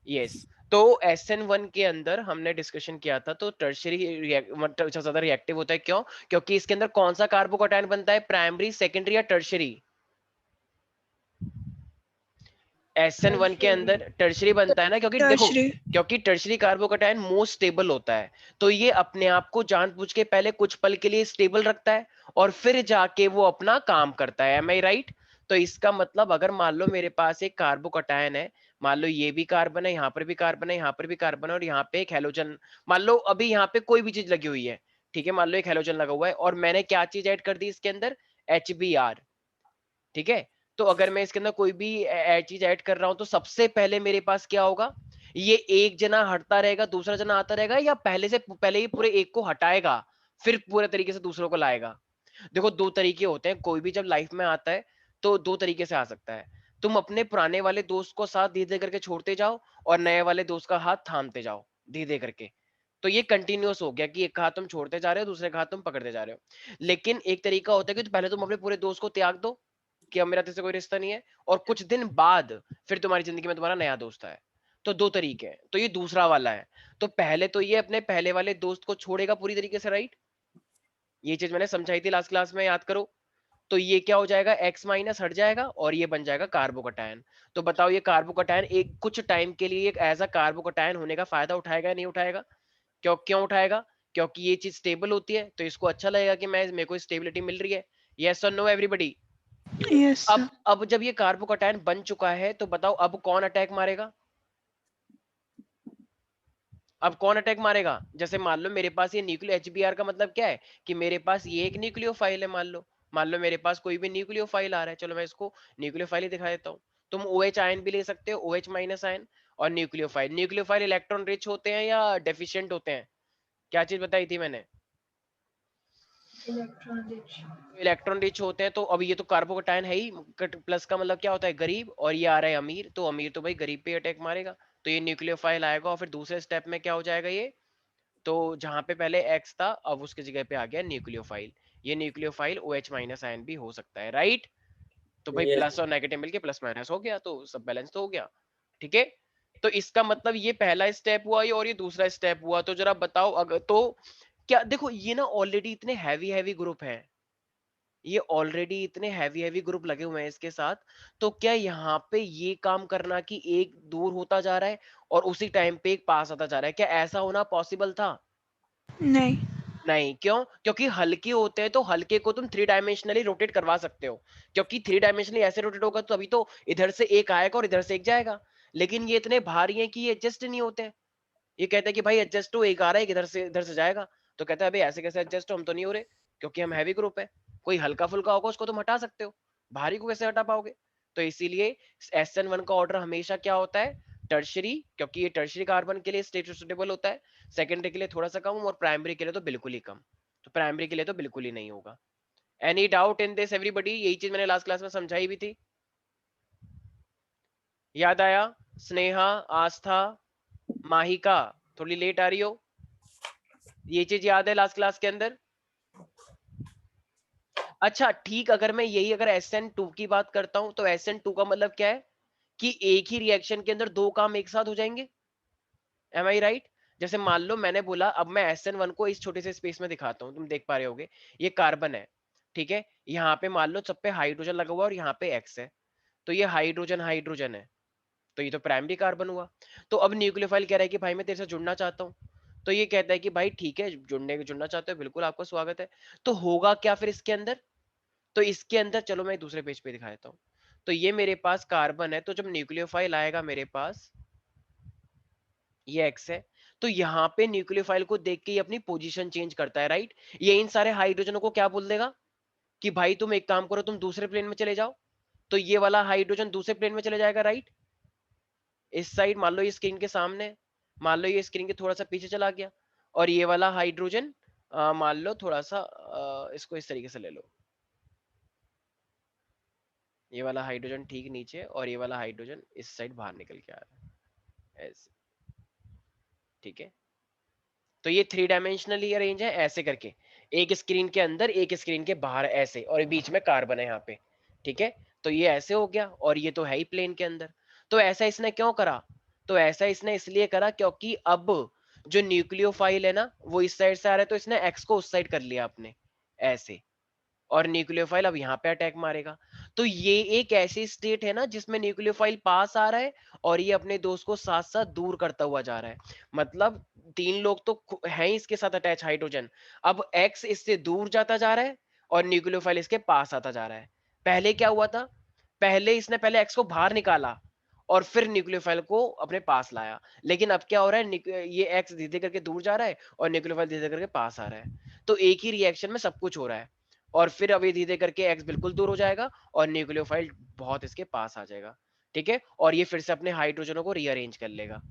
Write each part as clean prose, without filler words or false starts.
Yes. तो SN1 के अंदर हमने डिस्कशन किया था, तो टर्शियरी मतलब ज्यादा रिएक्टिव होता है, क्यों? क्योंकि इसके अंदर कौन सा कार्बोकैटायन बनता है, प्राइमरी, सेकेंडरी या टर्शियरी? SN1 के टर्शरी। अंदर टर्शियरी बनता है ना, क्योंकि देखो, टर्शरी। क्योंकि टर्शियरी कार्बोकैटायन मोस्ट स्टेबल होता है। तो ये अपने आप को जानबूझ के पहले कुछ पल के लिए स्टेबल रखता है और फिर जाके वो अपना काम करता है। एम आई राइट? तो इसका मतलब अगर मान लो मेरे पास एक कार्बोकैटायन है, मान लो ये भी कार्बन है, यहाँ पर भी कार्बन है, यहाँ पर भी कार्बन है, और यहाँ पे एक हेलोजन, मान लो अभी यहाँ पे कोई भी चीज लगी हुई है, ठीक है, मान लो एक हेलोजन लगा हुआ है, और मैंने क्या चीज ऐड कर दी इसके अंदर, HBr, ठीक है। तो अगर मैं इसके अंदर कोई भी चीज ऐड कर रहा हूं, तो सबसे पहले मेरे पास क्या होगा, ये एक जना हटता रहेगा, दूसरा जना आता रहेगा, या पहले से पहले ही पूरे एक को हटाएगा, फिर पूरे तरीके से दूसरों को लाएगा? देखो, दो तरीके होते हैं, कोई भी जब लाइफ में आता है तो दो तरीके से आ सकता है। तुम अपने पुराने वाले दोस्त को साथ धीरे धीरे करके छोड़ते जाओ, और नए वाले दोस्त का हाथ थामते जाओ धीरे धीरे करके। तो ये कंटिन्यूअस हो गया कि एक हाथ तुम छोड़ते जा रहे हो, दूसरे का हाथ तुम पकड़ते जा रहे हो। लेकिन एक तरीका होता है कि तो पहले तुम अपने पूरे दोस्त को त्याग दो, कि अब मेरा तेरे कोई रिश्ता नहीं है, और कुछ दिन बाद फिर तुम्हारी जिंदगी में तुम्हारा नया दोस्त आए। तो दो तरीके हैं, तो ये दूसरा वाला है। तो पहले तो ये अपने पहले वाले दोस्त को छोड़ेगा पूरी तरीके से, राइट? ये चीज मैंने समझाई थी लास्ट क्लास में, याद करो। तो ये क्या हो जाएगा, X माइनस हट जाएगा और ये बन जाएगा कार्बोकटायन। तो बताओ, ये कार्बोकटायन एक कुछ टाइम के लिए एक एज अ कार्बोकटायन होने का फायदा उठाएगा या नहीं उठाएगा? क्यों क्यों उठाएगा? क्योंकि ये चीज स्टेबल होती है, तो इसको अच्छा लगेगा कि मैं मेरे को स्टेबिलिटी मिल रही है। यस और नो एवरीबॉडी? Yes sir. अब जब ये कार्बोकटायन बन चुका है, तो बताओ अब कौन अटैक मारेगा? अब कौन अटैक मारेगा? जैसे मान लो मेरे पास ये न्यूक्लियो HBr का मतलब क्या है, कि मेरे पास ये एक न्यूक्लियोफाइल है, मान लो मेरे पास कोई भी न्यूक्लियोफाइल आ रहा है, चलो मैं इसको न्यूक्लियोफाइल ही दिखा देता हूँ। तुम OH आयन भी ले सकते हो, OH माइनस आयन, और न्यूक्लियोफाइल। न्यूक्लियोफाइल इलेक्ट्रॉन रिच होते हैं या डेफिशिएंट होते हैं? क्या चीज बताई थी मैंने? Electron rich. इलेक्ट्रॉन रिच होते हैं। तो अब ये तो कार्बोकटायन है ही, प्लस का मतलब क्या होता है, गरीब, और ये आ रहा है अमीर, तो अमीर तो भाई गरीब पे अटैक मारेगा। तो ये न्यूक्लियोफाइल आएगा, और फिर दूसरे स्टेप में क्या हो जाएगा ये, तो जहां पे पहले एक्स था, अब उसकी जगह पे आ गया न्यूक्लियोफाइल। ये न्यूक्लियोफाइल OH माइनस आयन भी हो सकता है, राइट? तो भाई यस। प्लस और नेगेटिव मिलके प्लस माइनस हो गया, तो सब बैलेंस तो हो गया, ठीक है। तो इसका मतलब ये पहला स्टेप हुआ, ये और ये दूसरा स्टेप हुआ। तो जरा बताओ, अगर तो क्या, देखो ये ना ऑलरेडी इतने हैवी हैवी ग्रुप है, ये ऑलरेडी इतने हैवी हैवी ग्रुप लगे हुए हैं इसके साथ, तो क्या यहाँ पे ये काम करना कि एक दूर होता जा रहा है और उसी टाइम पे एक पास आता जा रहा है, क्या ऐसा होना पॉसिबल था? नहीं। नहीं, क्यों? क्योंकि हल्के होते हैं, तो हल्के को तुम थ्री डायमेंशनली रोटेट करवा सकते हो, क्योंकि थ्री डायमेंशनली ऐसे रोटेट होगा तो अभी तो इधर से एक आएगा और इधर से एक जाएगा। लेकिन ये इतने भारी हैं कि ये एडजस्ट नहीं होते हैं। ये कहते हैं कि भाई एडजस्ट हो, एक आ रहा है, एक इधर से जाएगा। तो कहता है भाई ऐसे कैसे एडजस्ट हो, हम तो नहीं हो रहे, क्योंकि हम हैवी ग्रुप है। कोई हल्का फुल्का होगा उसको तुम हटा सकते हो, भारी को कैसे हटा पाओगे? तो इसीलिए SN1 का ऑर्डर हमेशा क्या होता है, टर्शरी, क्योंकि ये टर्शरी कार्बन के लिए स्टेटस होता है, सेकेंडरी के लिए थोड़ा सा कम, और प्राइमरी के लिए तो बिल्कुल ही कम। तो प्राइमरी के लिए तो बिल्कुल ही नहीं होगा। Any doubt in this everybody? यही चीज मैंने लास्ट क्लास में समझाई भी थी, याद आया? स्नेहा, आस्था, माहिका, थोड़ी लेट आ रही हो, ये चीज याद है लास्ट क्लास के अंदर? अच्छा ठीक, अगर मैं यही अगर SN2 की बात करता हूं, तो SN2 का मतलब क्या है, कि एक ही रिएक्शन के अंदर दो काम एक साथ हो जाएंगे। एम आई राइट? जैसे मान लो मैंने बोला, अब मैं SN1 को इस छोटे से स्पेस में दिखाता हूं, तुम देख पा रहे होगे, ये कार्बन है, ठीक है, यहाँ पे मान लो सब पे हाइड्रोजन लगा हुआ है और यहाँ पे X है। तो ये हाइड्रोजन हाइड्रोजन है, तो ये तो प्राइमरी कार्बन हुआ। तो अब न्यूक्लियोफाइल कह रहा है कि भाई मैं तेरे से जुड़ना चाहता हूँ। तो ये कहता है कि भाई ठीक है, जुड़ना चाहते हो, बिल्कुल आपका स्वागत है। तो होगा क्या फिर इसके अंदर, तो इसके अंदर चलो मैं दूसरे पेज पे दिखा देता हूँ। तो ये मेरे पास कार्बन है, तो जब न्यूक्लियोफाइल आएगा मेरे पास, ये X है, तो यहाँ पे न्यूक्लियोफाइल को देख के ये अपनी पोजीशन चेंज करता है, राइट? ये इन सारे हाइड्रोजनों को क्या बोल देगा, कि भाई तुम एक काम करो, तुम दूसरे प्लेन में चले जाओ। तो ये वाला हाइड्रोजन दूसरे प्लेन में चले जाएगा, राइट? इस साइड मान लो ये स्क्रीन के सामने, मान लो ये स्क्रीन के थोड़ा सा पीछे चला गया, और ये वाला हाइड्रोजन मान लो थोड़ा सा इसको इस तरीके से ले लो, ये वाला हाइड्रोजन ठीक नीचे, और ये वाला हाइड्रोजन इस साइड बाहर निकल के आ रहा है ऐसे, ठीक है। तो ये थ्री डायमेंशनली अरेंज है ऐसे करके, एक स्क्रीन के अंदर एक स्क्रीन के बाहर ऐसे, और बीच में कार्बन है यहाँ पे, ठीक है। तो ये ऐसे हो गया, और ये तो है ही प्लेन के अंदर। तो ऐसा इसने क्यों करा? तो ऐसा इसने इसलिए करा क्योंकि अब जो न्यूक्लियोफाइल है ना वो इस साइड से आ रहा है, तो इसने एक्स को उस साइड कर लिया आपने ऐसे, और न्यूक्लियोफाइल अब यहाँ पे अटैक मारेगा। तो ये एक ऐसी स्टेट है ना जिसमें न्यूक्लियोफाइल पास आ रहा है और ये अपने दोस्त को साथ साथ दूर करता हुआ जा रहा है। मतलब 3 लोग तो हैं ही इसके साथ अटैच, हाइड्रोजन। अब एक्स इससे दूर जाता जा रहा है और न्यूक्लियोफाइल इसके पास आता जा रहा है। पहले क्या हुआ था, पहले इसने पहले एक्स को बाहर निकाला और फिर न्यूक्लियोफाइल को अपने पास लाया। लेकिन अब क्या हो रहा है, ये एक्स धीरे करके दूर जा रहा है और न्यूक्लियोफाइल धीरे करके पास आ रहा है। तो एक ही रिएक्शन में सब कुछ हो रहा है, और फिर अभी धीरे करके एक्स बिल्कुल दूर हो जाएगा और न्यूक्लियोफाइल बहुत इसके पास आ जाएगा। ठीक है, और ये फिर से अपने हाइड्रोजनों को रीअरेंज कर लेगा।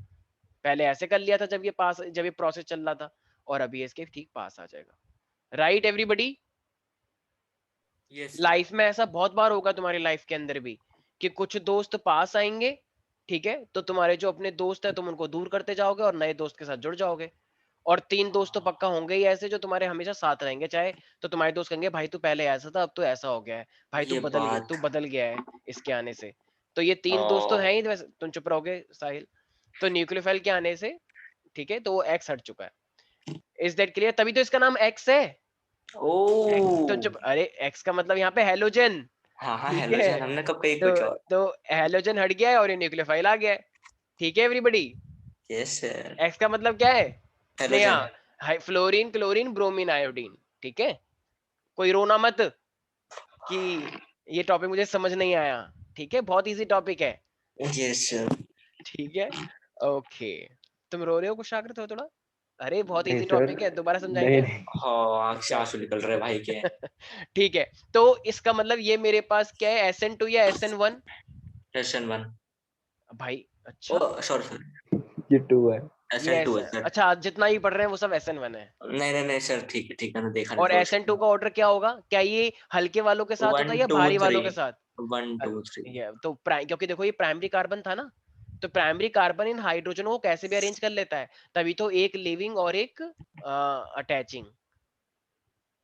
पहले ऐसे कर लिया था जब ये प्रोसेस चल रहा था, और अभी इसके ठीक पास आ जाएगा। Right everybody? Yes sir. Life में ऐसा बहुत बार होगा तुम्हारी लाइफ के अंदर भी कि कुछ दोस्त पास आएंगे, ठीक है, तो तुम्हारे जो अपने दोस्त है तुम उनको दूर करते जाओगे और नए दोस्त के साथ जुड़ जाओगे। और 3 दोस्त तो पक्का होंगे ही ऐसे जो तुम्हारे हमेशा साथ रहेंगे, चाहे तो तुम्हारे दोस्त कहेंगे भाई तू पहले ऐसा था अब तो ऐसा हो गया है, भाई ये बात तू बदल गया है इसके आने से। तो ये 3 दोस्त तो ओ, हैं ही, वैसे तुम चुप रहोगे साहिल। तो न्यूक्लियोफाइल के आने से, ठीक है, तो वो एक्स हट चुका है। Is that clear? तभी तो इसका नाम एक्स है। तो ओ चुप, अरे एक्स का मतलब यहाँ पे हेलोजन। हाँ हाँ ठीक है, हेलोजन, हमने कब कही तो कुछ और। तो हेलोजन हट गया है और ये न्यूक्लियोफाइल आ गया है। ठीक है एवरीबॉडी? Yes sir. एक्स का मतलब क्या है Sneha? Halogen. Fluorine, chlorine, bromine, iodine. ठीक है, कोई रोना मत कि ये टॉपिक मुझे समझ नहीं आया। ठीक है, बहुत इजी टॉपिक है। Yes sir. ठीक है, ओके। तुम रो रहे हो कुछ शागिर्द हो थोड़ा? अरे बहुत नहीं इजी सर, टॉपिक है, दोबारा नहीं समझाएं नहीं। हाँ आँख से आंसू निकल रहे भाई के। ठीक है, तो इसका मतलब ये मेरे पास क्या है, SN2 या SN1? Session one. भाई ओ अच्छा, सॉरी सॉरी, ये 2 है। ये SN2 है SN, सर। अच्छा जितना ही पढ़ रहे हैं वो सब SN1 है। नहीं नहीं नहीं सर, ठीक है, मैंने देखा नहीं और थोड़ा SN2 का ऑर्डर क्या होगा, क्या ये हल्के वालों के साथ होता वन है या टू भारी थ्री, वालों के साथ? One two three. ये तो क्योंकि देखो ये प्राइमरी कार्बन था ना, तो प्राइमरी कार्बन इन हाइड्रोजनों को कैसे भी अरेंज कर लेता है, तभी तो एक लिविंग और एक attaching.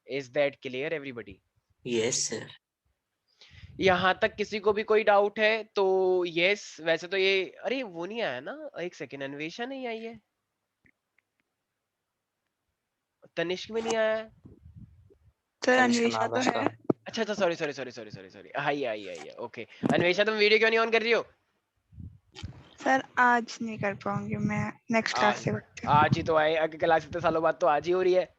Is that clear everybody? Yes sir. यहां तक किसी को भी कोई डाउट है तो यस। वैसे तो ये, अरे वो नहीं आया ना, एक सेकेंड, अन्वेषा नहीं आई है, तनिष्क में नहीं आया है। सर तनिष्क अन्वेषा नाम है तो उसका। है। अच्छा अच्छा, सॉरी, आई आई आई है, ओके। अन्वेषा तुम वीडियो क्यों नहीं ऑन कर रही हो? सर आज नहीं कर पाऊंगी मैं, नेक्स्ट क्लास आज, से करती हूँ। आज ही तो आए, अगली क्लास इतने सालों बाद तो आज ही हो रही है।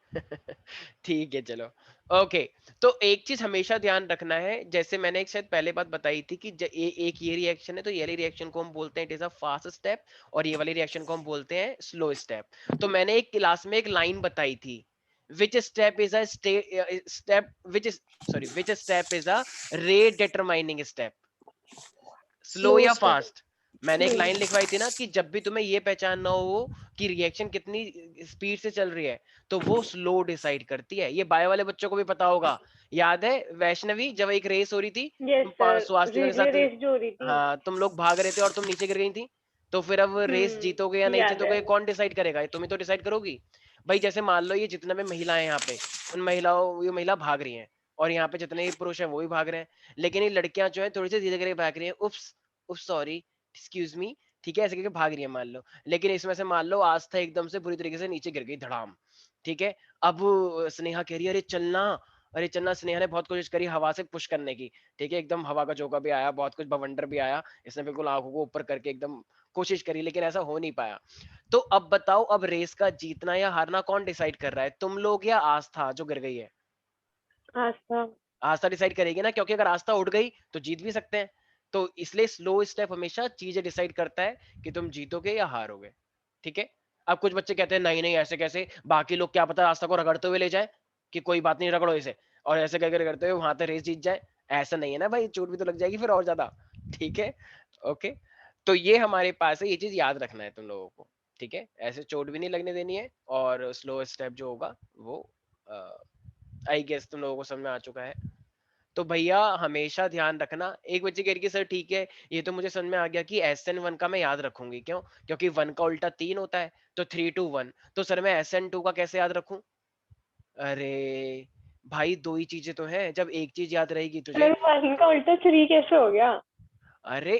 ठीक है चलो, ओके। तो एक चीज हमेशा ध्यान रखना है, जैसे मैंने एक शायद पहले बात बताई थी कि एक ये रिएक्शन है, तो ये वाली रिएक्शन को हम बोलते हैं it is a fast step, और ये वाली रिएक्शन को हम बोलते हैं स्लो स्टेप। तो मैंने एक क्लास में एक लाइन बताई थी, which step is a step which is sorry which step is a rate determining step, slow slow या स्टेप। फास्ट। मैंने एक लाइन लिखवाई थी ना कि जब भी तुम्हें ये पहचानना हो कि रिएक्शन कितनी स्पीड से चल रही है, तो वो स्लो डिसाइड करती है। ये बायो वाले बच्चों को भी पता होगा, याद है वैष्णवी जब एक रेस हो रही थी, यस तुम सर, स्वास्तिका के रिले साथ, रेस जो हो रही थी। हाँ तुम लोग भाग रहे थे और तुम नीचे गिर गई थी, तो फिर अब रेस जीतोगे या नहीं याद है। जीतोगे कौन डिसाइड करेगा? ये तुम ही तो डिसाइड करोगी। भाई जैसे मान लो ये जितने भी महिलाएं यहाँ पे, उन महिलाओं, ये महिला भाग रही हैं, और यहाँ पे जितने भी पुरुष हैं वो भी भाग रहे हैं, लेकिन ये लड़कियां जो है थोड़ी सी धीरे धीरे भाग रही हैं, उप्स उप्स सॉरी, एक्सक्यूज मी, ठीक है, ऐसे करके भाग रही है मान लो। लेकिन इसमें से मान लो आस्था एकदम से बुरी तरीके से नीचे गिर गई धड़ाम, ठीक है। अब स्नेहा कह रही है अरे चलना, अरे चलना। स्नेहा ने बहुत कोशिश करी हवा से पुश करने की, ठीक है, एकदम हवा का झोंका भी आया, बहुत कुछ बवंडर भी आया, इसने बिल्कुल आंखों को ऊपर करके एकदम कोशिश करी, लेकिन ऐसा हो नहीं पाया। तो अब बताओ, अब रेस का जीतना या हारना कौन डिसाइड कर रहा है, तुम लोग या आस्था जो गिर गई है? आस्था। आस्था डिसाइड करेगी ना, क्योंकि अगर आस्था उठ गई तो जीत भी सकते हैं। तो इसलिए स्लो स्टेप हमेशा चीजें डिसाइड करता है कि तुम जीतोगे या हारोगे, ठीक है। अब कुछ बच्चे कहते हैं नहीं नहीं ऐसे कैसे, बाकी लोग क्या पता आस्था को रगड़ते हुए ले जाए कि कोई बात नहीं रगड़ो इसे, और ऐसे करके रगड़ते हुए वहां तक रेस जीत जाए। ऐसा नहीं है ना भाई, चोट भी तो लग जाएगी फिर और ज्यादा, ठीक है, ओके। तो ये हमारे पास है, ये चीज याद रखना है तुम लोगों को, ठीक है, ऐसे चोट भी नहीं लगने देनी है, और स्लो स्टेप जो होगा वो आई गेस तुम लोगों को समझ में आ चुका है। तो भैया हमेशा ध्यान रखना, एक बच्चे कह रही कि सर ठीक है, ये तो मुझे समझ में आ गया कि SN1 का मैं याद रखूंगी, क्यों? क्योंकि 1 का उल्टा 3 होता है, तो 3 to 1। तो सर मैं SN2 का कैसे याद रखूं? अरे भाई दो ही चीजें तो हैं, जब एक चीज याद रहेगी तुझे। अरे 1 का उल्टा 3 कैसे हो गया? अरे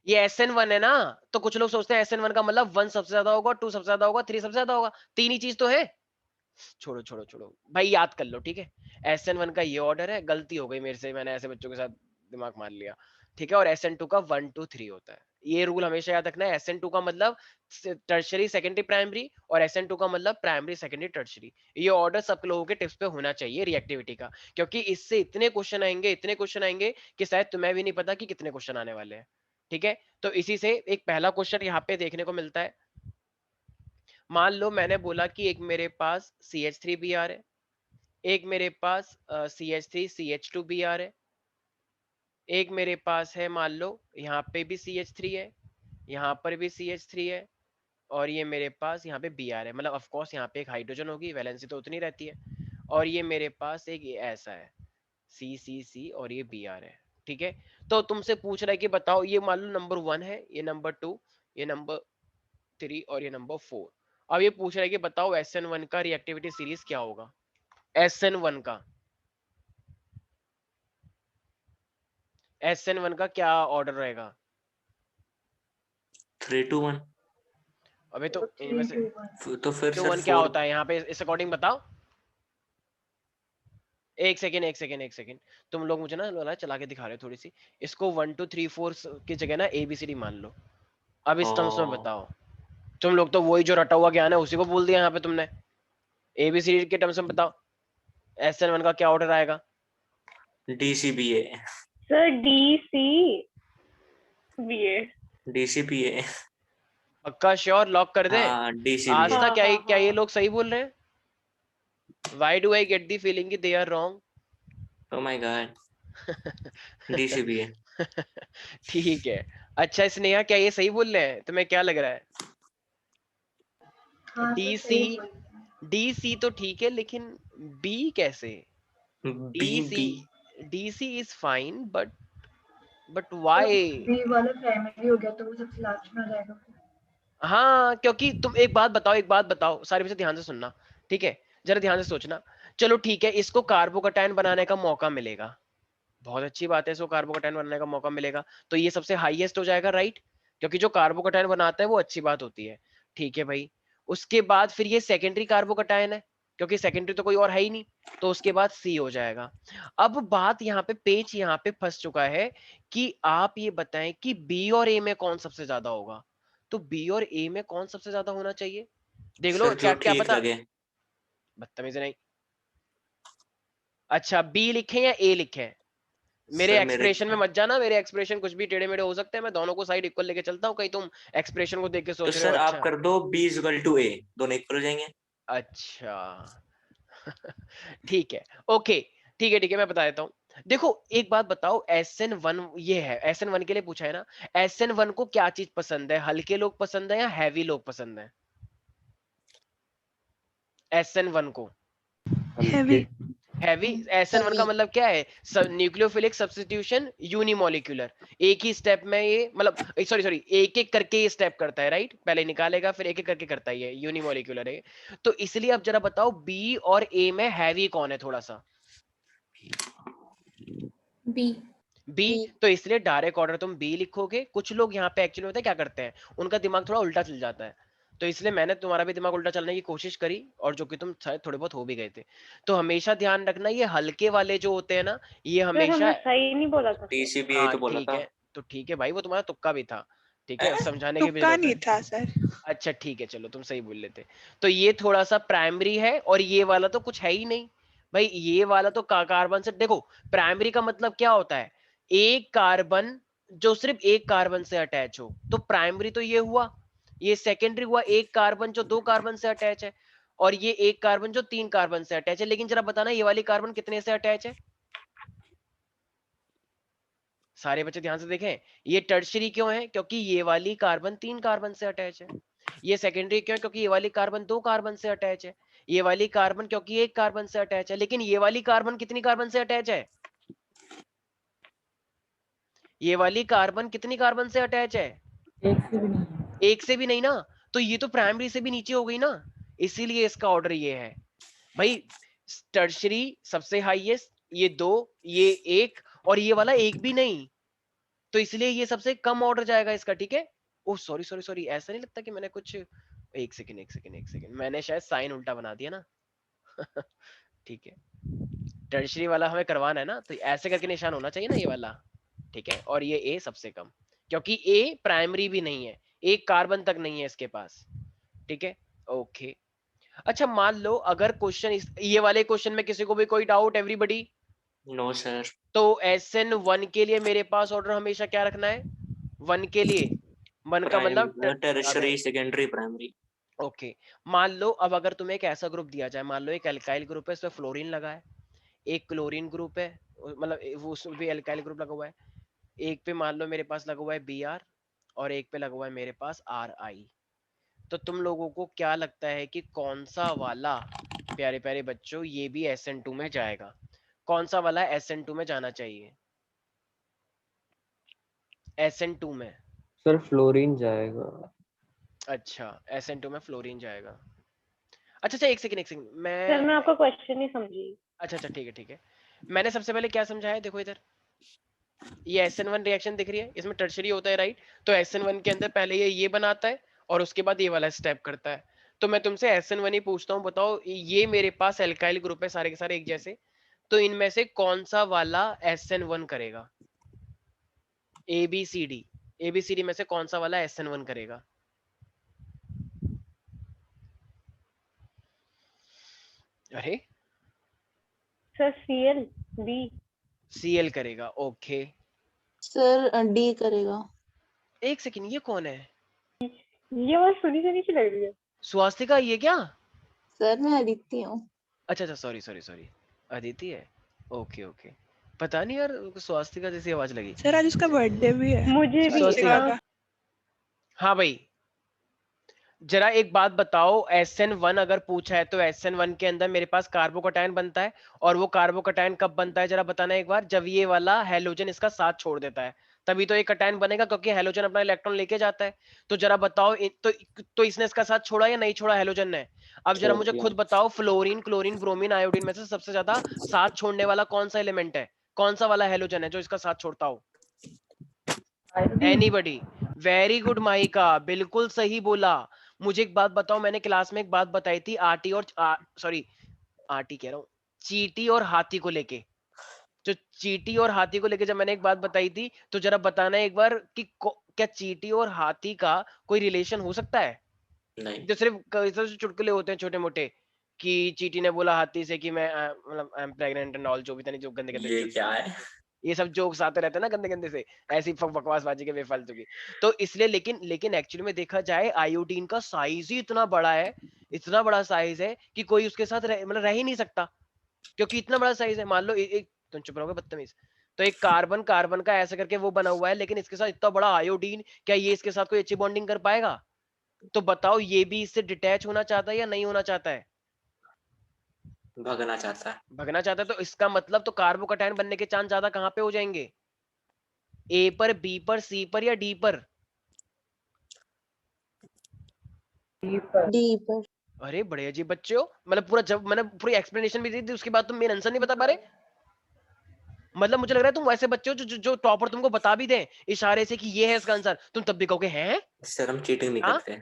ये SN1 है ना, तो कुछ लोग सोचते हैं SN1 का मतलब 1 सबसे ज्यादा होगा, 2 सबसे ज्यादा होगा, 3 सबसे ज्यादा होगा। तीन ही चीज तो है। छोड़ो छोड़ो छोड़ो भाई, याद कर लो, ठीक है। SN1 का ये ऑर्डर है, गलती हो गई मेरे से, मैंने ऐसे बच्चों के साथ दिमाग मार लिया, ठीक है। और SN2 का 1 2 3 होता है। ये रूल हमेशा याद रखना है। SN2 का मतलब टर्शरी सेकेंडरी प्राइमरी, और SN2 का मतलब प्राइमरी सेकेंडरी टर्शरी। ये ऑर्डर सब लोगों के टिप्स पे होना चाहिए रिएक्टिविटी का, क्योंकि इससे इतने क्वेश्चन आएंगे, इतने क्वेश्चन आएंगे कि शायद तुम्हें भी नहीं पता कि कितने क्वेश्चन आने वाले हैं, ठीक है। तो इसी से एक पहला क्वेश्चन यहाँ पे देखने को मिलता है। मान लो मैंने बोला कि एक मेरे पास CH3Br है, एक मेरे पास CH3CH2Br है, एक मेरे पास है मान लो यहाँ पे भी CH3 है, यहाँ पर भी CH3 है, और ये मेरे पास यहाँ पे Br है। मतलब ऑफ कोर्स यहाँ पे एक हाइड्रोजन होगी, वैलेंसी तो उतनी रहती है। और ये मेरे पास एक ये ऐसा है C और ये Br है, ठीक है। तो तुमसे पूछ रहा है कि बताओ, ये मान लो नंबर 1 है, ये नंबर 2, ये नंबर 3 और ये नंबर 4। अब ये पूछ रहा है कि बताओ SN1 का रिएक्टिविटी सीरीज क्या होगा। SN1 का SN1 का क्या ऑर्डर रहेगा। 3 2 1। अबे तो इनमें से तो फिर 2 सर 1 क्या 4। होता है यहाँ पे, इस अकॉर्डिंग बताओ। एक सेकेंड, तुम लोग मुझे ना चला के दिखा रहे हो थोड़ी सी। इसको 1 2 3 4 की जगह ना ABCD मान लो। अब इस टर्म्स में बताओ। तुम लोग तो वही जो रटा हुआ ज्ञान है उसी को बोल दिया यहाँ पे तुमने। ABCD के टर्म्स में बताओ SN1 का क्या ऑर्डर आएगा। DCBA। Sir DCBA। पक्का श्योर, लॉक कर दे। हाँ DCBA। आस्था, क्या हाँ, क्या ये हाँ। लोग सही बोल रहे हैं। Why do I get the feeling कि they are wrong? Oh my God। DCBA। ठीक है। अच्छा स्नेहा, क्या ये सही बोल रहे हैं, तुम्हें क्या लग रहा है। हाँ सर, DC सही बोल रहे हैं। DC तो ठीक है, लेकिन B कैसे। B। DC is fine, but तो why? बी वाला प्राइमरी हो गया तो वो सबसे लास्ट में आ जाएगा फिर। हाँ, क्योंकि तुम एक बात बताओ, सारे बच्चे ध्यान से सुनना, ठीक है। जरा ध्यान से सोचना। चलो ठीक है, इसको कार्बोकैटायन बनाने का मौका मिलेगा। बहुत अच्छी बात है, इसको कार्बोकैटायन बनाने का मौका मिलेगा, तो ये सबसे हाईएस्ट हो जाएगा, राइट। क्योंकि जो कार्बोकैटायन बनाता है वो अच्छी बात होती है, ठीक है भाई। उसके बाद फिर ये सेकेंडरी कार्बोकैटायन है, क्योंकि सेकेंडरी तो कोई और है ही नहीं, तो उसके बाद C हो जाएगा। अब बात यहाँ पे, पेच यहाँ पे फंस चुका है कि आप ये बताएं कि B और A में कौन सबसे ज्यादा होगा। तो B और A में कौन सबसे ज्यादा होना चाहिए, देख लो, सर क्या जो क्या ठीक पता। लगे। बदतमीज नहीं। अच्छा, B लिखे या A लिखे। मेरे सर मेरे एक्सप्रेशन में मत जाना, मेरे एक्सप्रेशन कुछ भी टेढ़े मेढ़े हो सकते हैं, मैं दोनों को साइड इक्वल लेके चलता हूँ, कहीं तुम एक्सप्रेशन को देख के तो सोच रहे हो सर आप अच्छा। कर दो B = A, दोनों इक्वल हो जाएंगे। अच्छा ठीक है, ओके, ठीक है, मैं बता देता हूँ। देखो एक बात बताओ, SN1 ये है, SN1 के लिए पूछा है ना। SN1 को क्या चीज पसंद है, हल्के लोग पसंद है या हैवी लोग पसंद है। SN1 को हैवी। हैवी। SN1 का मतलब क्या है, न्यूक्लियोफिलिक सब्स्टिट्यूशन यूनिमोलिकुलर। एक ही स्टेप में ये, मतलब सॉरी एक एक करके ये स्टेप करता है, राइट। पहले निकालेगा फिर एक एक करके करता है, ये यूनिमोलिकुलर है। तो इसलिए अब जरा बताओ B और A में हैवी कौन है थोड़ा सा। B। तो इसलिए डायरेक्ट ऑर्डर तुम B लिखोगे। कुछ लोग यहाँ पे एक्चुअली पता है क्या करते हैं, उनका दिमाग थोड़ा उल्टा चल जाता है, तो इसलिए मैंने तुम्हारा भी दिमाग उल्टा चलने की कोशिश करी, और जो कि तुम शायद थोड़े बहुत हो भी गए थे। तो हमेशा ध्यान रखना, ये हल्के वाले जो होते हैं ना, ये सर हमेशा। हमने सही नहीं बोला था सर। DCBA हाँ तो बोला ठीक था। है, तो ठीक है भाई, वो तुम्हारा तुक्का भी था, ठीक है, समझाने की भी तुक्का जरूरत नहीं है। था सर। अच्छा ठीक है, चलो तुम सही बोल लेते। तो ये थोड़ा सा प्राइमरी है, और ये वाला तो कुछ है ही नहीं भाई। ये वाला तो कार्बन से, देखो प्राइमरी का मतलब क्या होता है, एक कार्बन जो सिर्फ एक कार्बन से अटैच हो, तो प्राइमरी तो ये हुआ। ये सेकेंडरी हुआ, एक कार्बन जो दो कार्बन से अटैच है, और ये एक कार्बन जो तीन कार्बन से अटैच है। लेकिन जरा बताना, ये वाली कार्बन कितने से अटैच है। सारे बच्चे ध्यान से देखें, ये टर्शरी क्यों है, क्योंकि ये वाली कार्बन तीन कार्बन से अटैच है। ये सेकेंडरी क्यों है, क्योंकि ये वाली कार्बन दो कार्बन से अटैच है। ये वाली कार्बन क्योंकि एक कार्बन से अटैच है। लेकिन ये वाली कार्बन कितनी कार्बन से अटैच है, ये वाली कार्बन कितनी कार्बन से अटैच है, एक से भी नहीं ना। तो ये तो प्राइमरी से भी नीचे हो गई ना, इसीलिए इसका ऑर्डर ये है भाई। टर्शरी सबसे हाईएस्ट, ये दो, ये एक, और ये वाला एक भी नहीं, तो इसलिए ये सबसे कम ऑर्डर जाएगा इसका, ठीक है। ओह सॉरी सॉरी सॉरी, ऐसा नहीं लगता कि मैंने कुछ, एक सेकंड, मैंने शायद साइन उल्टा बना दिया ना। ठीक है, टर्शरी वाला हमें करवाना है ना, तो ऐसे करके निशान होना चाहिए ना ये वाला, ठीक है। और ये ए सबसे कम, क्योंकि ए प्राइमरी भी नहीं है, एक कार्बन तक नहीं है इसके पास, ठीक है। ओके, अच्छा मान लो अगर क्वेश्चन ये वाले क्वेश्चन में किसी को भी कोई डाउट, एवरीबडी? No sir. तो SN1 के लिए मेरे पास ऑर्डर हमेशा क्या रखना है? 1 के लिए, 1 का मतलब टर्शरी, सेकेंडरी, प्राइमरी। ओके, मान लो अब अगर तुम्हें एक ऐसा ग्रुप दिया जाए, मान लो एक एल्काइल ग्रुप है, इसमें फ्लोरीन लगा है, एक क्लोरीन ग्रुप है, मतलब वो उसमें भी एल्काइल ग्रुप लगा हुआ है, एक पे मान लो मेरे पास लगा हुआ है Br, और एक पे लगा हुआ है मेरे पास Ri। तो तुम लोगों को क्या लगता है कि कौन सा वाला, प्यारे प्यारे बच्चों, ये भी SN2 में जाएगा? कौन सा वाला SN2 में जाना चाहिए? SN2 में? सर फ्लोरीन जाएगा। अच्छा, SN2 में फ्लोरीन जाएगा। अच्छा, एक सेकंड सर मैं मैं आपका क्वेश्चन नहीं समझी। अच्छा ठीक है, मैंने सबसे पहले क्या समझाया, देखो इधर, ये SN1 रिएक्शन दिख रही है, इसमें टर्शरी होता है, राइट? तो SN1 के अंदर पहले ये बनाता है, और उसके बाद ये वाला स्टेप करता है। तो मैं तुमसे SN1 ही पूछता हूँ, बताओ ये मेरे पास एल्काइल ग्रुप है सारे के सारे एक जैसे, तो इनमें से कौन सा वाला SN1 करेगा? ABCD में से कौन सा वाला SN1 करेगा? अरे सर Cl B। Cl करेगा, ओके। सर डी करेगा। एक सेकंड, ये कौन है? ये बात सुनी सुनी सी लग रही है। स्वास्तिका, ये क्या? सर मैं अदिति हूँ। अच्छा, सॉरी, अदिति है, ओके। पता नहीं यार, स्वास्तिका जैसी आवाज लगी। सर आज उसका बर्थडे भी है। मुझे भी स्वास्तिका हाँ। का। हाँ भाई, जरा एक बात बताओ, SN1 अगर पूछा है तो SN1 के अंदर मेरे पास कार्बोकटायन बनता है, और वो कार्बोकटायन कब बनता है जरा बताना एक बार? जब ये वाला हैलोजन इसका साथ छोड़ देता है, तभी तो एक कटायन बनेगा, क्योंकि हैलोजन अपना इलेक्ट्रॉन लेके जाता है। तो जरा बताओ तो इसने इसका साथ छोड़ा या नहीं छोड़ा हैलोजन ने? अब जरा मुझे खुद बताओ, फ्लोरीन, क्लोरीन, ब्रोमीन, आयोडीन में से सबसे ज्यादा साथ छोड़ने वाला कौन सा एलिमेंट है? कौन सा वाला हैलोजन है जो इसका साथ छोड़ता हो? एनीबडी? वेरी गुड माइका, बिल्कुल सही बोला। मुझे एक बात बताओ, मैंने क्लास में एक बात बताई थी आरटी और सॉरी आरटी कह रहा हूँ, चीटी और हाथी को लेके, जो चीटी और हाथी को लेके जब मैंने एक बात बताई थी, तो जरा बताना एक बार कि क्या चीटी और हाथी का कोई रिलेशन हो सकता है? नहीं। जो सिर्फ चुटकुले होते हैं छोटे मोटे, कि चीटी ने बोला हाथी से कि मैं मतलब I am pregnant and all, जो भी था नहीं, जो गंदे गंदे ये क्या है? ये सब जोक्स आते रहते हैं ना गंदे गंदे से, ऐसी बकवासबाजी के बेफालतू की। तो इसलिए लेकिन एक्चुअली में देखा जाए, आयोडीन का साइज ही इतना बड़ा है, इतना बड़ा साइज है कि कोई उसके साथ मतलब रह ही नहीं सकता, क्योंकि इतना बड़ा साइज है। मान लो एक तुम चुप रहोगे बदतमीज, तो एक कार्बन कार्बन का ऐसा करके वो बना हुआ है, लेकिन इसके साथ इतना बड़ा आयोडीन, क्या ये इसके साथ कोई अच्छी बॉन्डिंग कर पाएगा? तो बताओ, ये भी इससे डिटैच होना चाहता है या नहीं होना चाहता है? भगना चाहता है। भगना चाहता है, तो इसका मतलब तो कार्बोकटायन बनने के चांस ज्यादा कहां पे हो जाएंगे? ए पर, बी पर, सी पर, या डी पर? डी पर। अरे बड़े अजीब बच्चे हो, मतलब पूरा जब मैंने पूरी एक्सप्लेनेशन भी दी थी, उसके बाद तुम मेरा आंसर नहीं बता पा रहे। मतलब मुझे लग रहा है तुम वैसे बच्चे हो जो टॉपर तुमको बता भी दे इशारे से कि ये है इसका आंसर, तुम तब भी कहोगे हैं। सर हम चीटिंग नहीं हाँ? करते।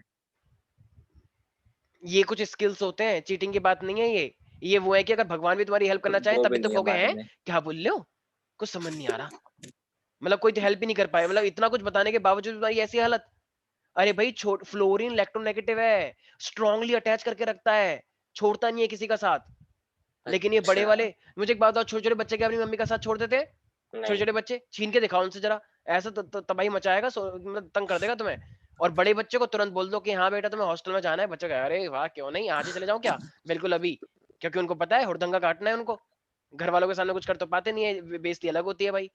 ये कुछ स्किल्स होते हैं, चीटिंग की बात नहीं है ये वो है कि अगर भगवान भी तुम्हारी हेल्प करना चाहे वो तभी भी तो नहीं है कहोगे हमारे हैं। में। क्या बोल रहे हो? कुछ समझ नहीं आ रहा, मतलब कोई हेल्प ही नहीं कर पाए, मतलब इतना कुछ बताने के बावजूद तुम्हारी ऐसी हालत। अरे भाई, फ्लोरीन इलेक्ट्रोनेगेटिव है, स्ट्रांगली अटैच करके रखता है, छोड़ता नहीं है किसी का साथ। लेकिन ये बड़े अच्छा। वाले, मुझे एक बात बताओ, छोटे छोटे बच्चे क्या अपनी मम्मी का साथ छोड़ देते हैं? छोटे नहीं। छोटे बच्चे छीन के दिखाओ उनसे जरा, ऐसा तो तबाही मचाएगा, मतलब तंग कर देगा तुम्हें। और बड़े बच्चे को तुरंत बोल दो कि हाँ बेटा तुम्हें हॉस्टल में जाना है, बच्चा कहेगा अरे वाह क्यों नहीं, आज ही चले जाओ क्या? बिल्कुल अभी, क्योंकि उनको पता है हुड़दंगा काटना है उनको, घर वालों के सामने कुछ कर तो पाते नहीं है, बेइज्जती अलग होती है भाई।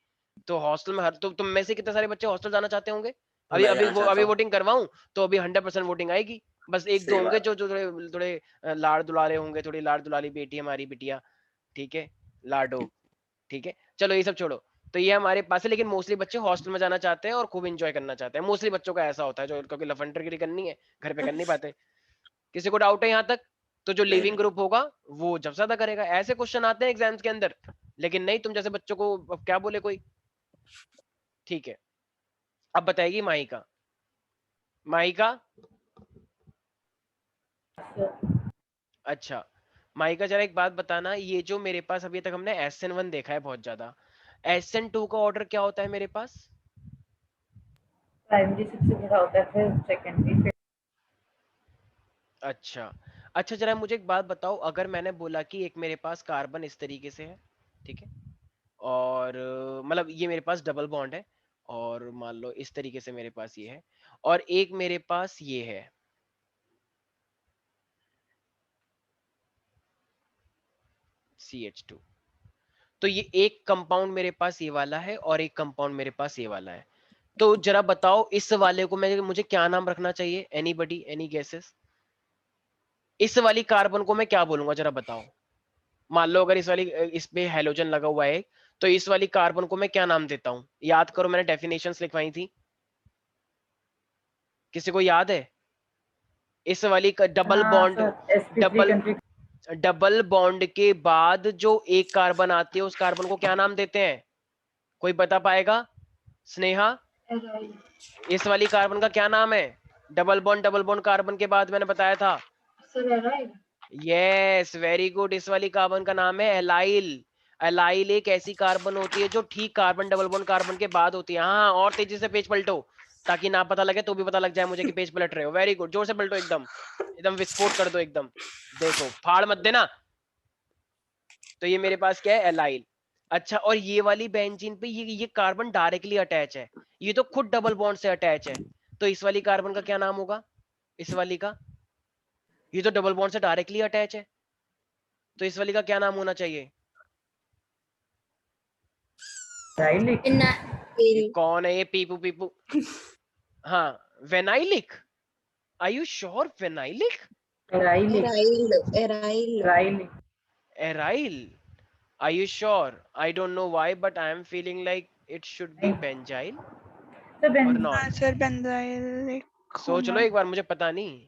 तो हॉस्टल में हर तुम में से कितने सारे बच्चे हॉस्टल जाना चाहते होंगे? अभी मैं अभी जाना चाहता अभी हूँ। वोटिंग करवाऊं तो अभी 100% वोटिंग आएगी। बस एक दो सही होंगे बात। जो जो थोड़े थोड़े लाड़ दुलारे होंगे, थोड़ी लाड़ दुलाली बेटी हमारी बिटिया, ठीक है, लाडो, ठीक है। चलो ये सब छोड़ो, तो ये हमारे पास है, लेकिन मोस्टली बच्चे हॉस्टल में जाना चाहते हैं और खूब एंजॉय करना चाहते हैं। मोस्टली बच्चों का ऐसा होता है, जो क्योंकि लफंडरगिरी करनी है, घर पे कर नहीं पाते। किसी को डाउट है यहाँ तक? तो जो नहीं लिविंग नहीं। ग्रुप होगा वो जब ज्यादा करेगा, ऐसे क्वेश्चन आते हैं एग्जाम्स के अंदर। लेकिन नहीं, तुम जैसे बच्चों को अब क्या बोले कोई, ठीक है। अब बताएगी माइका। माइका, अच्छा माइका जरा एक बात बताना, ये जो मेरे पास अभी तक हमने SN1 देखा है बहुत ज्यादा, SN2 का ऑर्डर क्या होता है मेरे पास? प्राइमरी सबसे बड़ा होता है, फिर सेकेंडरी, फिर अच्छा अच्छा, जरा मुझे एक बात बताओ, अगर मैंने बोला कि एक मेरे पास कार्बन इस तरीके से है, ठीक है, और मतलब ये मेरे पास डबल बॉन्ड है, और मान लो इस तरीके से मेरे पास ये है, और एक मेरे पास ये है, CH2, तो ये एक कंपाउंड मेरे पास ये वाला है और एक कंपाउंड मेरे पास ये वाला है। तो जरा बताओ इस वाले को मुझे क्या नाम रखना चाहिए? Anybody, any guesses? इस वाली कार्बन को मैं क्या बोलूंगा जरा बताओ। मान लो अगर इस पे हेलोजन लगा हुआ है, तो इस वाली कार्बन को मैं क्या नाम देता हूं? याद करो, मैंने डेफिनेशंस लिखवाई थी, किसी को याद है? इस वाली डबल हाँ bond, sir, sp3 country, double bond के बाद जो एक कार्बन आती है उस कार्बन को क्या नाम देते हैं? कोई बता पाएगा? स्नेहा, एराइल, इस वाली कार्बन का क्या नाम है? डबल बॉन्ड कार्बन के बाद मैंने बताया था। Sir aryl, yes, very good, इस वाली कार्बन का नाम है एलाइल। एलाइल एक ऐसी कार्बन होती है जो ठीक कार्बन डबल बॉन्ड कार्बन के बाद होती है। हाँ, और तेजी से पेज पलटो ताकि ना पता लगे तो भी पता लग जाए मुझे कि पेज पलट रहे हो। वेरी गुड, जोर से पलटो, एकदम एकदम विस्फोट कर दो एकदम, देखो फाड़ मत देना। तो ये मेरे पास क्या है? एलाइल। अच्छा, और ये वाली बेंजीन पे ये कार्बन डायरेक्टली अटैच है, ये तो खुद डबल बॉन्ड से अटैच है, तो इस वाली कार्बन का क्या नाम होगा? इस वाली का, ये तो डबल बॉन्ड से डायरेक्टली अटैच है, तो इस वाली का क्या नाम होना चाहिए? एराइलिक, ये कौन है ये पीपू पीपू? हाँ, vinylic. Are you sure? Vinylic? Arylic, aryl arylic, aryl? Are you sure? I don't know why but I am feeling like it should be benzyl sir और बेंजाइल नॉट। हाँ सर, बेंजाइल सोच लो एक बार, मुझे पता नहीं।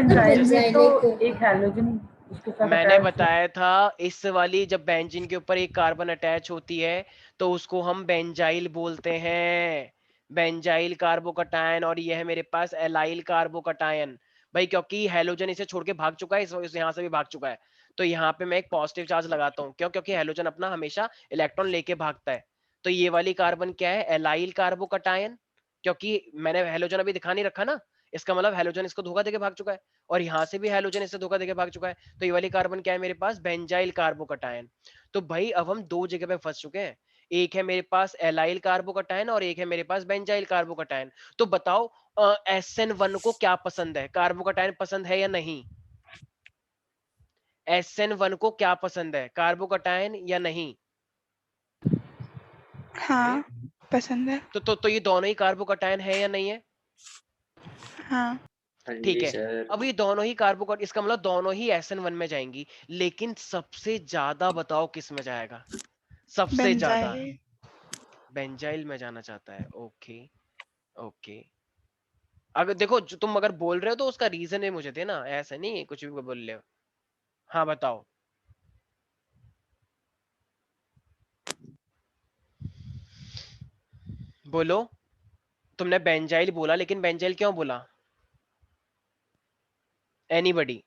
में तो एक हैलोजन उसके साथ मैंने attached है। बताया था इस वाली जब बेंजीन के ऊपर एक कार्बन अटैच होती है तो उसको हम बेंजाइल बोलते हैं, बेंजाइल कार्बोकटायन, और ये है मेरे पास एलाइल कार्बोकटायन। भाई क्योंकि हेलोजन इसे छोड़ के भाग चुका है, इस यहाँ से भी भाग चुका है, तो यहाँ पे मैं एक पॉजिटिव चार्ज लगाता हूँ। क्यों? क्योंकि हेलोजन अपना हमेशा इलेक्ट्रॉन लेके भागता है। तो ये वाली कार्बन क्या है? एलाइल कार्बोकटायन, क्योंकि मैंने हेलोजन अभी दिखा नहीं रखा ना, इसका मतलब हेलोजन इसको धोखा देके भाग चुका है, और यहाँ से भी हेलोजन इससे धोखा देके भाग चुका है, तो ये वाली कार्बन क्या है मेरे पास? Benzyl carbocation. तो भाई अब हम दो जगह पे फंस चुके हैं, एक है मेरे पास एलाइल कार्बोकटायन और एक है मेरे पास बेंजाइल कार्बोकटायन। तो बताओ SN1 को क्या पसंद है? कार्बोकटायन पसंद है या नहीं? SN1 को क्या पसंद है? कार्बोकटायन या नहीं? हाँ, पसंद है। तो ये दोनों ही कार्बोकटायन है या नहीं है? हाँ हाँ ठीक जी है, सर। अब ये दोनों ही कार्बोकट, इसका मतलब दोनों ही SN1 में जाएंगी, लेकिन सबसे ज्यादा बताओ किस में जाएगा? सबसे ज्यादा बेंजाइल। बेंजाइल में जाना चाहता है। ओके ओके, अगर देखो तुम अगर बोल रहे हो तो उसका रीजन है मुझे देना, ऐसा नहीं है कुछ भी बोल रहे हो। हाँ बताओ। बोलो, तुमने बेंजाइल बोला, लेकिन बेंजाइल क्यों बोला? एनीबडी?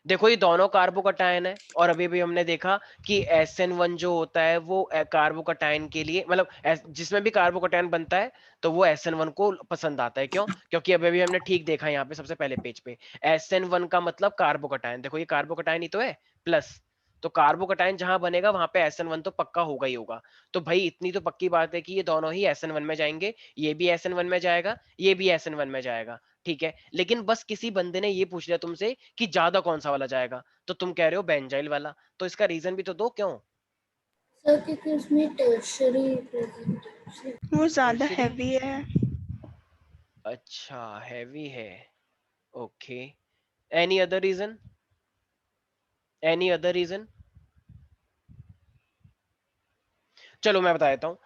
देखो ये दोनों कार्बोकटायन है, और अभी भी हमने देखा कि SN1 जो होता है वो कार्बोकटायन के लिए, मतलब जिसमें भी कार्बोकटायन बनता है तो वो SN1 को पसंद आता है। क्यों? क्योंकि अभी भी हमने ठीक देखा यहाँ पे सबसे पहले पेज पे, SN1 का मतलब कार्बोकटायन, देखो ये कार्बोकटायन ही तो है प्लस, तो कार्बोकटायन जहां बनेगा वहां पे SN1 तो पक्का होगा ही होगा। तो भाई इतनी तो पक्की बात है कि ये दोनों ही SN1 में जाएंगे, ये भी SN1 में जाएगा, ये भी SN1 में जाएगा। ठीक है, लेकिन बस किसी बंदे ने ये पूछ लिया तुमसे कि ज्यादा कौन सा वाला जाएगा, तो तुम कह रहे हो बेंजाइल वाला, तो इसका रीजन भी तो दो क्यों? सर क्योंकि उसमें टर्शरी प्रेजेंट। वो ज्यादा टर्शरी? हैवी है। अच्छा हैवी है, okay. Any other reason? Any other reason? चलो मैं बता देता हूँ,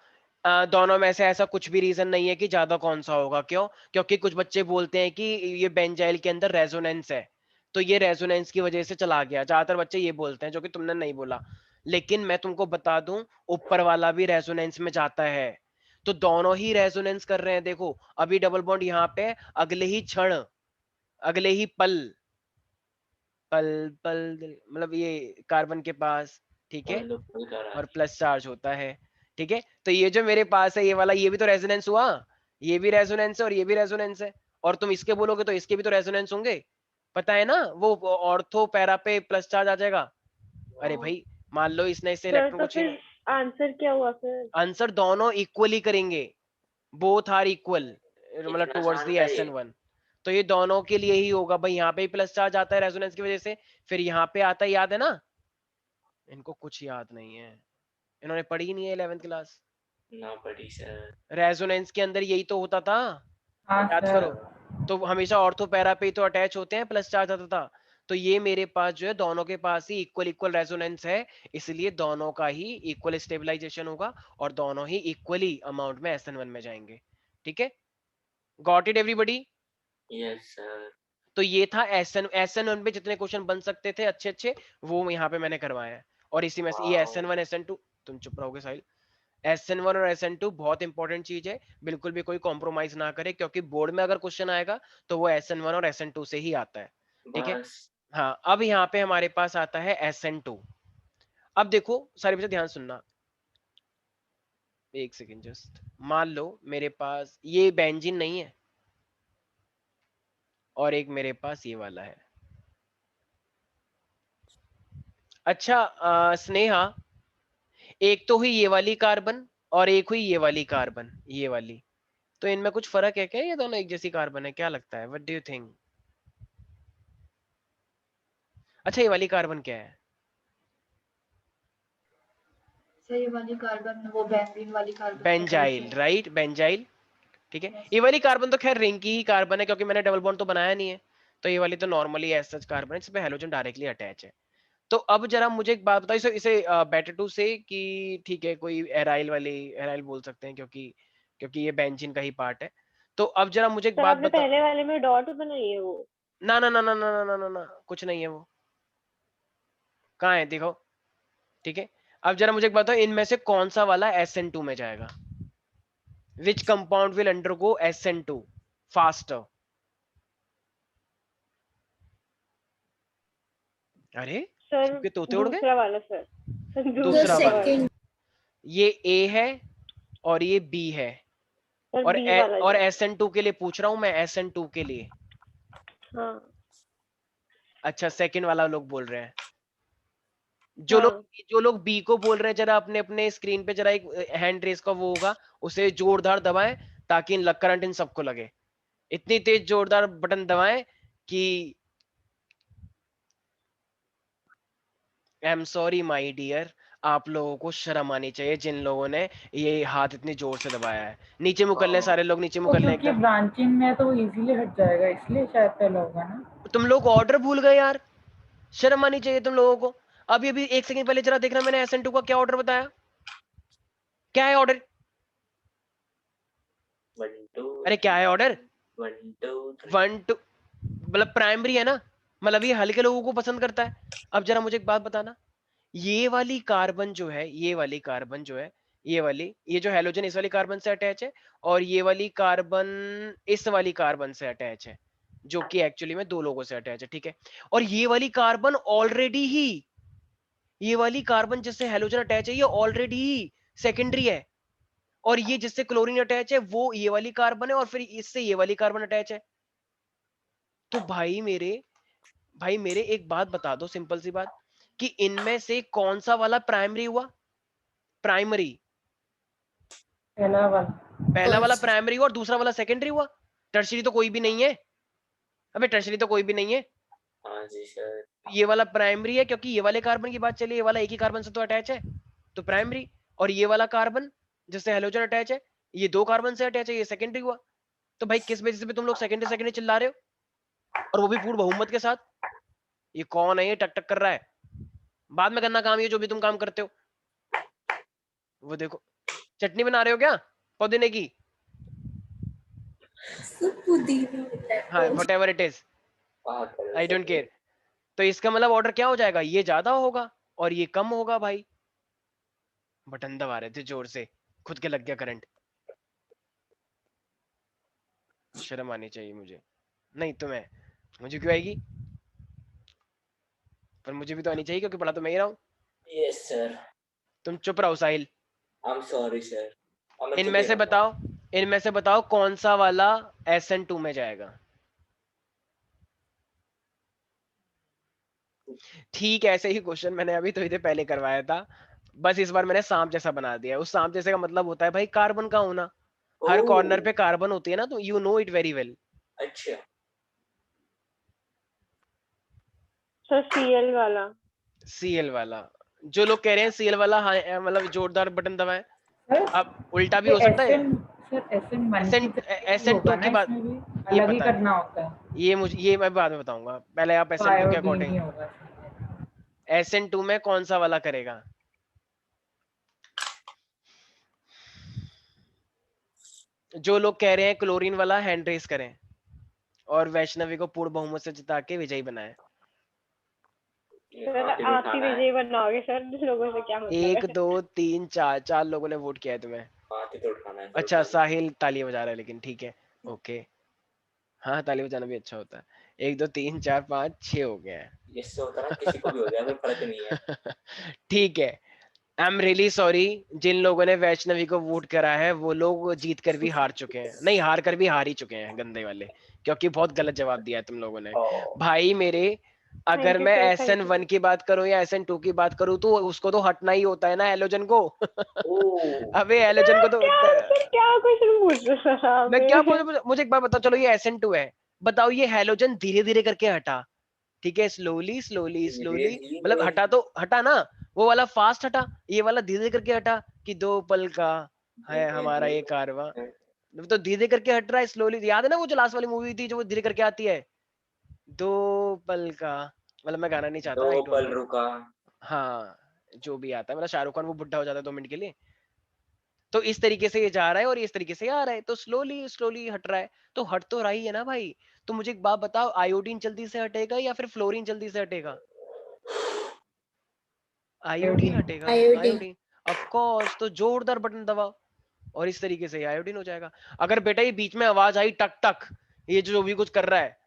दोनों में से ऐसा कुछ भी रीजन नहीं है कि ज्यादा कौन सा होगा। क्यों? क्योंकि कुछ बच्चे बोलते हैं कि ये बेंजाइल के अंदर रेजोनेंस है, तो ये रेजोनेंस की वजह से चला गया, ज्यादातर बच्चे ये बोलते हैं, जो कि तुमने नहीं बोला। लेकिन मैं तुमको बता दूं, ऊपर वाला भी रेजोनेंस में जाता है, तो दोनों ही रेजोनेंस कर रहे हैं। देखो अभी डबल बॉन्ड यहाँ पे, अगले ही क्षण, अगले ही पल, पल पल मतलब ये कार्बन के पास, ठीक है, पल का और राज। प्लस चार्ज होता है, ठीक है। तो ये जो मेरे पास है ये वाला, ये भी तो रेजोनेंस हुआ, ये भी रेजोनेंस है और ये भी रेजोनेंस है, और तुम इसके बोलोगे तो इसके भी तो रेजोनेंस होंगे, पता है ना, वो ऑर्थो पैरा पे प्लस चार्ज आ जाएगा। अरे भाई मान लो इसने इससे सर इलेक्ट्रॉन तो को छीना, फिर आंसर क्या हुआ सर? आंसर दोनों इक्वली करेंगे, बोथ आर इक्वल, मतलब इतना टुवर्ड्स द आसान था ये। SN1। तो ये दोनों के लिए ही होगा भाई, यहाँ पे ही प्लस चार्ज आता है रेजोनेंस की वजह से, फिर यहाँ पे आता है, याद है ना, इनको कुछ याद नहीं है, इन्होंने पढ़ी ही नहीं है 11th क्लास। ना पढ़ी सर। रेजोनेंस के अंदर यही तो होता था, हाँ याद सर। करो। तो हमेशा ऑर्थो पैरा पे ही तो अटैच होते हैं, प्लस चार्ज आता था। तो ये मेरे पास जो है दोनों के पास ही इक्वल इक्वल रेजोनेंस है, इसलिए दोनों का ही इक्वल स्टेबलाइजेशन होगा और दोनों ही इक्वली अमाउंट में SN1 में जाएंगे, ठीक है। Got it everybody? Yes sir. तो ये था SN1 पे जितने क्वेश्चन बन सकते थे अच्छे अच्छे, वो यहाँ पे मैंने करवाया है। और इसी में से ये SN1 SN2, तुम चुप रहोगे साहिल, SN1 और SN2 बहुत इंपॉर्टेंट चीज है, बिल्कुल भी कोई कॉम्प्रोमाइज ना करे, क्योंकि बोर्ड में अगर क्वेश्चन आएगा तो वो SN1 और SN2 से ही आता है, ठीक है। बस। हाँ अब यहाँ पे हमारे पास आता है SN2। अब देखो सारे बच्चे ध्यान सुनना, एक सेकेंड जस्ट, मान लो मेरे पास ये बेंजीन नहीं है और एक मेरे पास ये वाला है। अच्छा स्नेहा, एक तो हुई ये वाली कार्बन और एक हुई ये वाली कार्बन, ये वाली, तो इनमें कुछ फर्क है क्या, ये दोनों एक जैसी कार्बन है, क्या लगता है, व्हाट डू यू थिंक? अच्छा ये वाली कार्बन क्या है? सर ये वाली कार्बन वो बेंजीन वाली कार्बन बेंजाइल, राइट, बेंजाइल, ठीक है। ये वाली कार्बन तो खैर रिंग की ही कार्बन है, क्योंकि मैंने डबल बॉन्ड तो बनाया नहीं है, तो ये वाली तो नॉर्मली एज सच कार्बन है, इसमें हेलोजन डायरेक्टली अटैच है। तो अब जरा मुझे एक बात बताओ, इसे बेटर टू से कि ठीक है कोई एराइल वाली, एराइल बोल सकते हैं, क्योंकि क्योंकि ये बेंजीन का ही पार्ट है। तो अब जरा मुझे एक सर बात आपने बताओ, पहले वाले में डॉट बनाई है वो? ना ना ना ना ना ना ना ना ना, कुछ नहीं है वो, कहाँ है देखो, ठीक है। अब जरा मुझे एक बताओ, इनमें से कौन सा वाला SN2 में जाएगा? Which compound will undergo SN2 faster? अरे सर सबके तोते उड़ गए। दूसरा वाला सर दूसरा वाला, सेकंड, ये A है और ये B है, सर और बी वाला और जो। SN2 के लिए पूछ रहा हूं मैं, SN2 के लिए। हाँ अच्छा सेकंड वाला लोग बोल रहे हैं, हाँ जो लोग बी को बोल रहे हैं, जरा अपने अपने स्क्रीन पे जरा एक हैंड रेस का वो होगा, उसे जोरदार दबाएं ताकि इन करंट इन सबको लगे, इतनी तेज जोरदार बटन दबाएं कि I am sorry my dear, आप लोगों को शर्म आनी चाहिए जिन लोगों ने ये हाथ इतनी जोर से दबाया है। नीचे मुकर ले सारे लोग, नीचे तो मुकर ले क्योंकि एकदम। ब्रांचिंग में तो इजीली हट जाएगा, इसलिए शायद पहले होगा ना। तुम लोग ऑर्डर भूल गए यार, शर्म आनी चाहिए तुम लोगों को। अभी अभी एक सेकंड पहले जरा देखना मैंने SN2 का क्या ऑर्डर बताया, क्या है ऑर्डर? 1 2 अरे क्या है ऑर्डर? 1 2 1 2, मतलब प्राइमरी है ना, मतलब ये हल्के लोगों को पसंद करता है। अब जरा मुझे एक बात बताना, ये वाली कार्बन जो है, ये वाली कार्बन जो है, ये वाली, ये जो हेलोजन इस वाली कार्बन से अटैच है, और ये वाली कार्बन इस वाली कार्बन से अटैच है, जो कि एक्चुअली में दो लोगों से अटैच है, ठीक है। और ये वाली कार्बन ऑलरेडी ही, ये वाली कार्बन जिससे हेलोजन अटैच है ये ऑलरेडी ही सेकेंडरी है, और ये जिससे क्लोरीन अटैच है वो ये वाली कार्बन है, और फिर इससे ये वाली कार्बन अटैच है। तो भाई मेरे एक बात बता दो, सिंपल सी बात, कि इनमें से कौन सा वाला प्राइमरी हुआ? प्राइमरी, पहला वाला। पहला वाला First. प्राइमरी हुआ और दूसरा वाला सेकेंडरी हुआ। टर्शियरी तो कोई भी नहीं है, अबे टर्शियरी तो कोई भी नहीं है। हाँ जी सर। ये वाला प्राइमरी है, क्योंकि ये वाले कार्बन की बात चली, ये वाला एक ही कार्बन से तो अटैच है, तो प्राइमरी। और ये वाला कार्बन जिससे हेलोजन अटैच है, ये दो कार्बन से अटैच है, ये सेकेंडरी हुआ। तो भाई किस बेसिस पे तुम लोग सेकेंडरी सेकेंडरी चिल्ला रहे हो, और वो भी पूर्ण बहुमत के साथ? ये कौन है ये टक टक कर रहा है? बाद में करना काम, ये जो भी तुम काम करते हो। वो देखो चटनी बना रहे हो क्या पुदीने की? पुदीना होता है। हाँ whatever it is, I don't care. तो इसका मतलब ऑर्डर क्या हो जाएगा, ये ज्यादा होगा और ये कम होगा। भाई बटन दबा रहे थे जोर से, खुद के लग गया करंट। शर्म आनी चाहिए मुझे। नहीं तुम्हें, मुझे क्यों आएगी? पर मुझे भी तो आनी चाहिए क्योंकि पढ़ा तो मैं ही रहा हूँ। Yes sir. तुम चुप रहो Sahil. I am sorry sir. मैं इनमें चुप से बताओ, इनमें से बताओ कौन सा वाला SN2 में जाएगा। ठीक है, ऐसे ही क्वेश्चन मैंने अभी थोड़ी देर पहले करवाया था, बस इस बार मैंने सांप जैसा बना दिया। उस सांप जैसे का मतलब होता है भाई कार्बन का होना। हर कॉर्नर पे कार्बन होती है ना, तो you know it very well. अच्छा सर Cl वाला। Cl वाला। जो लोग कह रहे हैं Cl वाला मतलब जोरदार बटन दबाएं। सर अब उल्टा भी ये हो सकता है। SN 1 की तरह ही होगा SN2 ना, की बात इसमें भी ये अलग ही पता करना होता है। ये मैं बाद में बताऊंगा, पहले आप तो SN2 के आयोडीन अकॉर्डिंग। ही होगा। SN2 में कौन सा वाला करेगा? जो लोग कह रहे हैं क्लोरीन वाला हैंड रेस करें और वैष्णवी को पूर्ण बहुमत से जिता के विजयी बनाए। सर आप ही विजयी बनाओगे सर, लोगों से क्या मतलब 1 है? 2 3 4 4 लोगों ने वोट किया है तुम्हें। हाथी तो उठाना है। अच्छा साहिल ताली बजा रहा है, लेकिन ठीक है ओके। हाँ ताली बजाना भी अच्छा होता है। 1 2 3 4 5 6 हो गया है। इससे होता है ना, किसी को भी हो जाए कोई फर्क नहीं है। ठीक है, आई एम रियली सॉरी। जिन लोगों ने वैष्णवी को वोट करा है वो लोग जीत कर भी हार चुके हैं, नहीं हार कर भी हार ही चुके हैं गंदे वाले, क्योंकि बहुत गलत जवाब दिया है तुम लोगों ने। भाई मेरे, अगर थैंक यू मैं सर, थैंक यू। SN1 की बात करूं या SN2 की बात करूं तो उसको तो हटना ही होता है ना हैलोजन को। अबे हैलोजन को तो क्या क्वेश्चन पूछ रहे हो सर मैं क्या हमें? मुझे एक बात बताओ, चलो ये SN2 है, बताओ ये हैलोजन धीरे धीरे करके हटा, ठीक है, स्लोली स्लोली धीरे स्लोली, मतलब धीरे हटा तो हटा ना, वो वाला फास्ट हटा, ये वाला धीरे धीरे करके हटा कि 2 पल का है धीरे हमारा ये कारवां। धीरे तो धीरे धीरे करके हट रहा है स्लोली। याद है ना वो जो लास्ट वाली मूवी थी जो वो धीरे करके आती है, 2 पल का, मतलब मैं गाना नहीं चाहता, आई दो डोंट पल नो। रुका। हाँ जो भी आता है, मतलब शाहरुख खान वो बुढ़ा हो जाता है 2 मिनट के लिए। तो इस तरीके से ये जा रहा है और इस तरीके से आ रहा है, तो स्लोली स्लोली हट रहा है, तो हट तो रहा ही है ना भाई। तो मुझे एक बात बताओ, आयोडीन जल्दी से हटेगा या फिर फ्लोरीन जल्दी से हटेगा? Iodine iodine. हटेगा। आयोडीन। आयोडीन ऑफ कोर्स, तो जोरदार बटन दबाओ और इस तरीके से आयोडीन हो जाएगा। अगर बेटा ये बीच में आवाज आई टक टक, ये जो भी कुछ कर रहा है,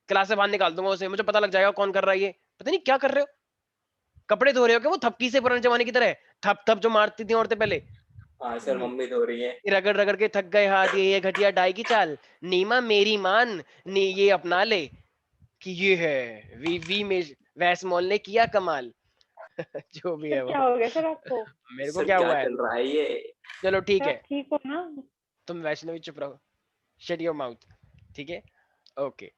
क्लास से बाहर निकाल दूंगा उसे, मुझे पता लग जाएगा कौन कर रहा है ये। पता नहीं क्या कर रहे हो, कपड़े धो रहे हो क्या वो थपकी से पुराने जमाने की तरह, थप थप जो मारती थी औरतें पहले? हाँ सर मम्मी धो रही है। रगड़ रगड़ के थक गए हाथ, ये घटिया डाई की चाल, नीमा मेरी मान नी ये अपना ले कि ये है वी में वैस्मॉल ने किया कमाल। जो भी सर है क्या वो, हो गया सर आपको? मेरे को सर क्या क्या हुआ है। चल रहा है ये? चलो ठीक सर है, आप ठीक हो ना? तुम वैष्णवी चुप रहो, शट योर माउथ, ठीक है ओके।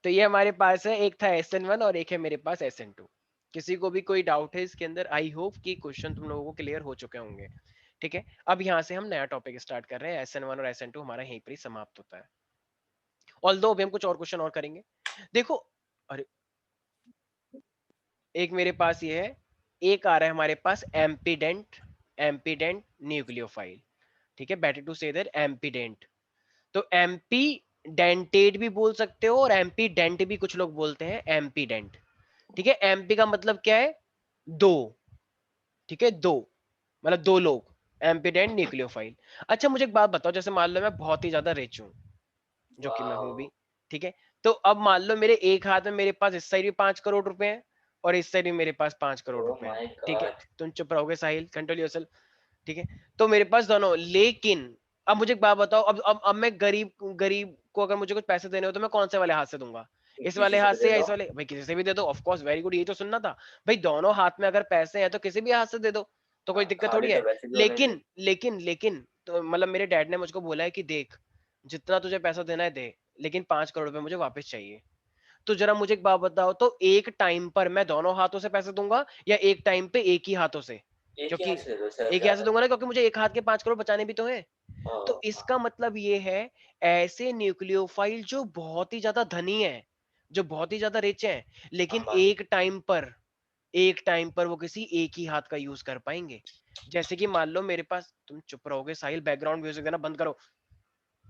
तो ये हमारे पास है, एक था SN1 और एक है मेरे पास SN2। किसी को भी कोई डाउट है इसके अंदर? आई होप कि क्वेश्चन तुम लोगों को क्लियर हो चुके होंगे। ठीक है, अब यहाँ से हम नया टॉपिक स्टार्ट कर रहे हैं। SN1 और SN2 हमारा यहीं पर ही समाप्त होता है, ऑल्दो अभी हम कुछ और क्वेश्चन और करेंगे। देखो, अरे एक मेरे पास ये है, एक आ रहा है हमारे पास एम्पीडेंट न्यूक्लियोफाइल, ठीक है, बेटर टू से देयर एम्पीडेंट। तो एम्पीडेंटेड भी बोल सकते हो और एम्पीडेंट भी कुछ लोग बोलते हैं, एम्पीडेंट, ठीक है। एमपी का मतलब क्या है? 2, ठीक है, 2 मतलब 2 लोग, एम्पीडेंट न्यूक्लियोफाइल। अच्छा मुझे एक बात बताओ, जैसे मान लो मैं बहुत ही ज्यादा रिच हूं, जो कि मैं हूं भी, ठीक है, तो अब मान लो मेरे एक हाथ में मेरे पास इस साइड भी 5 करोड़ रुपए हैं और इस साइड भी मेरे पास 5 करोड़ ओह रुपए हैं, माय ठीक है। गॉड। तुम चुप रहोगे साहिल, कंट्रोल योरसेल्फ, ठीक है। तो मेरे पास दोनों, लेकिन अब मुझे एक बात बताओ, अब मैं गरीब गरीब को अगर मुझे कुछ पैसे देने हो तो मैं कौन से वाले हाथ से दूंगा? इस किसी वाले से हाथ भी से दे या दो। इस वाले? भाई किसी से भी दे दो, ऑफ कोर्स, वेरी गुड, यही तो सुनना था भाई। दोनों हाथ में अगर पैसे हैं तो किसी भी हाथ से दे दो, तो कोई दिक्कत खाली थोड़ी तो है। वैसे भी होने थे। लेकिन तो मतलब मेरे डैड ने मुझको बोला है कि देख, जितना तुझे पैसा देना है दे, लेकिन 5 करोड़ रुपए मुझे वापस चाहिए। तो जरा मुझे एक बात बताओ, तो एक टाइम पर मैं दोनों हाथों से पैसे दूंगा या एक टाइम पे एक ही हाथों से? एक ही क्योंकि हाथ से दे दो सर एक ही हाथ से ज्यादा। दूंगा ना, क्योंकि मुझे एक हाथ के 5 करोड़ बचाने भी तो है। तो इसका मतलब ये है, ऐसे न्यूक्लियोफाइल जो बहुत ही ज्यादा धनी है, जो बहुत ही ज्यादा रिच है, लेकिन एक टाइम पर वो किसी एक ही हाथ का यूज कर पाएंगे। जैसे कि मान लो मेरे पास, तुम चुप रहोगे साहिल, बैकग्राउंड म्यूजिक देना बंद करो।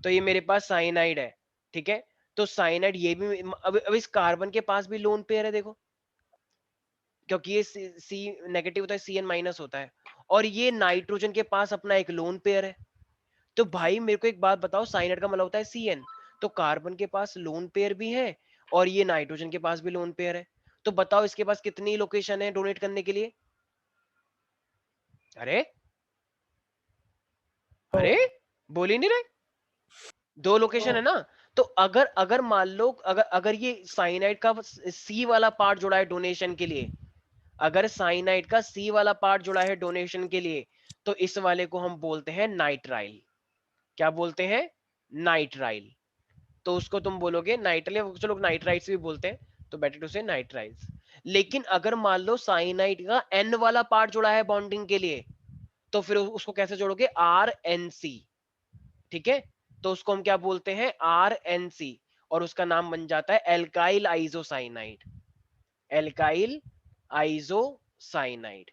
तो ये मेरे पास साइनाइड है, ठीक है, तो साइनाइड ये भी, अब इस कार्बन के पास भी लोन पेयर है देखो, क्योंकि ये सी नेगेटिव होता है, CN- होता है, और ये नाइट्रोजन के पास अपना एक लोन पेयर है। तो भाई मेरे को एक बात बताओ, साइनाइड का मतलब होता है CN, तो कार्बन के पास लोन पेयर भी है और ये नाइट्रोजन के पास भी लोन पेयर है, तो बताओ इसके पास कितनी लोकेशन है डोनेट करने के लिए? अरे अरे बोल ही नहीं रहे, 2 लोकेशन है ना। तो अगर अगर मान लो अगर अगर ये साइनाइड का C वाला पार्ट जुड़ा है डोनेशन के लिए, अगर साइनाइड का C वाला पार्ट जुड़ा है डोनेशन के लिए, तो इस वाले को हम बोलते हैं नाइट्राइल। क्या बोलते हैं? नाइट्राइल। तो उसको तुम बोलोगे नाइट्राइल, कुछ लोग नाइट्राइट्स भी बोलते हैं, तो बेटर टू से नाइट्राइल्स। लेकिन अगर मान लो साइनाइड का N वाला पार्ट जुड़ा है बॉन्डिंग के लिए, तो फिर उसको कैसे जोड़ोगे? RNC। ठीक है, तो उसको हम क्या बोलते हैं? RNC, और उसका नाम बन जाता है एल्काइल आइसोसाइनाइड। Alkyl isocyanide.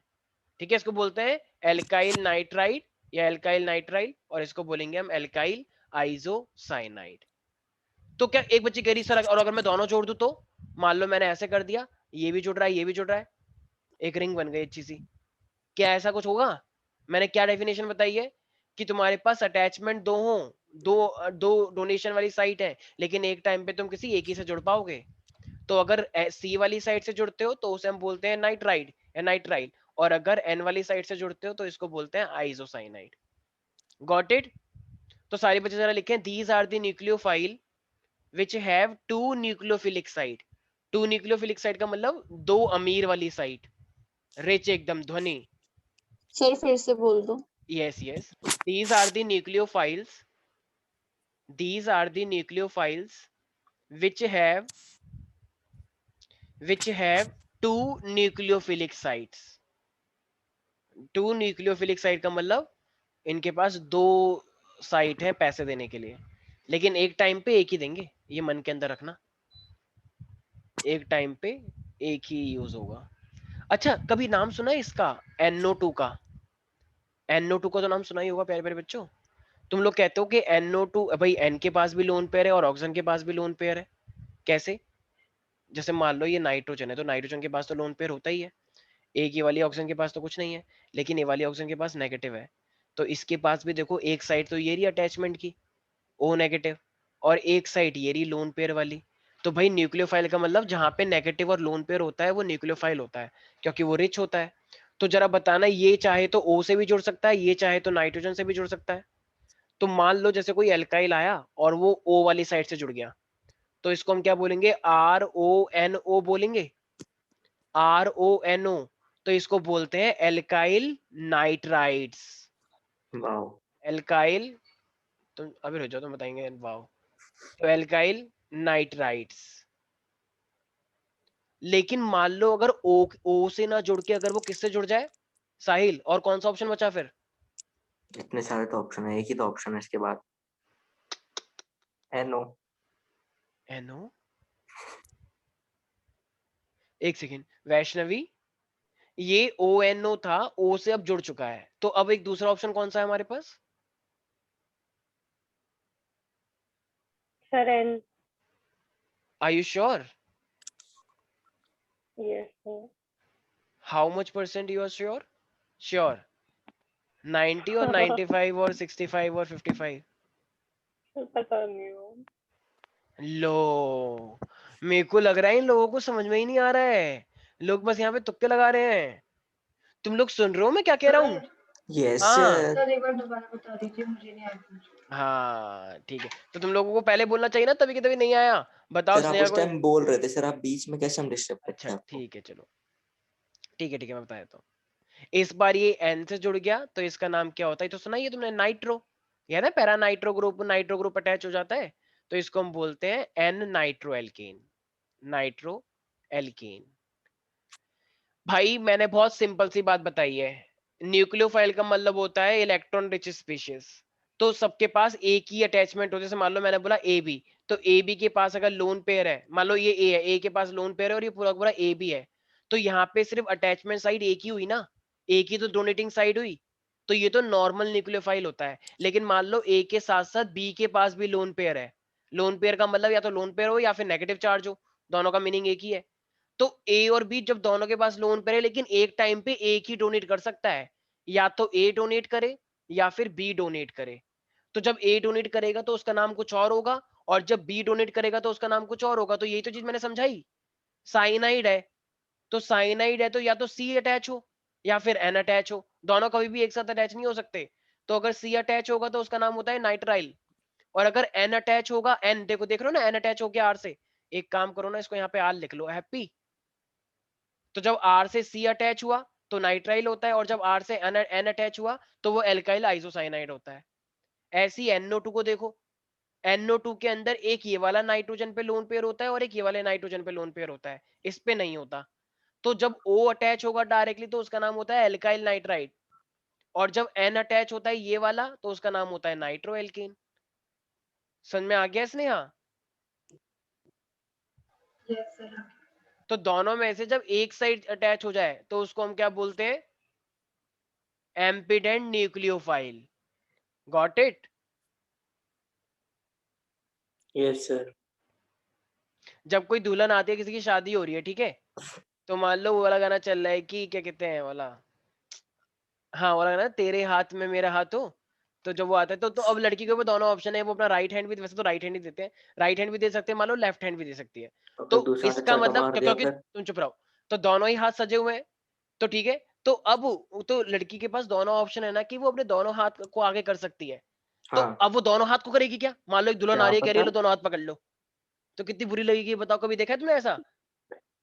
ठीक है, इसको बोलते हैं एल्काइल नाइट्राइड या एल्काइल नाइट्राइल, और इसको बोलेंगे हम एल्काइल आइसोसाइनाइड। तो क्या एक बच्ची कह रही सर, और अगर मैं दोनों जोड़ दूं तो? मान लो मैंने ऐसे कर दिया, ये भी जुड़ रहा है ये भी जुड़ रहा है, एक रिंग बन गई अच्छी सी। क्या ऐसा कुछ होगा? मैंने क्या डेफिनेशन बताई है कि तुम्हारे पास अटैचमेंट दो हो, दो डोनेशन वाली साइट है, लेकिन एक टाइम पे तुम किसी एक ही से जुड़ पाओगे। तो अगर C वाली साइड से जुड़ते हो तो उसे हम बोलते हैं नाइट्राइड या नाइट्राइल, और अगर N वाली साइड से जुड़ते हो तो इसको बोलते हैं आइसोसाइनाइड। Got it? तो सारे बच्चे जरा लिखें, these are the nucleophile which have two nucleophilic site। Two nucleophilic site का मतलब 2 अमीर वाली साइट, रिच एकदम ध्वनि। सर फिर से बोल दो। yes yes, these are the nucleophiles, these are the nucleophiles which have two nucleophilic sites। Two nucleophilic site का मतलब इनके पास 2 साइट है पैसे देने के लिए, लेकिन एक टाइम पे एक ही देंगे, ये मन के अंदर रखना, एक टाइम पे एक ही यूज होगा। अच्छा, कभी नाम सुना है इसका NO2 का? NO2 का तो नाम सुना ही होगा प्यारे प्यारे बच्चों। तुम लोग कहते हो कि NO2 भाई N के पास भी लोन पेयर है और ऑक्सीजन के पास भी लोन पेयर है। कैसे? जैसे मान लो ये नाइट्रोजन है, तो नाइट्रोजन के पास तो लोन पेयर होता ही है, एक ये वाली ऑक्सीजन के पास तो कुछ नहीं है, लेकिन ये वाली ऑक्सीजन के पास नेगेटिव है, तो इसके पास भी देखो एक साइड तो ये रही अटैचमेंट की O नेगेटिव, और एक साइड ये रही लोन पेयर वाली। तो भाई न्यूक्लियोफाइल का मतलब जहां पे नेगेटिव और लोन पेयर होता है वो न्यूक्लियोफाइल होता है, क्योंकि वो रिच होता है। तो जरा बताना, ये चाहे तो O से भी जुड़ सकता है, ये चाहे तो नाइट्रोजन से भी जुड़ सकता है। तो मान लो जैसे कोई एल्काइल आया और वो O वाली साइड से जुड़ गया, तो इसको हम क्या बोलेंगे? RONO बोलेंगे, RONO। तो इसको बोलते हैं एल्काइल नाइट्राइड्स। वाओ। एल्काइल, तुम अभी रुक जाओ, तुम बताएंगे वाओ। तो एल्काइल नाइट्राइड्स। लेकिन मान लो अगर O से ना जुड़ के अगर वो किससे जुड़ जाए साहिल, और कौन सा ऑप्शन बचा फिर? इतने सारे तो ऑप्शन है, एक ही तो ऑप्शन है इसके बाद। NO। NO, एक सेकेंड वैष्णवी, ये ONO था, O से अब जुड़ चुका है, तो अब एक दूसरा ऑप्शन कौन सा है हमारे पास? Sir N। Are you sure? Yes sir। How much % you are sure? Sure। 90 और 95 और 65 और 55? पता नहीं हो। लो, मेरे को लग रहा है इन लोगों को समझ में ही नहीं आ रहा है, लोग बस यहाँ पे तुक्के लगा रहे हैं। तुम लोग सुन रहे हो मैं क्या कह रहा हूँ? यस हाँ सर एक बार दोबारा बता दीजिए, मुझे नहीं आया कुछ। हाँ ठीक है, तो तुम लोगों को पहले बोलना चाहिए ना, तभी के तभी नहीं आया। बताओ सर आप स्नेहा उस को। टाइम बोल रहे थे सर, आप बीच में कैसे हम डिस्टर्ब करते अच्छा हैं आपको? ठीक है, चलो ठीक है मैं बता देता हूँ। इस बार ये N से जुड़ गया तो इसका नाम क्या होता है? तो सुना ये तुमने नाइट्रो, याद है पैरा नाइट्रो ग्रुप अटैच हो जाता है, तो इसको हम बोलते हैं N nitro alkene. Nitro alkene. भाई मैंने बहुत सिंपल सी बात बताई है, न्यूक्लियोफाइल का मतलब होता है इलेक्ट्रॉन रिच स्पीशीज। तो सबके पास एक ही अटैचमेंट होता है, जैसे मान लो मैंने बोला AB, तो AB के पास अगर लोन पेयर है, मान लो ये A है, A के पास लोन पेयर है और ये पूरा पूरा AB है, तो यहाँ पे सिर्फ अटैचमेंट साइड एक ही हुई ना, एक ही तो डोनेटिंग साइड हुई, तो ये तो नॉर्मल न्यूक्लियोफाइल होता है। लेकिन मान लो A के साथ साथ B के पास भी लोन पेयर है, लोन पेयर का मतलब या तो लोन पेयर हो या फिर नेगेटिव चार्ज हो, दोनों का मीनिंग एक ही है। तो A और B जब दोनों के पास लोन पेयर है, लेकिन एक टाइम पे एक ही डोनेट कर सकता है, या तो A डोनेट करे या फिर B डोनेट करे, तो जब ए डोनेट करेगा तो उसका नाम कुछ और होगा, और जब बी डोनेट करेगा तो उसका नाम कुछ और होगा। तो यही तो चीज मैंने समझाई। साइनाइड है तो साइनाइड है तो या तो सी अटैच हो या फिर एन अटैच हो, दोनों कभी भी एक साथ अटैच नहीं हो सकते। तो अगर सी अटैच होगा तो उसका नाम होता है नाइट्राइल, और अगर एन अटैच होगा, एन देखो देख रहे हो ना, एन अटैच हो गया आर से, एक काम करो ना, इसको यहाँ पे आर लिख लो, हैप्पी। तो जब आर से सी अटैच हुआ तो नाइट्राइल होता है, और जब आर से एन अटैच हुआ तो वो एल्काइल आइसोसाइनाइड होता है। ऐसी NO2 को देखो, NO2 के अंदर एक ये वाला नाइट्रोजन पे लोन पेयर होता है और एक ये वाले नाइट्रोजन पे लोन पेयर होता है, इस पे नहीं होता। तो जब O अटैच होगा डायरेक्टली तो उसका नाम होता है एल्काइल नाइट्राइड, और जब N अटैच होता है ये वाला तो उसका नाम होता है नाइट्रो एल्केन। समझ में आ गया स्नेहा? Yes sir. तो दोनों में से जब एक साइड अटैच हो जाए तो उसको हम क्या बोलते हैं? Ambident nucleophile. Got it? Yes sir. जब कोई दुल्हन आती है, किसी की शादी हो रही है, ठीक है, तो मान लो वो वाला गाना चल रहा है कि क्या कहते हैं वाला, हाँ वाला गाना, तेरे हाथ में मेरा हाथ हो। तो जब वो आता है तो अब लड़की के ऊपर दोनों ऑप्शन है, वो अपना राइट हैंड भी, वैसे तो राइट हैंड ही देते हैं, राइट हैंड भी दे सकते हैं, मान लो लेफ्ट हैंड भी दे सकती है। तो तो फिर दूसरा से इसका छक्का मतलब मार दिया क्योंकि फिर। तुम चुप रहो, तो दोनों ही हाथ सजे हुए हैं, तो ठीक है। तो अब तो लड़की के पास दोनों ऑप्शन है ना, कि वो अपने दोनों हाथ को आगे कर सकती है। तो हाँ अब वो दोनों हाथ को करेगी क्या? मान लो एक दुल्हन आ क्या रही है, कह रही है पता। लो दोनों हाथ पकड़ लो, तो कितनी बुरी लगेगी बताओ? कभी देखा है तुमने ऐसा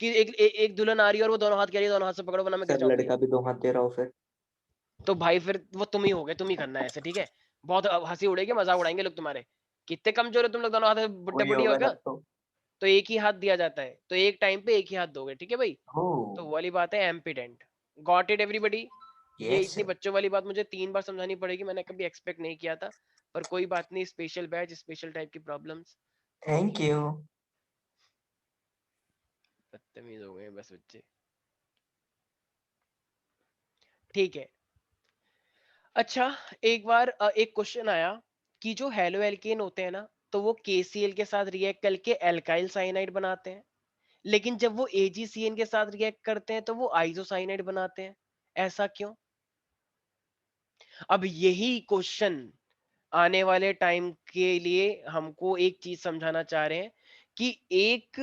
कि एक दुल्हन आ रही है और वो दोनों हाथ कह रही है दोनों हाथ से पकड़ो वरना मैं गिर सर जाऊंगी? लड़का भी 2 हाथ दे रहा हो फिर। तो भाई फिर वो तुम ही हो गए, तुम ही करना है ऐसे, ठीक है? बहुत हंसी उड़ेगी, मजाक उड़ाएंगे लोग तुम्हारे, कितने कमजोर है तुम लोग, दोनों हाथ बुड्ढे वही बुढ़ी हो होगा क्या? तब तो। तो एक ही हाथ दिया जाता है, तो एक टाइम पे एक ही हाथ दोगे, ठीक है भाई? हो तो वो वाली बात है एम्पिडेंट। Got it everybody? ये यस इतनी सर। बच्चों वाली बात मुझे 3 बार समझानी पड़ेगी, मैंने कभी एक्सपेक्ट नहीं किया था, पर कोई बात नहीं, स्पेशल बैच, स्पेशल टाइप की प्रॉब्लम्स। Thank you. बदतमीज हो गए बस बच्चे, ठीक है। अच्छा, एक बार एक क्वेश्चन आया कि जो हेलो एल्केन होते हैं ना, तो वो KCl के साथ रिएक्ट करके एल्काइल साइनाइड बनाते हैं, लेकिन जब वो AgCN के साथ रिएक्ट करते हैं तो वो आइसोसाइनाइड बनाते हैं। ऐसा क्यों? अब यही क्वेश्चन आने वाले टाइम के लिए हमको एक चीज समझाना चाह रहे हैं कि एक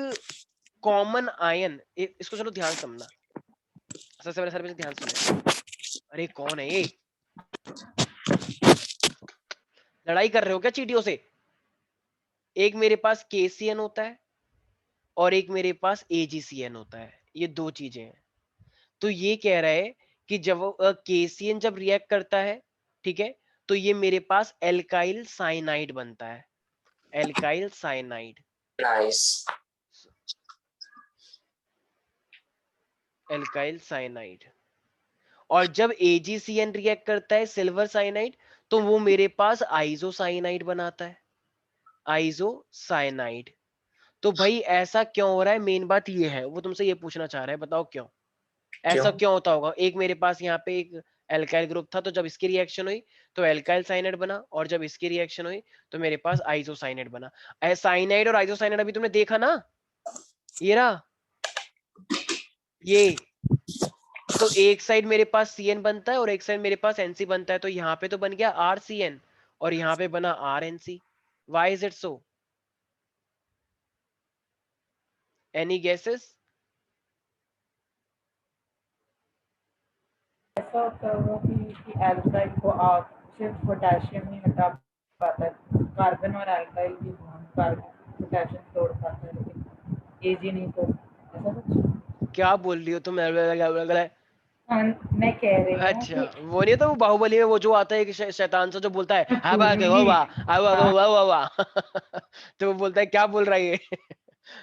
कॉमन आयन, इसको चलो ध्यान समझना, सबसे पहले सर ध्यान सुने। अरे कौन है ये, लड़ाई कर रहे हो क्या चीटियों से? एक मेरे पास KCN होता है और एक मेरे पास AgCN होता है, ये दो चीजें हैं। तो ये कह रहा है कि जब KCN जब रिएक्ट करता है, ठीक है, तो ये मेरे पास एल्काइल साइनाइड बनता है, alkyl cyanide, nice. Alkyl cyanide. और जब AgCN रिएक्ट करता है सिल्वर साइनाइड, तो वो मेरे पास आइसोसाइनाइड बनाता है, आइसोसाइनाइड। तो भाई ऐसा क्यों हो रहा है, मेन बात ये है, वो तुमसे ये पूछना चाह रहा है, बताओ क्यों क्यों? ऐसा क्यों होता होगा? एक मेरे पास यहाँ पे एक एल्काइल ग्रुप था, तो जब इसकी रिएक्शन हुई तो एल्काइल साइनाइड बना, और जब इसकी रिएक्शन हुई तो मेरे पास आइसोसाइनाइड बना। साइनाइड और आइसोसाइनाइड अभी तुमने देखा ना, ये रहा, ये। तो एक साइड मेरे पास CN बनता है और एक साइड मेरे पास NC बनता है, तो यहाँ पे तो बन गया RCN और यहाँ पे बना RNC। Why is it so? Any guesses? ऐसा होता होगा कि एल्काइल को आप सिर्फ पोटेशियम नहीं हटा पाता है, कार्बन और एल्काइल की बॉन्ड कार्बन पोटेशियम तोड़ पाता है, लेकिन Ag नहीं तोड़, ऐसा कुछ। क्या बोल रही हो तुम? हाँ, मैं कह रही हूँ अच्छा, कि वो नहीं था वो बाहुबली में वो जो आता है, एक शैतान सा जो बोलता है हवा के पूरी वाह हवा हाँ, वाह वाह वाह तो वो बोलता है क्या बोल रहा है ये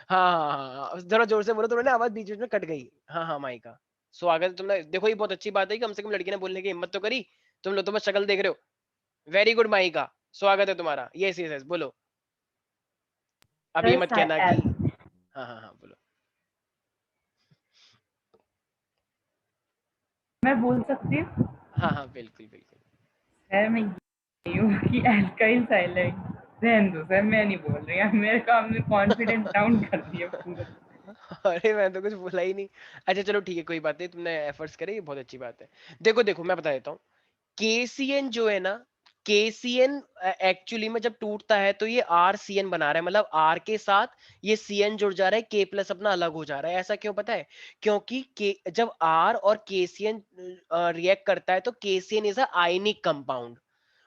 हाँ हाँ हाँ हाँ, जरा जोर से बोलो, तुमने आवाज बीच बीच में कट गई। हाँ हाँ माइका, स्वागत है। तुमने देखो, ये बहुत अच्छी बात है कि कम से कम लड़की ने बोलने की हिम्मत तो करी। तुम लोग तो बस शक्ल देख रहे हो। वेरी गुड माइका, स्वागत है तुम्हारा। यस यस यस, बोलो। अब ये मत कहना कि हाँ हाँ हाँ बोलो। मैं बोल सकती हूँ? हाँ हाँ बिल्कुल बिल्कुल। सर मैं ये हूँ कि एल्काइल साइनाइड, रहने दो सर, मैं नहीं बोल रही, मेरे को आपने कॉन्फिडेंस डाउन कर दिया पूरा। अरे मैं तो कुछ बोला ही नहीं। अच्छा चलो ठीक है, कोई बात नहीं, तुमने एफर्ट्स करे, ये बहुत अच्छी बात है। देखो देखो मैं बता देता हूँ, KCN जो है ना, KCN एक्चुअली में जब टूटता है तो ये RCN बना रहा है, मतलब R के साथ ये CN जुड़ जा रहा है, K प्लस अपना अलग हो जा रहा है। ऐसा क्यों पता है? क्योंकि जब R और KCN रिएक्ट करता है तो KCN is a ionic compound,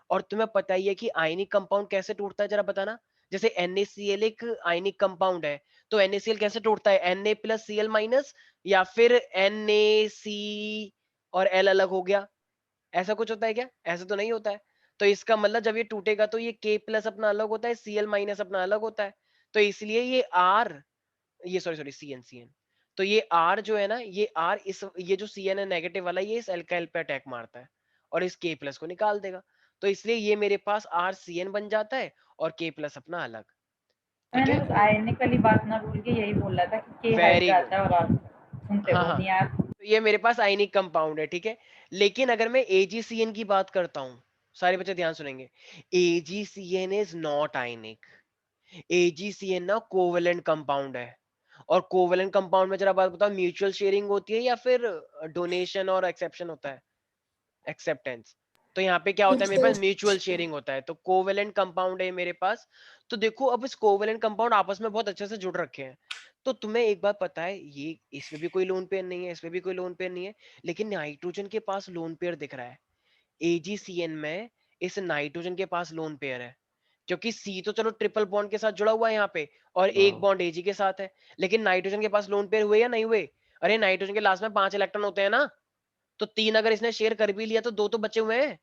और तुम्हें पता ही है कि आयनिक कंपाउंड कैसे टूटता है, जरा बताना। जैसे NaCl एक आयनिक कंपाउंड है, तो NaCl कैसे टूटता है? Na प्लस Cl माइनस, या फिर NaC और L अलग हो गया, ऐसा कुछ होता है क्या? ऐसा तो नहीं होता है। तो इसका मतलब जब ये टूटेगा तो ये K प्लस अपना अलग होता है, Cl माइनस अपना अलग होता है, तो इसलिए ये R, ये सॉरी CN तो ये R जो है ना, ये R ये जो CN है नेगेटिव वाला, ये इस एल्काइल पे अटैक मारता है और इस K प्लस को निकाल देगा, तो इसलिए ये मेरे पास RCN बन जाता है और K प्लस अपना अलग। ठीक मैंने है, बस आयनिक वाली बात ना भूल के यही बोला था कि के हट वेरी गुड। जाता है और आप सुनते हाँ हो हाँ, नहीं आप। तो ये मेरे पास आयनिक कंपाउंड है, ठीक है। लेकिन अगर मैं AgCN की बात करता हूँ, सारे बच्चे ध्यान सुनेंगे, AgCN is not ionic. AgCN ना कोवेलेंट कंपाउंड है, और कोवेलेंट कंपाउंड में जरा बात बताओ, म्यूचुअल शेयरिंग होती है या फिर डोनेशन और एक्सेप्शन होता है, एक्सेप्टेंस? तो यहाँ पे क्या होता है, मेरे पास म्यूचुअल शेयरिंग होता है, तो कोवेलेंट कंपाउंड है मेरे पास। तो देखो अब इस कोवेलेंट कंपाउंड आपस में बहुत अच्छे से जुड़ रखे हैं। तो तुम्हें एक बात पता है, ये इसमें भी कोई लोन पेयर नहीं है, इसमें भी कोई लोन पेयर नहीं है, लेकिन नाइट्रोजन के पास लोन पेयर दिख रहा है। AgCN में इस नाइट्रोजन के पास लोन पेयर है, क्योंकि C तो चलो ट्रिपल बॉन्ड के साथ जुड़ा हुआ है यहाँ पे, और एक बॉन्ड Ag के साथ है, लेकिन नाइट्रोजन के पास लोन पेयर हुए या नहीं हुए? अरे नाइट्रोजन के लास्ट में 5 इलेक्ट्रॉन होते हैं ना, तो 3 अगर इसने शेयर कर भी लिया तो 2 तो बचे हुए हैं।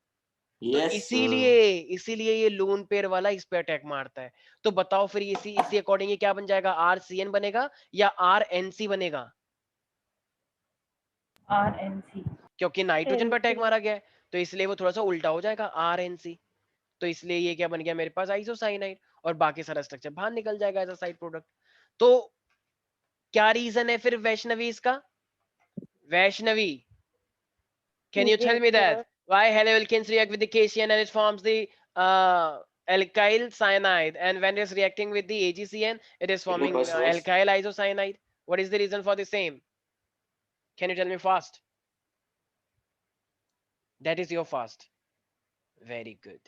तो Yes, इसीलिए इसीलिए ये लोन पेयर वाला इस पे अटैक मारता है। तो बताओ फिर इसी अकॉर्डिंग ये क्या बन जाएगा, RCN बनेगा या RNC बनेगा? RNC। क्योंकि नाइट्रोजन पे अटैक NC। मारा गया है, तो इसलिए वो थोड़ा सा उल्टा हो जाएगा, RNC। तो इसलिए ये क्या बन गया मेरे पास, आइसोसाइनाइड, और बाकी सारा स्ट्रक्चर बाहर निकल जाएगा एज अ साइड प्रोडक्ट। तो क्या रीजन है फिर वैष्णवी इसका? Vaishnavi, can you tell Yes, me that sir. why haloalkanes react with the KCN and it forms the alkyl cyanide, and when it's reacting with the AgCN it is forming Because alkyl isocyanide? What is the reason for the same? Can you tell me fast? That is your fast. Very good.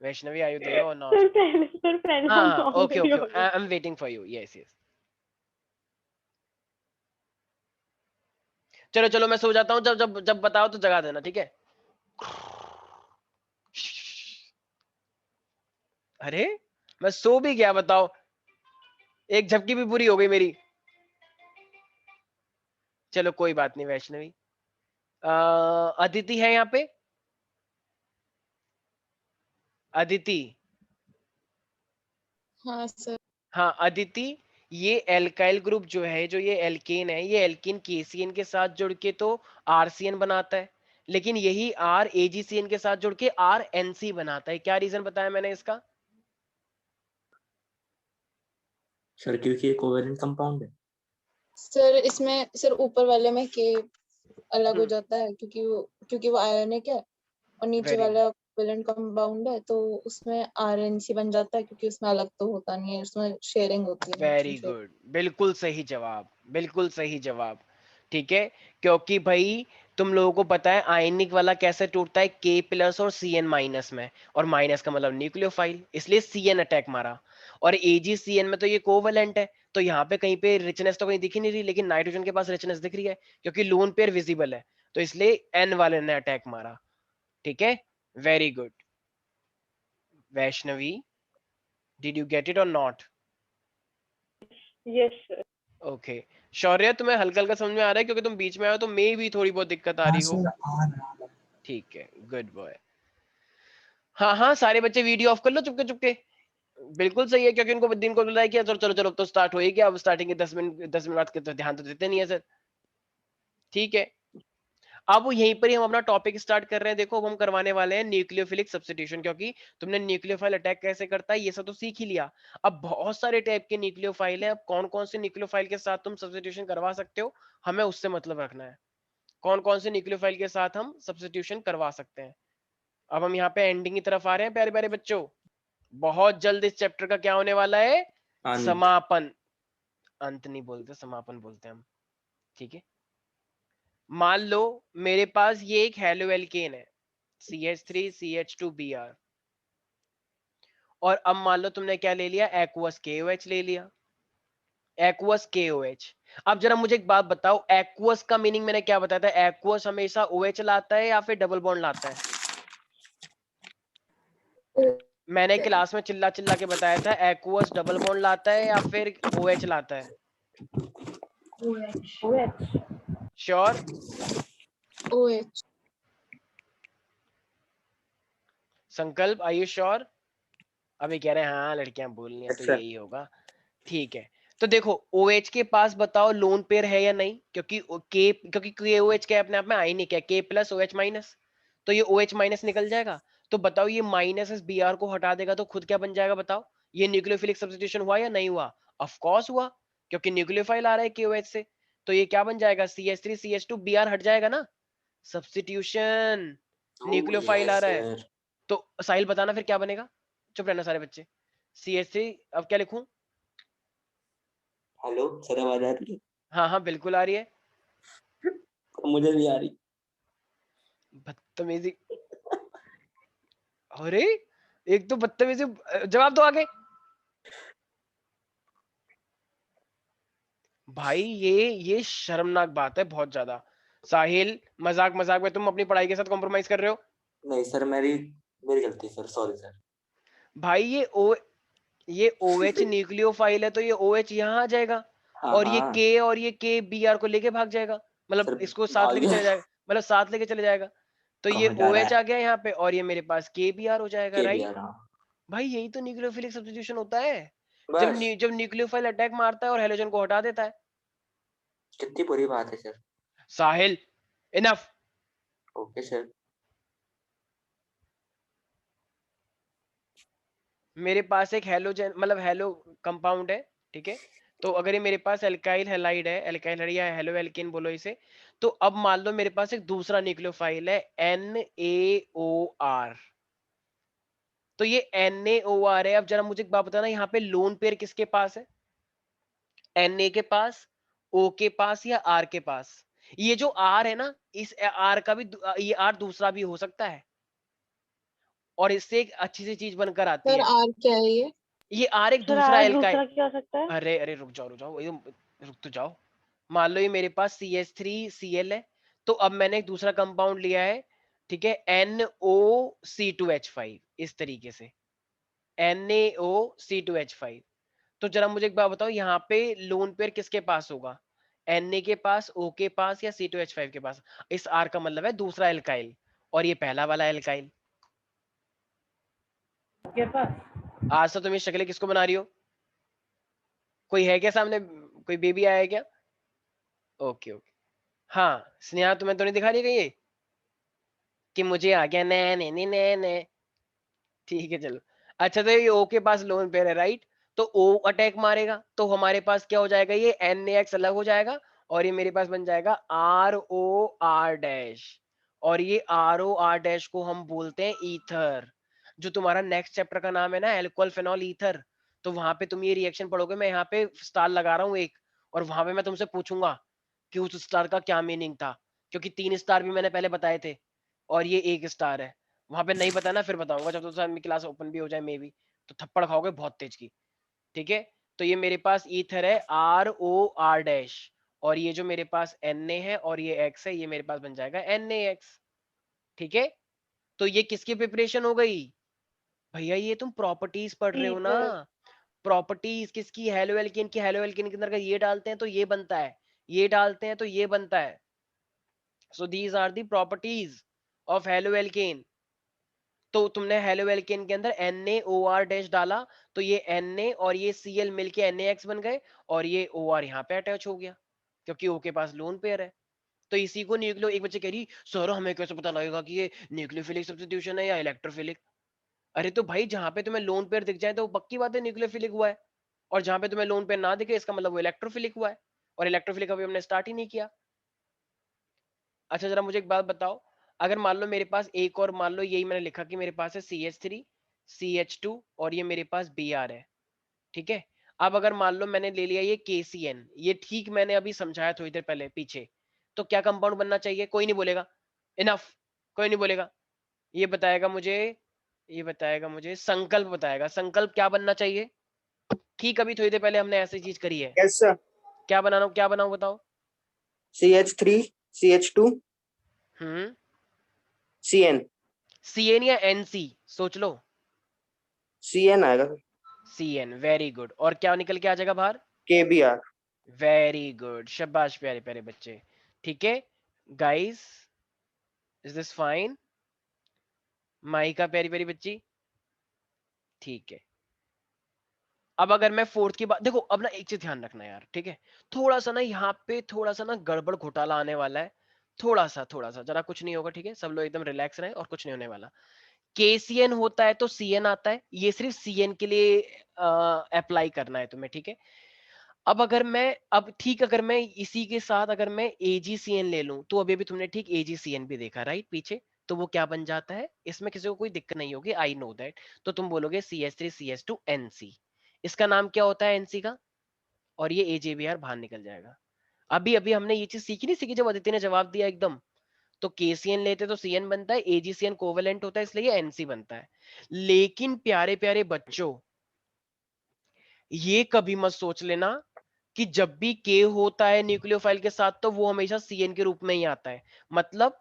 Vaishnavi, are you there or not? Sir, पहले हम Okay, already okay, हो गए। I'm waiting for you. Yes, yes. चलो चलो मैं सो जाता हूँ, जब जब जब बताओ तो जगा देना, ठीक है? अरे मैं सो भी गया, बताओ, एक झपकी भी पूरी हो गई मेरी। चलो कोई बात नहीं वैष्णवी। अदिति है यहाँ पे? अदिति? हाँ सर। हाँ अदिति, ये एल्काइल ग्रुप जो है, जो ये एल्केन है, ये एल्केन KCN के साथ जुड़ के तो RCN बनाता है, लेकिन यही R AgCN के साथ जुड़ के RNC बनाता है। क्या रीजन बताया मैंने इसका? सर क्योंकि ये कोवेलेंट कंपाउंड है। सर इसमें सर ऊपर वाले में के अलग हो जाता है क्योंकि वो आयोनिक है, और नीचे वेरी वाला कोवेलेंट कंपाउंड है, तो उसमें RNC बन जाता है, क्योंकि उसमें अलग तो होता नहीं है, उसमें शेयरिंग होती है। वेरी गुड, बिल्कुल सही जवाब, बिल्कुल सही जवाब। ठीक है, क्योंकि भाई तुम लोगों को पता है आयनिक वाला कैसे टूटता है, K प्लस और CN माइनस में, और माइनस का मतलब न्यूक्लियोफाइल, इसलिए CN अटैक मारा। और AgCN में तो ये कोवेलेंट है, तो यहाँ पे कहीं पे रिचनेस तो कहीं दिख ही नहीं रही, लेकिन नाइट्रोजन के पास रिचनेस दिख रही है क्योंकि लोन पेयर विजिबल है, तो इसलिए N वाले ने अटैक मारा। ठीक है, very good. Vaishnavi, did you get it और नॉट? Yes, sir. ओके शौर्य, तुम्हें हल्का हल्का समझ में आ रहा है? क्योंकि तुम बीच में आए हो तो मे भी थोड़ी बहुत दिक्कत आ रही हो। ठीक है, गुड बॉय। हाँ हाँ, सारे बच्चे वीडियो ऑफ कर लो चुपके चुपके। बिल्कुल सही है, क्योंकि उनको दिन को बुलाया कि चलो चलो चलो, अब तो स्टार्ट हो ही गया, अब स्टार्टिंग के 10 मिनट बाद के तो ध्यान तो देते नहीं है सर। ठीक है, अब यहीं पर ही हम अपना टॉपिक स्टार्ट कर रहे हैं। देखो अब हम करवाने वाले हैं न्यूक्लियोफिलिक सब्स्टिट्यूशन, क्योंकि तुमने न्यूक्लियोफाइल अटैक कैसे करता है ये सब तो सीख ही लिया। अब बहुत सारे टाइप के न्यूक्लियोफाइल है, अब कौन कौन से न्यूक्लियोफाइल के साथ तुम सब्स्टिट्यूशन करवा सकते हो, हमें उससे मतलब रखना है। कौन कौन से न्यूक्लियोफाइल के साथ हम सब्स्टिट्यूशन करवा सकते हैं। अब हम यहाँ पे एंडिंग की तरफ आ रहे हैं प्यारे प्यारे बच्चों। बहुत जल्द इस चैप्टर का क्या होने वाला है, अंत। समापन। अंत नहीं बोलते, समापन बोलते हैं हम। ठीक है, मान लो मेरे पास ये एक हेलो एल्केन है, CH3 CH2 Br। और अब मान लो तुमने क्या ले लिया, एक्वस KOH ले लिया, एक्वस KOH। अब जरा मुझे एक बात बताओ, एक्वस का मीनिंग मैंने क्या बताया था, एक्वस हमेशा OH लाता है या फिर डबल बॉन्ड लाता है? मैंने क्लास में चिल्ला चिल्ला के बताया था, एक्वस डबल बॉन्ड लाता है या फिर OH लाता है? OH। OH। श्योर? OH। संकल्प, आर यू श्योर? अभी कह रहे हैं हाँ लड़कियां बोल रही हैं तो Yes, sir. यही होगा। ठीक है, तो देखो OH के पास बताओ लोन पेयर है या नहीं, क्योंकि क्योंकि KOH के अपने आप में आई नहीं, क्या K प्लस OH माइनस, तो ये OH माइनस निकल जाएगा। तो बताओ ये माइनस इस Br को हटा देगा तो खुद क्या बन जाएगा बताओ, ये न्यूक्लियोफिलिक सब्स्टिट्यूशन हुआ या नहीं हुआ? ऑफ कोर्स हुआ, क्योंकि न्यूक्लियोफाइल आ रहा है KOH से। तो ये क्या बन जाएगा, CH3 CH2 Br हट जाएगा ना, सब्स्टिट्यूशन, Oh, न्यूक्लियोफाइल आ yes, रहा है। sir. तो साहिल बताना फिर क्या बनेगा, चुप रहना सारे बच्चे। CH3 अब क्या लिखूं? हेलो सर, आवाज आ रही है? हाँ हाँ बिल्कुल आ रही है। मुझे भी आ रही। बदतमीजी, अरे एक तो बदतमीजी, जवाब दो आगे। भाई ये शर्मनाक बात है बहुत ज्यादा। साहिल मजाक मजाक में तुम अपनी पढ़ाई के साथ कॉम्प्रोमाइज कर रहे हो। नहीं सर, मेरी मेरी गलती सर, सॉरी सर। भाई ये OH न्यूक्लियोफाइल है तो ये OH यहाँ आ जाएगा, हाँ और ये हाँ K और ये K Br को लेके भाग जाएगा, मतलब सर, इसको साथ भाग लेके चले गया। जाएगा, मतलब साथ लेके चले जाएगा। तो ये कहाँ जा रहा OH आ है? गया यहाँ पे और ये मेरे पास KBr हो जाएगा, के बी राइट? आर, हाँ। भाई यही तो न्यूक्लियोफिलिक सब्स्टिट्यूशन होता है, बस, जब न्यूक्लियोफाइल अटैक मारता है और हेलोजन को हटा देता है। कितनी बुरी बात है सर। साहिल इनफ। Okay sir. मेरे पास एक हेलोजन मतलब हेलो कंपाउंड है, ठीक है? तो अगर ये मेरे पास एल्काइल हैलाइड है, एल्काइल है या हेलो एल्केन बोलो इसे, तो अब मान लो मेरे पास एक दूसरा न्यूक्लियोफाइल है NaOR। तो ये NaOR है। अब जरा मुझे एक बात बताना, यहाँ पे लोन पेयर किसके पास है, Na के पास, O के पास या R के पास? ये जो R है ना, इस R का भी ये R दूसरा भी हो सकता है, और इससे एक अच्छी सी चीज बनकर आती सर है। R क्या है ये? ये R एक सर दूसरा आज एल्काइल। दूसरा क्या हो सकता है? अरे अरे रुक जाओ रुक तो जाओ। मान लो ये मेरे पास CH3Cl है, तो अब मैंने एक दूसरा कंपाउंड लिया है, ठीक है, NOC2H5, इस तरीके से NaOC2H5। तो जरा मुझे एक बात बताओ, यहाँ पे लोन पेयर किसके पास होगा, Na के पास, O के पास या C2H5 के पास? इस R का मतलब है दूसरा एल्काइल, और ये पहला वाला एल्काइल। आपके पास आज तो तुम ये शक्लें किसको बना रही हो, कोई है क्या सामने, कोई बेबी आया है क्या? Okay okay. हाँ स्नेहा, तुम्हें तो नहीं दिखा रही ये कि मुझे आ गया ने ने ने ने ने, ठीक है चलो। अच्छा तो ये O के पास लोन पेयर है, राइट? तो O अटैक मारेगा तो हमारे पास क्या हो जाएगा, ये NaX अलग हो जाएगा, और ये मेरे पास बन जाएगा ROR डैश, और ये ROR डैश को हम बोलते हैं ईथर। जो तुम्हारा नेक्स्ट चैप्टर का नाम है ना, एल्कोहल फेनॉल ईथर, तो वहां पे तुम ये रिएक्शन पढ़ोगे। मैं यहाँ पे स्टार लगा रहा हूँ एक, और वहां पे मैं तुमसे पूछूंगा कि उस स्टार का क्या मीनिंग था, क्योंकि 3 स्टार भी मैंने पहले बताए थे और ये 1 स्टार है। वहां पे नहीं पता ना, फिर बताऊंगा जब तो क्लास ओपन भी हो जाए मे बी, तो थप्पड़ खाओगे बहुत तेज की, ठीक है? तो ये मेरे पास ईथर है ROR डैश, और ये जो मेरे पास Na है और ये X है, ये मेरे पास बन जाएगा NaX, ठीक है? तो ये किसकी प्रिपरेशन हो गई भैया, ये तुम प्रॉपर्टीज पढ़ रहे हो ना, ईथर। प्रॉपर्टीज किसकी, हेलो एल्केन की। हेलो एल्केन के अंदर अगर ये डालते हैं तो ये बनता है, ये डालते हैं तो ये बनता है। So these are the properties of halo alkane. तो तुमने हेलो एल्केन के अंदर NaOR डैश डाला, तो ये Na और ये Cl मिलके NaX बन गए, और ये OR यहाँ पे अटैच हो गया, क्योंकि O के पास लोन पेयर है। तो इसी को न्यूक्लियो, एक बच्चे कह रही सर हमें कैसे पता लगेगा कि ये न्यूक्लियोफिलिक सब्स्टिट्यूशन है या इलेक्ट्रोफिलिक? अरे तो भाई जहां पे तुम्हें लोन पेयर दिख जाए तो वो पक्की बात है न्यूक्लियोफिलिक हुआ है, और जहां पे तुम्हें लोन पेयर ना दिखे इसका मतलब वो इलेक्ट्रोफिलिक हुआ है, और इलेक्ट्रोफिलिक अभी हमने स्टार्ट ही नहीं किया। अच्छा जरा मुझे एक बात बताओ, अगर मान लो मेरे पास एक और, मान लो यही मैंने लिखा कि मेरे पास है CH3 CH2 और ये मेरे पास Br है, ठीक है? अब अगर मान लो मैंने ले लिया ये KCN, ये ठीक मैंने अभी समझाया थोड़ी देर पहले पीछे, तो क्या कंपाउंड बनना चाहिए? कोई नहीं बोलेगा, इनफ, कोई नहीं बोलेगा। ये बताएगा मुझे संकल्प बताएगा। संकल्प क्या बनना चाहिए? ठीक, अभी थोड़ी देर पहले हमने ऐसी चीज करी है। Yes sir. क्या बनाऊं बताओ। CH3 CH2 CN CN या NC सोच लो। CN आएगा सर। CN, very good. और क्या निकल के आ जाएगा बाहर? KBr। वेरी गुड, शाबाश प्यारे प्यारे बच्चे। ठीक है guys, is this fine? Mica प्यारी प्यारी बच्ची, ठीक है। अब अगर मैं फोर्थ की बात, देखो अब ना एक चीज ध्यान रखना यार, ठीक है। थोड़ा सा ना यहाँ पे थोड़ा सा ना गड़बड़ घोटाला आने वाला है, थोड़ा सा जरा, कुछ नहीं होगा, ठीक है। सब लोग एकदम रिलैक्स रहे और कुछ नहीं होने वाला। KCN होता है तो CN आता है, ये सिर्फ CN के लिए अप्लाई करना है तुम्हें, ठीक है। अब अगर मैं इसी के साथ अगर मैं AgCN ले लूं, तो अभी अभी तुमने ठीक AgCN भी देखा राइट पीछे, तो वो क्या बन जाता है? इसमें किसी को कोई दिक्कत नहीं होगी, आई नो दैट। तो तुम बोलोगे CH3CH2NC। इसका नाम क्या होता है NC का? और ये AjBr बाहर निकल जाएगा। अभी अभी हमने ये चीज सीखी नहीं सीखी जब अदिति ने जवाब दिया एकदम। तो KCN लेते तो CN बनता है, AgCN कोवेलेंट होता है इसलिए ये NC बनता है। लेकिन प्यारे प्यारे बच्चों, ये कभी मत सोच लेना कि जब भी K होता है न्यूक्लियोफाइल के साथ तो वो हमेशा CN के रूप में ही आता है। मतलब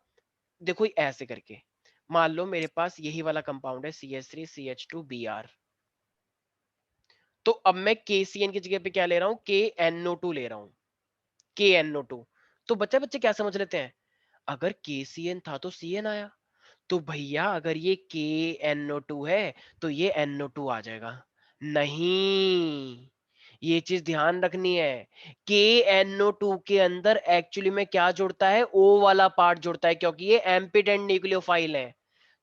देखो ऐसे करके, मान लो मेरे पास यही वाला कंपाउंड है CH3CH2Br, तो अब मैं KCN की जगह पे क्या ले रहा हूं? KNO2 ले रहा हूं, KNO2। तो बच्चे क्या समझ लेते हैं, अगर KCN था तो CN आया, तो भैया अगर ये KNO2 है तो ये NO2 आ जाएगा। नहीं, ये चीज ध्यान रखनी है। KNO2 के अंदर एक्चुअली में क्या जुड़ता है? O वाला पार्ट जुड़ता है, क्योंकि ये एम्पिडेंट न्यूक्लियोफाइल है।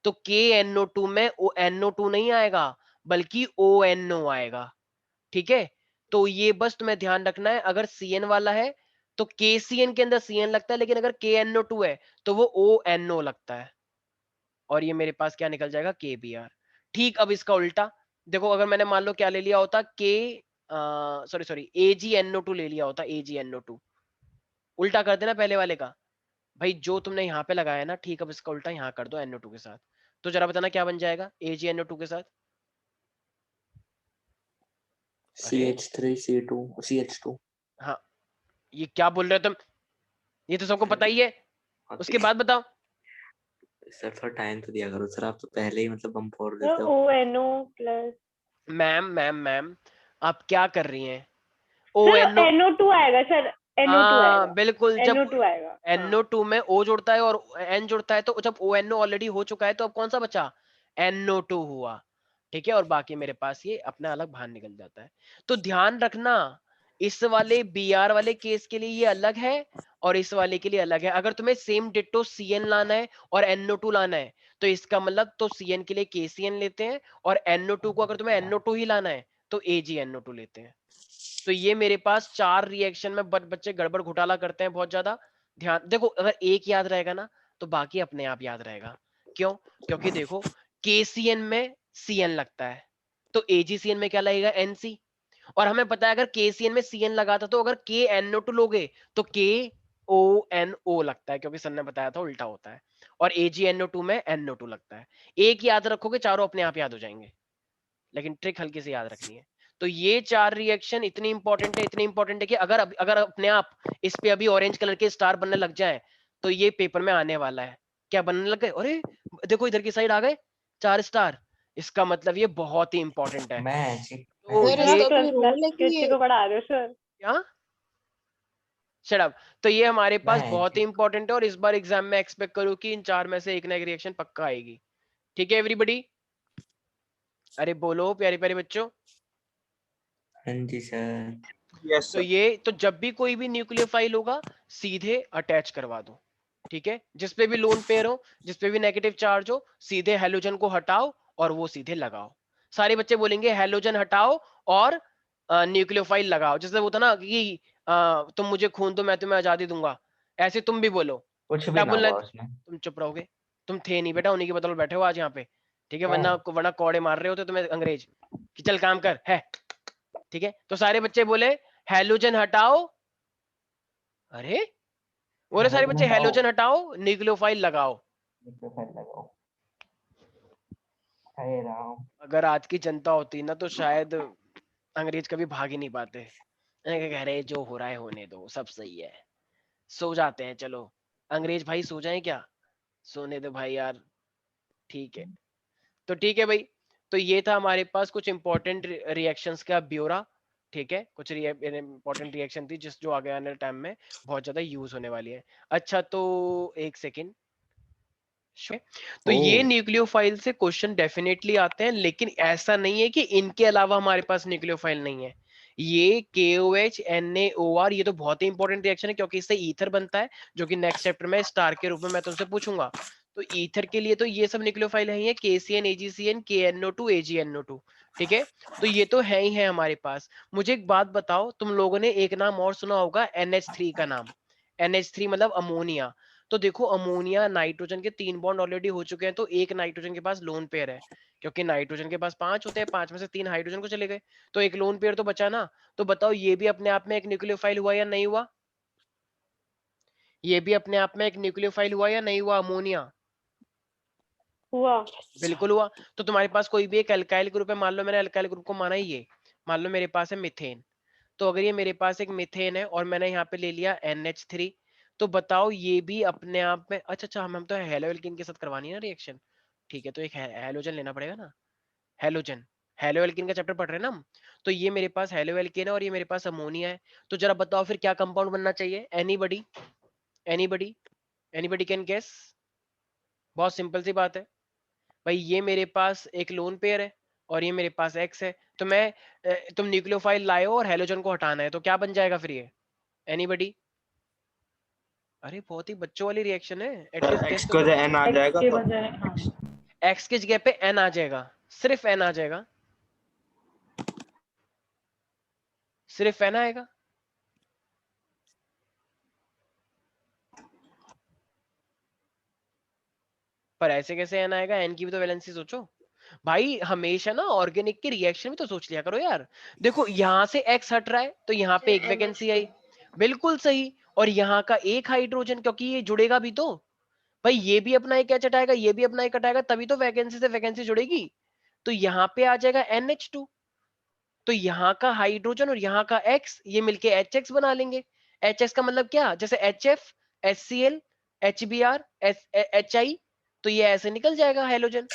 तो KNO2 में NO2 नहीं आएगा बल्कि ONO आएगा, ठीक है। तो ये बस तुम्हें ध्यान रखना है, अगर CN वाला है तो KCN के अंदर CN लगता है, लेकिन अगर KNO2 है तो वो ONO लगता है, और ये मेरे पास क्या निकल जाएगा? KBr। ठीक, अब इसका उल्टा देखो, अगर मैंने मान लो क्या ले लिया होता, सॉरी AgNO2 ले लिया होता, AgNO2, उल्टा कर देना पहले वाले का। भाई जो तुमने यहाँ पे लगाया ना, ठीक, अब इसका उल्टा यहाँ कर दो NO2 के साथ, तो जरा बताना क्या बन जाएगा AgNO2 के साथ? CH3C2 CH2। हाँ, ये क्या बोल रहे हो तुम? ये तो सबको पता ही है, उसके बाद बताओ। सर थोड़ा टाइम तो दिया करो सर, आप तो पहले ही मतलब बम फोड़ देते सर हो। ONO प्लस मैम आप क्या कर रही हैं? सर ONO, NO2 आएगा सर, NO2 आएगा, बिल्कुल। जब NO2 आएगा। हाँ। NO2 में O जुड़ता है और N जुड़ता है, तो जब ONO ऑलरेडी हो चुका है तो अब कौन सा बचा? NO2 हुआ, ठीक है। और बाकी मेरे पास ये अपना अलग बाहर निकल जाता है। तो ध्यान रखना, इस वाले Br वाले केस के लिए ये अलग है और इस वाले के लिए अलग है। अगर तुम्हें सेम डिट्टो CN लाना है और NO2 लाना है, तो इसका मतलब तो CN के लिए KCN लेते हैं, और NO2 को अगर तुम्हें NO2 ही लाना है तो AgNO2 लेते हैं। तो ये मेरे पास 4 रिएक्शन में बच्चे गड़बड़ घोटाला करते हैं बहुत ज्यादा। ध्यान देखो, अगर एक याद रहेगा ना तो बाकी अपने आप याद रहेगा। क्यों? क्योंकि देखो KCN में CN लगता है, तो AgCN में क्या लगेगा? NC। और हमें पता है अगर KCN में CN लगा था तो अगर KNO2 लोगे तो KONO लगता है, क्योंकि सर ने बताया था उल्टा होता है। और AgNO2 में NO2 लगता है। एक याद रखोगे चारों अपने आप याद हो जाएंगे, लेकिन ट्रिक हल्की से याद रखनी है। तो ये 4 रिएक्शन इतनी इंपॉर्टेंट है कि अगर अपने आप इस पे अभी ऑरेंज कलर के स्टार बनने लग जाए तो ये पेपर में आने वाला है। क्या बनने लग गए? अरे देखो इधर की साइड आ गए 4 स्टार, इसका मतलब ये बहुत ही इंपॉर्टेंट है। मैं तो सर ये इसका कोई रूल है कि कितने को पढ़ा रहे हो सर? क्या? Shut up. तो ये हमारे पास मैं बहुत ही इंपॉर्टेंट है, और इस बार एग्जाम में एक्सपेक्ट करूँ कि इन 4 में से एक ना एक रिएक्शन पक्का आएगी। ठीक है एवरीबॉडी? अरे बोलो प्यारे प्यारे बच्चों। हाँ जी सर। यस तो सर। ये तो जब भी कोई भी न्यूक्लियोफाइल होगा सीधे अटैच करवा दो, ठीक है। जिसपे भी लोन पेयर हो, जिसपे भी नेगेटिव चार्ज हो, सीधे हेलोजन को हटाओ और वो सीधे लगाओ। सारे बच्चे बोलेंगे हेलोजन हटाओ और न्यूक्लियोफाइल लगाओ। जैसे वो था ना कि तुम मुझे खून दो मैं तुम्हें आजादी दूंगा, ऐसे तुम भी बोलो। कुछ भी क्या ना बोलना हुआ है? उसमें। तुम चुप रहोगे? तुम थे नहीं बेटा, उन्हीं के बदौलत बैठे हो आज यहाँ पे, ठीक है। वरना कौड़े मार रहे होते तुम्हें अंग्रेज कि चल काम कर है, ठीक है। तो सारे बच्चे बोले हेलोजन हटाओ। अरे बोले सारे हेलोजन बच्चे हटाओ, हेलोजन हटाओ न्यूक्लियोफाइल लगाओ। न्यूक्लियोफाइल लगाओ। हाय राम। अगर आज की जनता होती ना तो शायद अंग्रेज कभी भाग ही नहीं पाते। कह रहे जो हो रहा है होने दो, सब सही है, सो जाते हैं, चलो अंग्रेज भाई सो जाएं क्या, सोने दो भाई यार, ठीक है। तो ठीक है भाई, तो ये था हमारे पास कुछ इंपॉर्टेंट रिएक्शंस का ब्यौरा, ठीक है, कुछ इंपॉर्टेंट रिएक्शन थी जिस जो आगे आने वाले टाइम में बहुत ज्यादा यूज होने वाली है। अच्छा तो एक सेकेंड, तो ये न्यूक्लियोफाइल से क्वेश्चन डेफिनेटली आते हैं, लेकिन ऐसा नहीं है कि इनके अलावा हमारे पास न्यूक्लियोफाइल नहीं है। ये KOH NaOR ये तो बहुत ही इंपॉर्टेंट रिएक्शन है, क्योंकि इससे ईथर बनता है, जो कि नेक्स्ट चैप्टर में स्टार के रूप में मैं तुमसे पूछूंगा। तो ईथर के लिए तो ये सब न्यूक्लियोफाइल है, KCN AgCN KNO2 AgNO2, ठीक है। तो ये तो है ही है हमारे पास। मुझे एक बात बताओ, तुम लोगों ने एक नाम और सुना होगा NH3 का नाम, NH3 मतलब अमोनिया। तो देखो अमोनिया नाइट्रोजन के 3 बॉन्ड ऑलरेडी हो चुके हैं, तो एक नाइट्रोजन के पास लोन पेयर है, क्योंकि नाइट्रोजन के पास 5 होते हैं, 5 में से 3 हाइड्रोजन को चले गए, तो एक लोन पेयर तो बचा ना। तो बताओ ये भी अपने आप में एक न्यूक्लियोफाइल हुआ या नहीं हुआ? ये भी अपने आप में एक न्यूक्लियोफाइल हुआ या नहीं हुआ? अमोनिया हुआ। बिल्कुल हुआ। तो तुम्हारे पास कोई भी एक अल्काइल ग्रुप है, मान लो मैंने अल्काइल ग्रुप को माना ही ये, मान लो मेरे पास है मिथेन। तो अगर ये मेरे पास एक मिथेन है और मैंने यहाँ पे ले लिया NH3, तो बताओ ये भी अपने आप में, अच्छा हम तो हेलो एल्कीन के साथ करवानी है ना रिएक्शन, ठीक है, तो एक हेलोजन लेना पड़ेगा ना, हेलोजन, हेलो एल्कीन का चैप्टर पढ़ रहे हैं ना हम। तो ये मेरे पास हेलो एल्कीन है और ये मेरे पास अमोनिया है। तो जरा बताओ फिर क्या कंपाउंड बनना चाहिए? Anybody, anybody, anybody can guess? बहुत सिंपल सी बात है भाई, ये मेरे पास एक लोन पेयर है और ये मेरे पास एक्स है, तो मैं तुम न्यूक्लियोफाइल लाए हो और हेलोजन को हटाना है, तो क्या बन जाएगा फिर ये? एनीबडी? अरे बहुत ही बच्चों वाली रिएक्शन है, एटलीस्ट गेस एक्स तो को करो। एन आ एक्स जाएगा के तो बजाय हाँ एक्स की जगह पे एन आ जाएगा, सिर्फ एन आ जाएगा, सिर्फ एन आएगा। पर ऐसे कैसे एन आएगा? एन की भी तो वैलेंसी सोचो भाई, हमेशा ना ऑर्गेनिक के रिएक्शन में तो सोच लिया करो यार। देखो यहाँ से एक्स हट रहा है तो यहाँ पे एक वैकेंसी आई, बिल्कुल सही, और यहाँ का एक हाइड्रोजन, क्योंकि ये जुड़ेगा भी तो भाई, ये भी अपना एक एच हटाएगा, ये भी अपना एक हटाएगा, तभी तो वैकेंसी से वैकेंसी जुड़ेगी। तो यहाँ पे आ जाएगा NH2, तो यहाँ का हाइड्रोजन और यहाँ का एक्स ये मिलके HX बना लेंगे। HX का मतलब क्या? जैसे HF HCl HBr HI, तो ये ऐसे निकल जाएगा हेलोजन।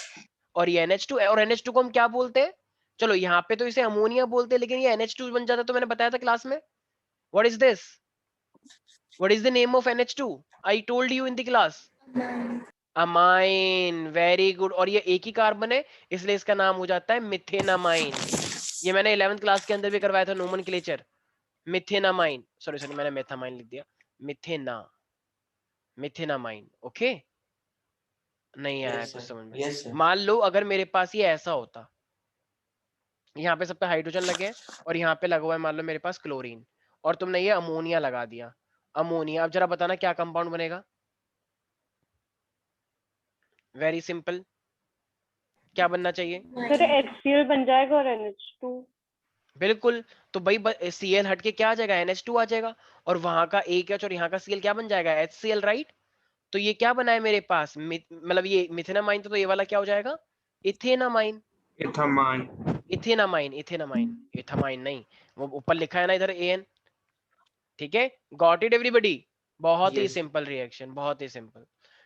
और ये NH2 और NH2 को हम क्या बोलते हैं? चलो यहाँ पे तो इसे अमोनिया बोलते हैं, लेकिन ये NH2 बन जाता, तो मैंने बताया था क्लास में। What is this? What is the name of NH2? I told you in the class, amine, very good. और ये एक ही कार्बन है, इसलिए इसका नाम हो जाता है मिथेनामाइन। ये मैंने 11th क्लास के अंदर भी करवाया था, नोमेनक्लेचर, मिथेनामाइन, सॉरी मैंने मेथामाइन लिख दिया, मिथेनामाइन, ओके। नहीं आया यस कुछ सर, समझ में? Yes sir. मान लो अगर मेरे पास ये ऐसा होता, यहाँ पे सब पे हाइड्रोजन लगे हैं और यहाँ पे लगा हुआ है मान लो मेरे पास क्लोरीन, और तुमने ये अमोनिया लगा दिया, अमोनिया, अब जरा बताना क्या कंपाउंड बनेगा? वेरी सिंपल, क्या बनना चाहिए? सर HCl बन जाएगा और NH2। बिल्कुल, तो भाई Cl हट के क्या आ जाएगा? NH2 आ जाएगा, और वहां का AH और यहाँ का Cl क्या बन जाएगा? HCl, right. तो ये क्या बना है मेरे पास? मतलब ये मिथेनामाइन, तो ये वाला क्या हो जाएगा? इथेनामाइन, इथामाइन। इथेनामाइन, इथेनामाइन, इथामाइन नहीं, वो ऊपर लिखा है ना इधर AN, ठीक है। Got it everybody? बहुत ही यस सिंपल रिएक्शन, बहुत ही सिंपल,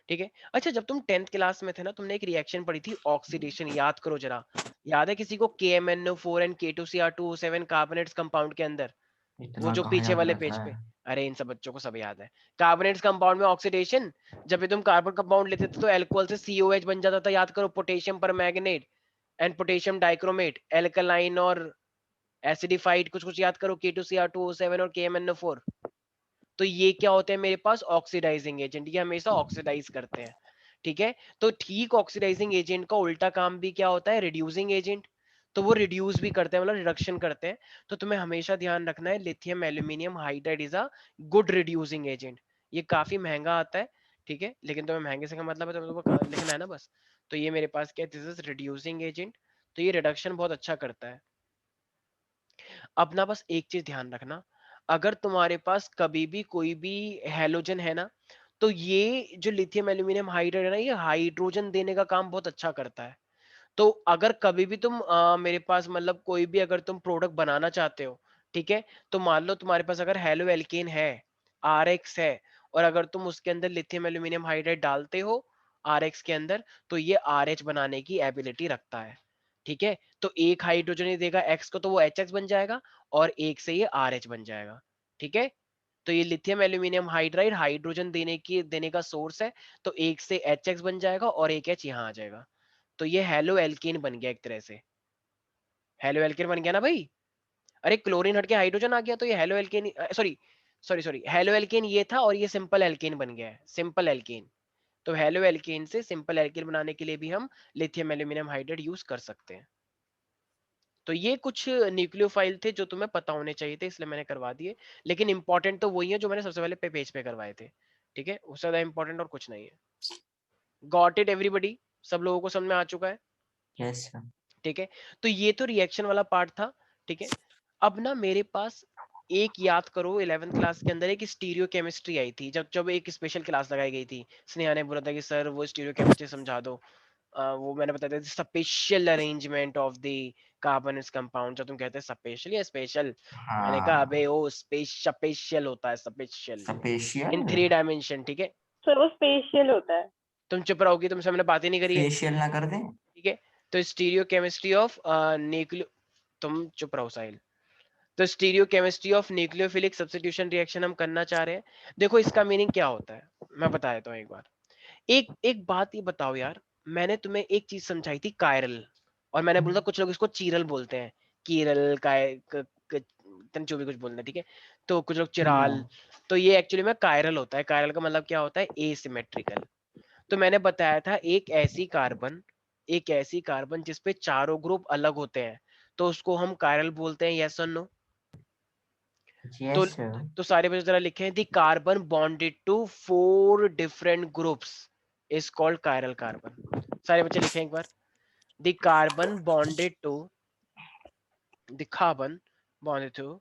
ठीक है। अच्छा जब तुम 10th क्लास में थे ना, तुमने एक रिएक्शन पढ़ी थी ऑक्सीडेशन, याद करो जरा, याद है किसी को? KMNO4 and K2Cr2O7 carbonates compound के अंदर, वो इतना जो कहाँ पीछे याद वाले रहता पेज पे, है। अरे इन सब बच्चों को सब याद है। कार्बोनेट्स कंपाउंड में ऑक्सीडेशन, जब भी तुम कार्बन कंपाउंड लेते थे तो अल्कोहल से COH बन जाता था, याद करो, पोटेशियम पर magnet and potassium dichromate, alkaline और एसिडिफाइड, कुछ कुछ याद करो, K2Cr2O7 और KMNO4। तो ये क्या होते हैं मेरे पास? ऑक्सीडाइजिंग एजेंट, ये हमेशा ऑक्सीडाइज करते हैं, ठीक है। तो ठीक ऑक्सीडाइजिंग एजेंट का उल्टा काम भी क्या होता है? रिड्यूसिंग एजेंट, तो वो रिड्यूस भी करते हैं, मतलब रिडक्शन करते हैं। तो तुम्हें हमेशा ध्यान रखना है, lithium aluminium hydride is a good reducing agent. ये काफी महंगा आता है, ठीक है, लेकिन तुम्हें महंगे से का मतलब है, तुम्हें लिखना है ना बस। तो ये मेरे पास क्या है? दिस इज रिड्यूसिंग एजेंट, तो ये रिडक्शन बहुत अच्छा करता है। अब ना बस एक चीज ध्यान रखना, अगर तुम्हारे पास कभी भी कोई भी हैलोजन है ना, तो ये जो लिथियम एल्यूमिनियम हाइड्राइड है ना, ये हाइड्रोजन देने का काम बहुत अच्छा करता है। तो अगर कभी भी तुम मेरे पास मतलब कोई भी अगर तुम प्रोडक्ट बनाना चाहते हो, ठीक है, तो मान लो तुम्हारे पास अगर हेलो एल्केन है, RX है, और अगर तुम उसके अंदर लिथियम एल्यूमिनियम हाइड्राइड डालते हो RX के अंदर, तो ये RH बनाने की एबिलिटी रखता है, ठीक है। तो एक हाइड्रोजन ही देगा X को, तो वो HX बन जाएगा, और एक से ये RH बन जाएगा, ठीक है। तो ये लिथियम एल्यूमिनियम हाइड्राइड हाइड्रोजन देने का सोर्स है, तो एक से HX बन जाएगा और एक H यहाँ आ जाएगा। तो ये हेलो एल्केन बन गया एक तरह से, हेलो एल्केन बन गया ना भाई। अरे क्लोरीन हट के हाइड्रोजन आ गया, तो ये halo alkane, sorry sorry sorry, halo alkane ये था, और ये सिंपल एल्केन बन गया है, सिंपल एल्केन। तो हेलो एल्केन से सिंपल एल्केन बनाने के लिए भी हम लिथियम एल्यूमिनियम हाइड्राइड यूज कर सकते हैं। तो ये कुछ न्यूक्लियोफाइल थे जो तुम्हें पता होने चाहिए थे, इसलिए मैंने करवा दिए। लेकिन इंपॉर्टेंट तो वही है जो मैंने सबसे पहले पेज पे करवाए थे, ठीक है, उससे ज्यादा इंपॉर्टेंट और कुछ नहीं है। गॉट इट एवरीबॉडी, सब लोगों को समझ में आ चुका है? Yes sir. ठीक है, तो ये तो रिएक्शन वाला पार्ट था, ठीक है। अब ना मेरे पास एक याद करो 11th क्लास के अंदर एक स्टीरियो केमिस्ट्री आई थी, जब जब एक स्पेशल क्लास लगाई गई थी। स्नेहा ने बोला था कि सर वो स्टीरियो केमिस्ट्री समझा दो। वो मैंने बताया था special arrangement of the carbon इस कंपाउंड, जब तुम कहते हैं स्पेशल या स्पेशल, मैंने कहा हाँ अबे वो स्पेशल होता है, स्पेशल इन स्पेशियल 3 डायमेंशन, ठीक है। सर वो स्पेशल होता है। तुम चुप रहोगी, तुमसे मैंने बात ही नहीं करी है, फेशियल ना कर दे। ठीक है। तो स्टीरियो केमिस्ट्री ऑफ न्यूक्लियो, तुम चुप रहो साहिल। तो stereo chemistry of nucleophilic substitution reaction हम करना चाह रहे हैं। देखो इसका मीनिंग क्या होता है, मैं बता देता हूँ एक बार। एक एक बात ये बताओ यार, मैंने तुम्हें एक चीज समझाई थी, कायरल, और मैंने बोला कुछ लोग इसको चीरल बोलते हैं, कीरल तन जो भी कुछ बोलते हैं, ठीक है। तो कुछ लोग चिराल, तो ये एक्चुअली में कायरल होता है। कायरल का मतलब क्या होता है? एसिमेट्रिकल। तो मैंने बताया था एक ऐसी कार्बन जिसपे चारों ग्रुप अलग होते हैं, तो उसको हम कायरल बोलते हैं, यस और नो? तो यस सर। तो सारे बच्चे जरा लिखें, the carbon bonded to 4 different groups is called chiral carbon. सारे बच्चे लिखें एक बार, the carbon bonded to the carbon bonded to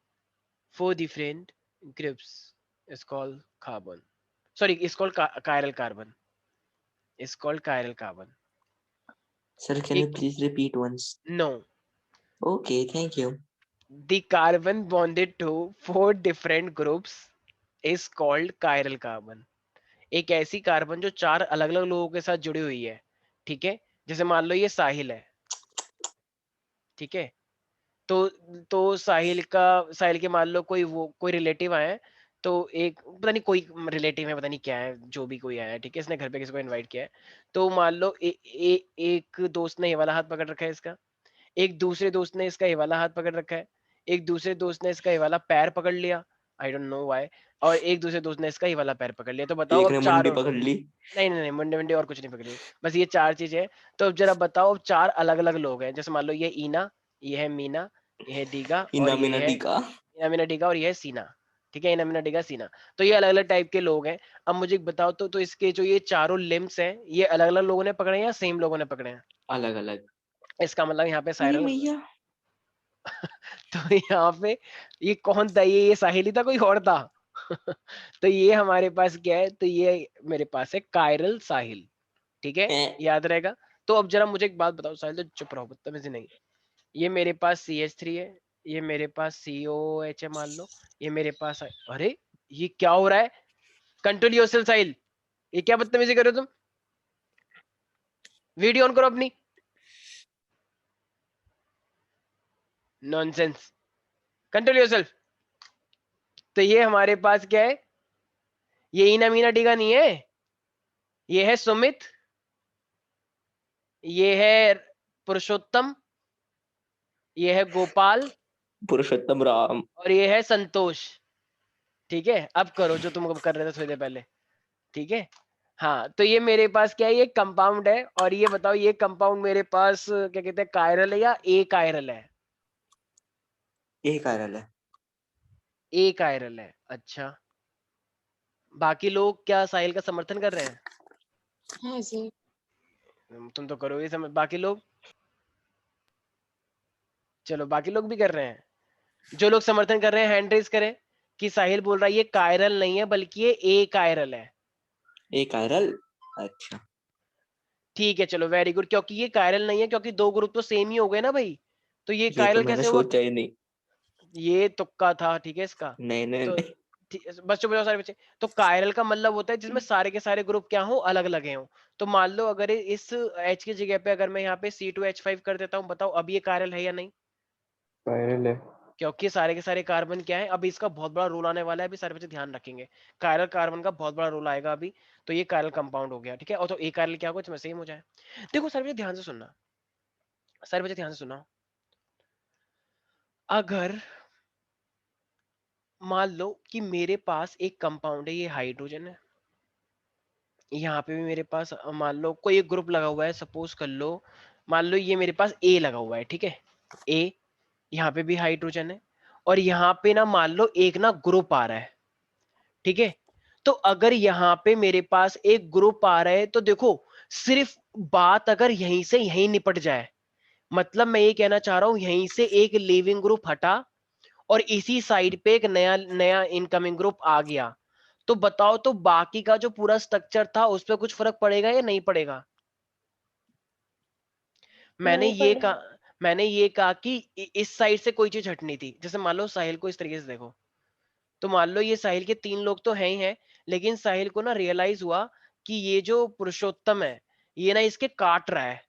4 different groups is called carbon, sorry, is called chiral carbon, is called chiral carbon. Sir, can you please repeat once? No, Okay, thank you. the carbon bonded to 4 different groups is called chiral carbon. एक ऐसी carbon जो 4 अलग अलग लोगों के साथ जुड़ी हुई है, ठीक है। जैसे मान लो ये साहिल है, ठीक है। तो साहिल के मान लो कोई रिलेटिव आए हैं, तो एक पता नहीं कोई रिलेटिव है, पता नहीं क्या है, जो भी कोई आया है, ठीक है, इसने घर पे किसी को इनवाइट किया है। तो मान लो एक दोस्त ने ये वाला हाथ पकड़ रखा है इसका, एक दूसरे दोस्त ने इसका ये वाला हाथ पकड़ रखा है, एक दूसरे दोस्त ने इसका ये वाला पैर पकड़ लिया, आई डोंट नो व्हाई, और एक दूसरे दोस्त ने इसका ये वाला पैर पकड़ लिया। तो बताओ एक अब ने मुंडी चारों, पकड़ ली। नहीं नहीं नहीं, मुंडे मुंडे और कुछ नहीं पकड़ी, बस ये 4 चीजें हैं। तो अब जरा बताओ, अब 4 अलग अलग लोग हैं, जैसे मान लो ये ईना, ये है मीना, ये है डीगा, और इना ये मिना है टीका। इना मीना डीगा, और ये है सीना, ठीक है, इना मीना डीगा सीना। तो ये अलग अलग टाइप के लोग हैं। अब मुझे एक बताओ, तो इसके जो ये चारों लिम्स हैं, ये अलग अलग लोगों ने पकड़े हैं या सेम लोगों ने पकड़े हैं? अलग अलग। इसका मतलब यहाँ पे अरे साइरल, भैया। तो यहाँ पे ये कौन था? ये साहिल ही था, कोई और था? तो ये हमारे पास क्या है? तो ये मेरे पास है कायरल साहिल, ठीक है, याद रहेगा। तो अब जरा मुझे एक बात बताओ साहिल, तो चुप रहो, बदतमीजी नहीं। ये मेरे पास CH3 है, ये मेरे पास COH है मान लो, ये मेरे पास अरे ये क्या हो रहा है? कंट्रोल योरसेल्फ साहिल, ये क्या बदतमीजी कर रहे हो तुम? वीडियो ऑन करो अपनी। Nonsense, control yourself. तो ये हमारे पास क्या है? ये इना मीना टीका नहीं है, ये है सुमित, ये है पुरुषोत्तम, ये है गोपाल, पुरुषोत्तम राम। और ये है संतोष, ठीक है। अब करो जो तुम कर रहे थे थोड़ी देर पहले, ठीक है। हाँ, तो ये मेरे पास क्या है? ये कंपाउंड है, और ये बताओ ये कंपाउंड मेरे पास क्या कहते हैं, कायरल है या ए कायरल है? ए कायरल है। ए कायरल है, अच्छा। बाकी लोग क्या साहिल का समर्थन कर रहे हैं? हाँ सर। तुम तो करोगे समझ, बाकी लोग, चलो बाकी लोग भी कर रहे हैं। जो लोग समर्थन कर रहे हैं हैंड रेज करें कि साहिल बोल रहा है ये कायरल नहीं है बल्कि ये ए कायरल है। ए कायरल। अच्छा। ठीक है चलो वेरी गुड, क्योंकि ये कायरल नहीं है, क्योंकि दो ग्रुप तो सेम ही हो गए ना भाई, तो ये ये तो कायरल मैंने कैसे हुआ? सोचा ही नहीं। ये तुक्का था, ठीक है इसका। नहीं नहीं तो नहीं। बस चुप जाओ सारे बच्चे। तो कायरल का मतलब होता है जिसमें सारे के सारे ग्रुप क्या हो, अलग अलग हो। तो मान लो अगर इस H की जगह पे अगर मैं यहाँ पे C2H5 कर देता हूँ, बताओ अब ये कायरल है या नहीं? कायरल है। क्योंकि सारे के सारे कार्बन क्या है, अभी इसका बहुत बड़ा रोल आने वाला है, अभी सारे बच्चे ध्यान रखेंगे। कायरल कार्बन का बहुत बड़ा रोल आएगा अभी। तो ये कायरल कंपाउंड हो गया, ठीक है। और तो एक कायरल क्या कुछ में सेम हो जाए। देखो सारे बच्चे ध्यान से सुनना, सारे बच्चे ध्यान से सुनो। अगर मान लो कि मेरे पास एक कंपाउंड है, ये हाइड्रोजन है, यहाँ पे भी मेरे पास मान लो कोई एक ग्रुप लगा हुआ है, सपोज कर लो मान लो ये मेरे पास ए लगा हुआ है, ठीक है। ए, यहाँ पे भी हाइड्रोजन है, और यहाँ पे ना मान लो एक ना ग्रुप आ रहा है, ठीक है। तो अगर यहाँ पे मेरे पास एक ग्रुप आ रहा है, तो देखो सिर्फ बात अगर यहीं से यहीं निपट जाए, मतलब मैं ये कहना चाह रहा हूं यहीं से एक लिविंग ग्रुप हटा और इसी साइड पे एक नया नया इनकमिंग ग्रुप आ गया, तो बताओ तो बाकी का जो पूरा स्ट्रक्चर था उस पर कुछ फर्क पड़ेगा या नहीं पड़ेगा? मैंने नहीं ये पड़ेगा। कहा मैंने ये कहा कि इस साइड से कोई चीज हटनी थी। जैसे मान लो साहिल को इस तरीके से देखो, तो मान लो ये साहिल के 3 लोग तो हैं ही हैं, लेकिन साहिल को ना रियलाइज हुआ कि ये जो पुरुषोत्तम है ये ना इसके काट रहा है।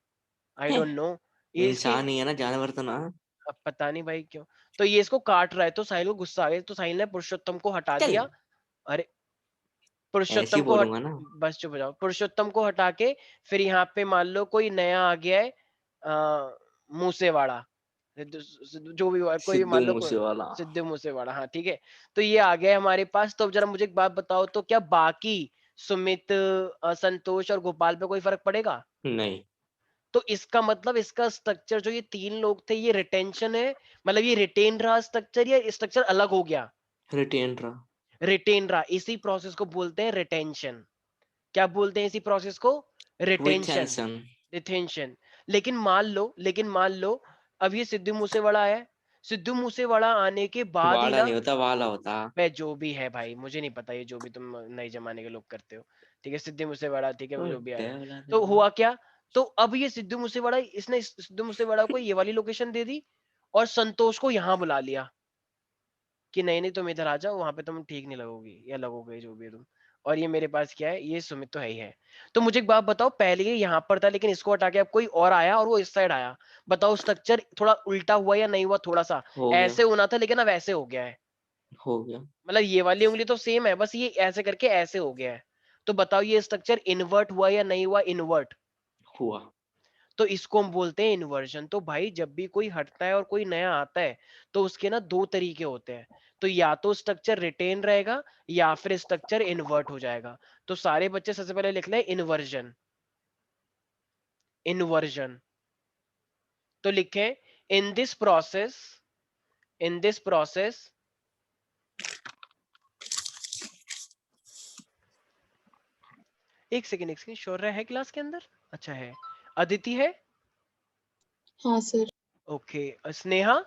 आई डोंट नो ये इसके, इंसान ही है ना, जानवर तो ना। अब पता नहीं भाई क्यों, तो ये इसको काट रहा है। तो साहिल को गुस्सा आ गया, तो साहिल ने पुरुषोत्तम को हटा चल, दिया। अरे ऐसे पुरुषोत्तम ही को हट बोलूंगा ना। बस चुप हो जाओ। पुरुषोत्तम को हटा के फिर यहाँ पे मान लो कोई नया आ गया है, मूसेवाड़ा, जो भी हुआ, कोई भी सिद्धू मान लो मूसेवाला। सिद्धू मूसेवाड़ा, हाँ ठीक है। तो ये आ गया है हमारे पास। तो अब जरा मुझे एक बात बताओ, तो क्या बाकी सुमित, संतोष और गोपाल पे कोई फर्क पड़ेगा? नहीं। तो इसका मतलब इसका स्ट्रक्चर जो ये 3 लोग थे ये रिटेंशन है, मतलब ये रिटेन रहा स्ट्रक्चर या स्ट्रक्चर अलग हो गया? रिटेन रहा। रिटेन रहा। इसी प्रोसेस को बोलते हैं रिटेंशन। क्या बोलते हैं इसी प्रोसेस को? Retention, retention. रिटेंशन। लेकिन मान लो अब ये सिद्धू मूसेवाला है, सिद्धू मूसेवाला आने के बाद ही वाला ना, नहीं होता, वाला होता। मैं जो भी है भाई मुझे नहीं पता, ये जो भी तुम नए जमाने के लोग करते हो, ठीक है, सिद्धू मूसेवाला, ठीक है, वो जो भी आया। डेवला तो देवला। हुआ क्या, तो अब ये सिद्धू मूसेवाला, इसने सिद्धू मूसेवाला को ये वाली लोकेशन दे दी और संतोष को यहाँ बुला लिया कि नहीं नहीं तुम इधर आ जाओ, वहां पे तुम ठीक नहीं लगोगी या लगोगे जो भी है तुम। और ये मेरे पास क्या है, ये सुमित तो है ही है। तो मुझे एक बात बताओ, पहले ये यहाँ पर था लेकिन इसको हटा के अब कोई और आया और वो इस साइड आया, बताओ स्ट्रक्चर थोड़ा उल्टा हुआ या नहीं हुआ? थोड़ा सा हो गया। ऐसे होना था लेकिन अब ऐसे हो गया है। हो गया। मतलब ये वाली उंगली तो सेम है, बस ये ऐसे करके ऐसे हो गया है। तो बताओ ये स्ट्रक्चर इन्वर्ट हुआ या नहीं हुआ? इन्वर्ट। हुआ। तो इसको हम बोलते हैं इन्वर्जन। तो भाई जब भी कोई हटता है और कोई नया आता है, तो उसके ना 2 तरीके होते हैं। तो या तो स्ट्रक्चर रिटेन रहेगा या फिर स्ट्रक्चर इन्वर्ट हो जाएगा। तो सारे बच्चे सबसे पहले लिख लें इन्वर्जन, इन्वर्जन। तो लिखें in this process, in this process एक सेकेंड शौर्य है क्लास के अंदर? अच्छा है। अदिति है? हाँ सर। ओके। स्नेहा?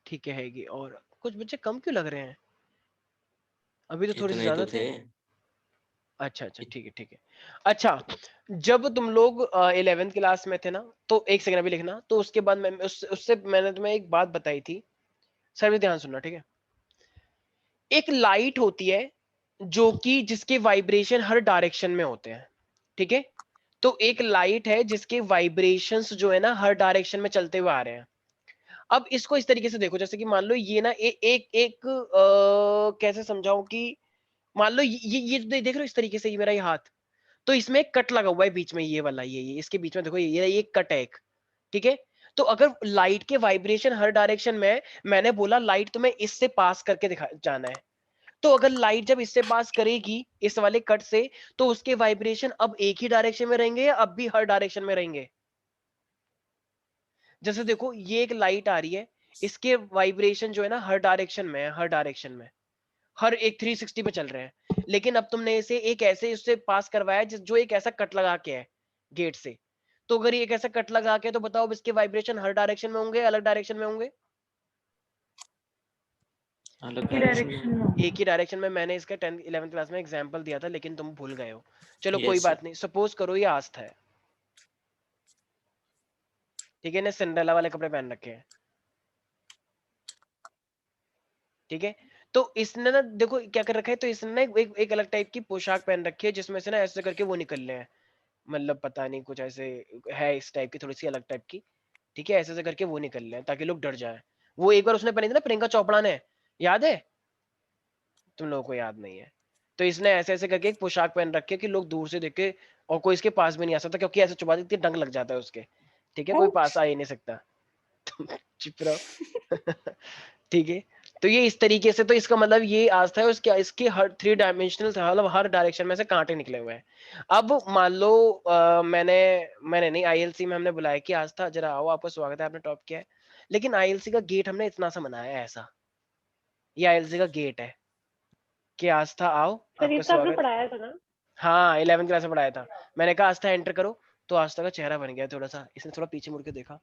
ठीक है हैगी। और कुछ बच्चे कम क्यों लग रहे हैं? अभी तो थोड़े से इतने ही ज्यादा तो थे। थे। अच्छा अच्छा ठीक है ठीक है। अच्छा, जब तुम लोग 11th क्लास में थे ना, तो एक सेकंड अभी लिखना, तो उसके बाद मैं उससे मैंने तुम्हें एक बात बताई थी, सर भी ध्यान सुनना, ठीक है। एक लाइट होती है जो कि जिसके वाइब्रेशन हर डायरेक्शन में होते हैं, ठीक है। तो एक लाइट है जिसके वाइब्रेशंस जो है ना हर डायरेक्शन में चलते हुए आ रहे हैं। अब इसको इस तरीके से देखो, जैसे कि मान लो ये ना एक कैसे समझाऊं कि मान लो ये देख रहे हो इस तरीके से, ये मेरा ये हाथ, तो इसमें एक कट लगा हुआ है बीच में, ये वाला, ये इसके बीच में देखो, ये एक कट है एक, ठीक है। तो अगर लाइट के वाइब्रेशन हर डायरेक्शन में है, मैंने बोला लाइट तुम्हें इससे पास करके दिखा जाना है, तो अगर लाइट जब इससे पास करेगी इस वाले कट से, तो उसके वाइब्रेशन अब एक ही डायरेक्शन में रहेंगे या अब भी हर डायरेक्शन में रहेंगे? जैसे देखो ये एक लाइट आ रही है, इसके वाइब्रेशन जो है ना हर डायरेक्शन में है, हर डायरेक्शन में, हर एक 360 पे चल रहे हैं। लेकिन अब तुमने इसे एक ऐसे उससे पास करवाया जो एक ऐसा कट लगा के है गेट से, तो अगर ये एक ऐसा कट लगा के, तो बताओ अब इसके वाइब्रेशन हर डायरेक्शन में होंगे अलग डायरेक्शन में होंगे? अलग की डायरेक्शन डायरेक्शन में। में एक ही डायरेक्शन में। मैंने इसका 10th 11th क्लास में एग्जांपल दिया था लेकिन तुम भूल गए हो। चलो कोई Yes, sir. बात नहीं, सपोज करो ये आस्था है, ठीक है, ने सिंड्रेला वाले कपड़े पहन रखे हैं, ठीक है। तो इसने ना देखो क्या कर रखा है, तो इसने ना एक अलग टाइप की पोशाक पहन रखी है जिसमें से ना ऐसे करके वो निकल रहे हैं, मतलब पता नहीं कुछ ऐसे है इस टाइप की, थोड़ी सी अलग टाइप की, ठीक है, ऐसे ऐसे करके वो निकल रहे हैं ताकि लोग डर जाए। वो एक बार उसने पहनी थी ना प्रियंका चोपड़ा ने, याद है? तुम लोगों को याद नहीं है। तो इसने ऐसे ऐसे करके एक पोशाक पहन रखी है कि लोग दूर से देखे और कोई इसके पास भी नहीं आ सकता, क्योंकि ऐसे चुपा देती है, डंक लग जाता है उसके, ठीक है, कोई पास आ ही नहीं सकता। चुप रहो। ठीक है। तो ये इस तरीके से, तो इसका मतलब ये आस्था है उसके, इसके हर 3 डायमेंशनल मतलब हर डायरेक्शन में से कांटे निकले हुए हैं। अब मान लो मैंने नहीं, आईएलसी में हमने बुलाया कि आस्था जरा आओ, आपका स्वागत है, आपने टॉप किया है, लेकिन आईएलसी का गेट हमने इतना सा बनाया है ऐसा, ये आईएलसी का गेट है कि आस्था आओ, सर ये आपका तो आपने स्वागत। पढ़ाया था ना? हाँ 11th क्लास में पढ़ाया था। मैंने कहा आस्था एंटर करो, तो आस्था का चेहरा बन गया थोड़ा सा, इसने थोड़ा पीछे मुड़ के देखा,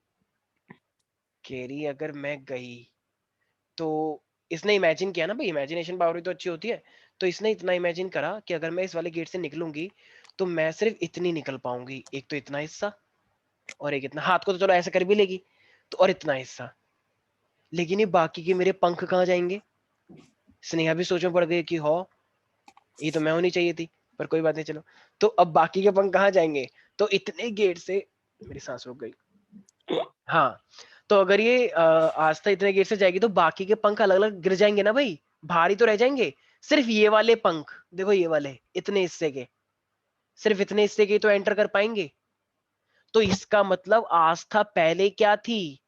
केरी अगर मैं गई तो, इसने इमेजिन किया ना भाई, इमेजिनेशन पावर भी तो अच्छी होती है, तो इसने इतना इमेजिन करा कि अगर मैं इस वाले गेट से निकलूंगी तो मैं सिर्फ इतनी निकल पाऊंगी, एक तो इतना हिस्सा और एक इतना, हाथ को तो चलो ऐसे कर भी लेगी, तो और इतना हिस्सा, लेकिन ये बाकी के मेरे पंख कहाँ जाएंगे? स्नेहा भी सोच में पड़ गई कि हो ये तो मैं होनी चाहिए थी, पर कोई बात नहीं, चलो। तो अब बाकी के पंख कहाँ जाएंगे? तो इतने गेट से, मेरी सांस रुक गई, हाँ, तो अगर ये आस्था इतने गेट से जाएगी तो बाकी के पंख अलग अलग गिर जाएंगे ना भाई, भारी तो रह जाएंगे। सिर्फ ये वाले पंख देखो, ये वाले इतने हिस्से के, सिर्फ इतने हिस्से के तो एंटर कर पाएंगे। तो इसका मतलब आस्था पहले क्या थी?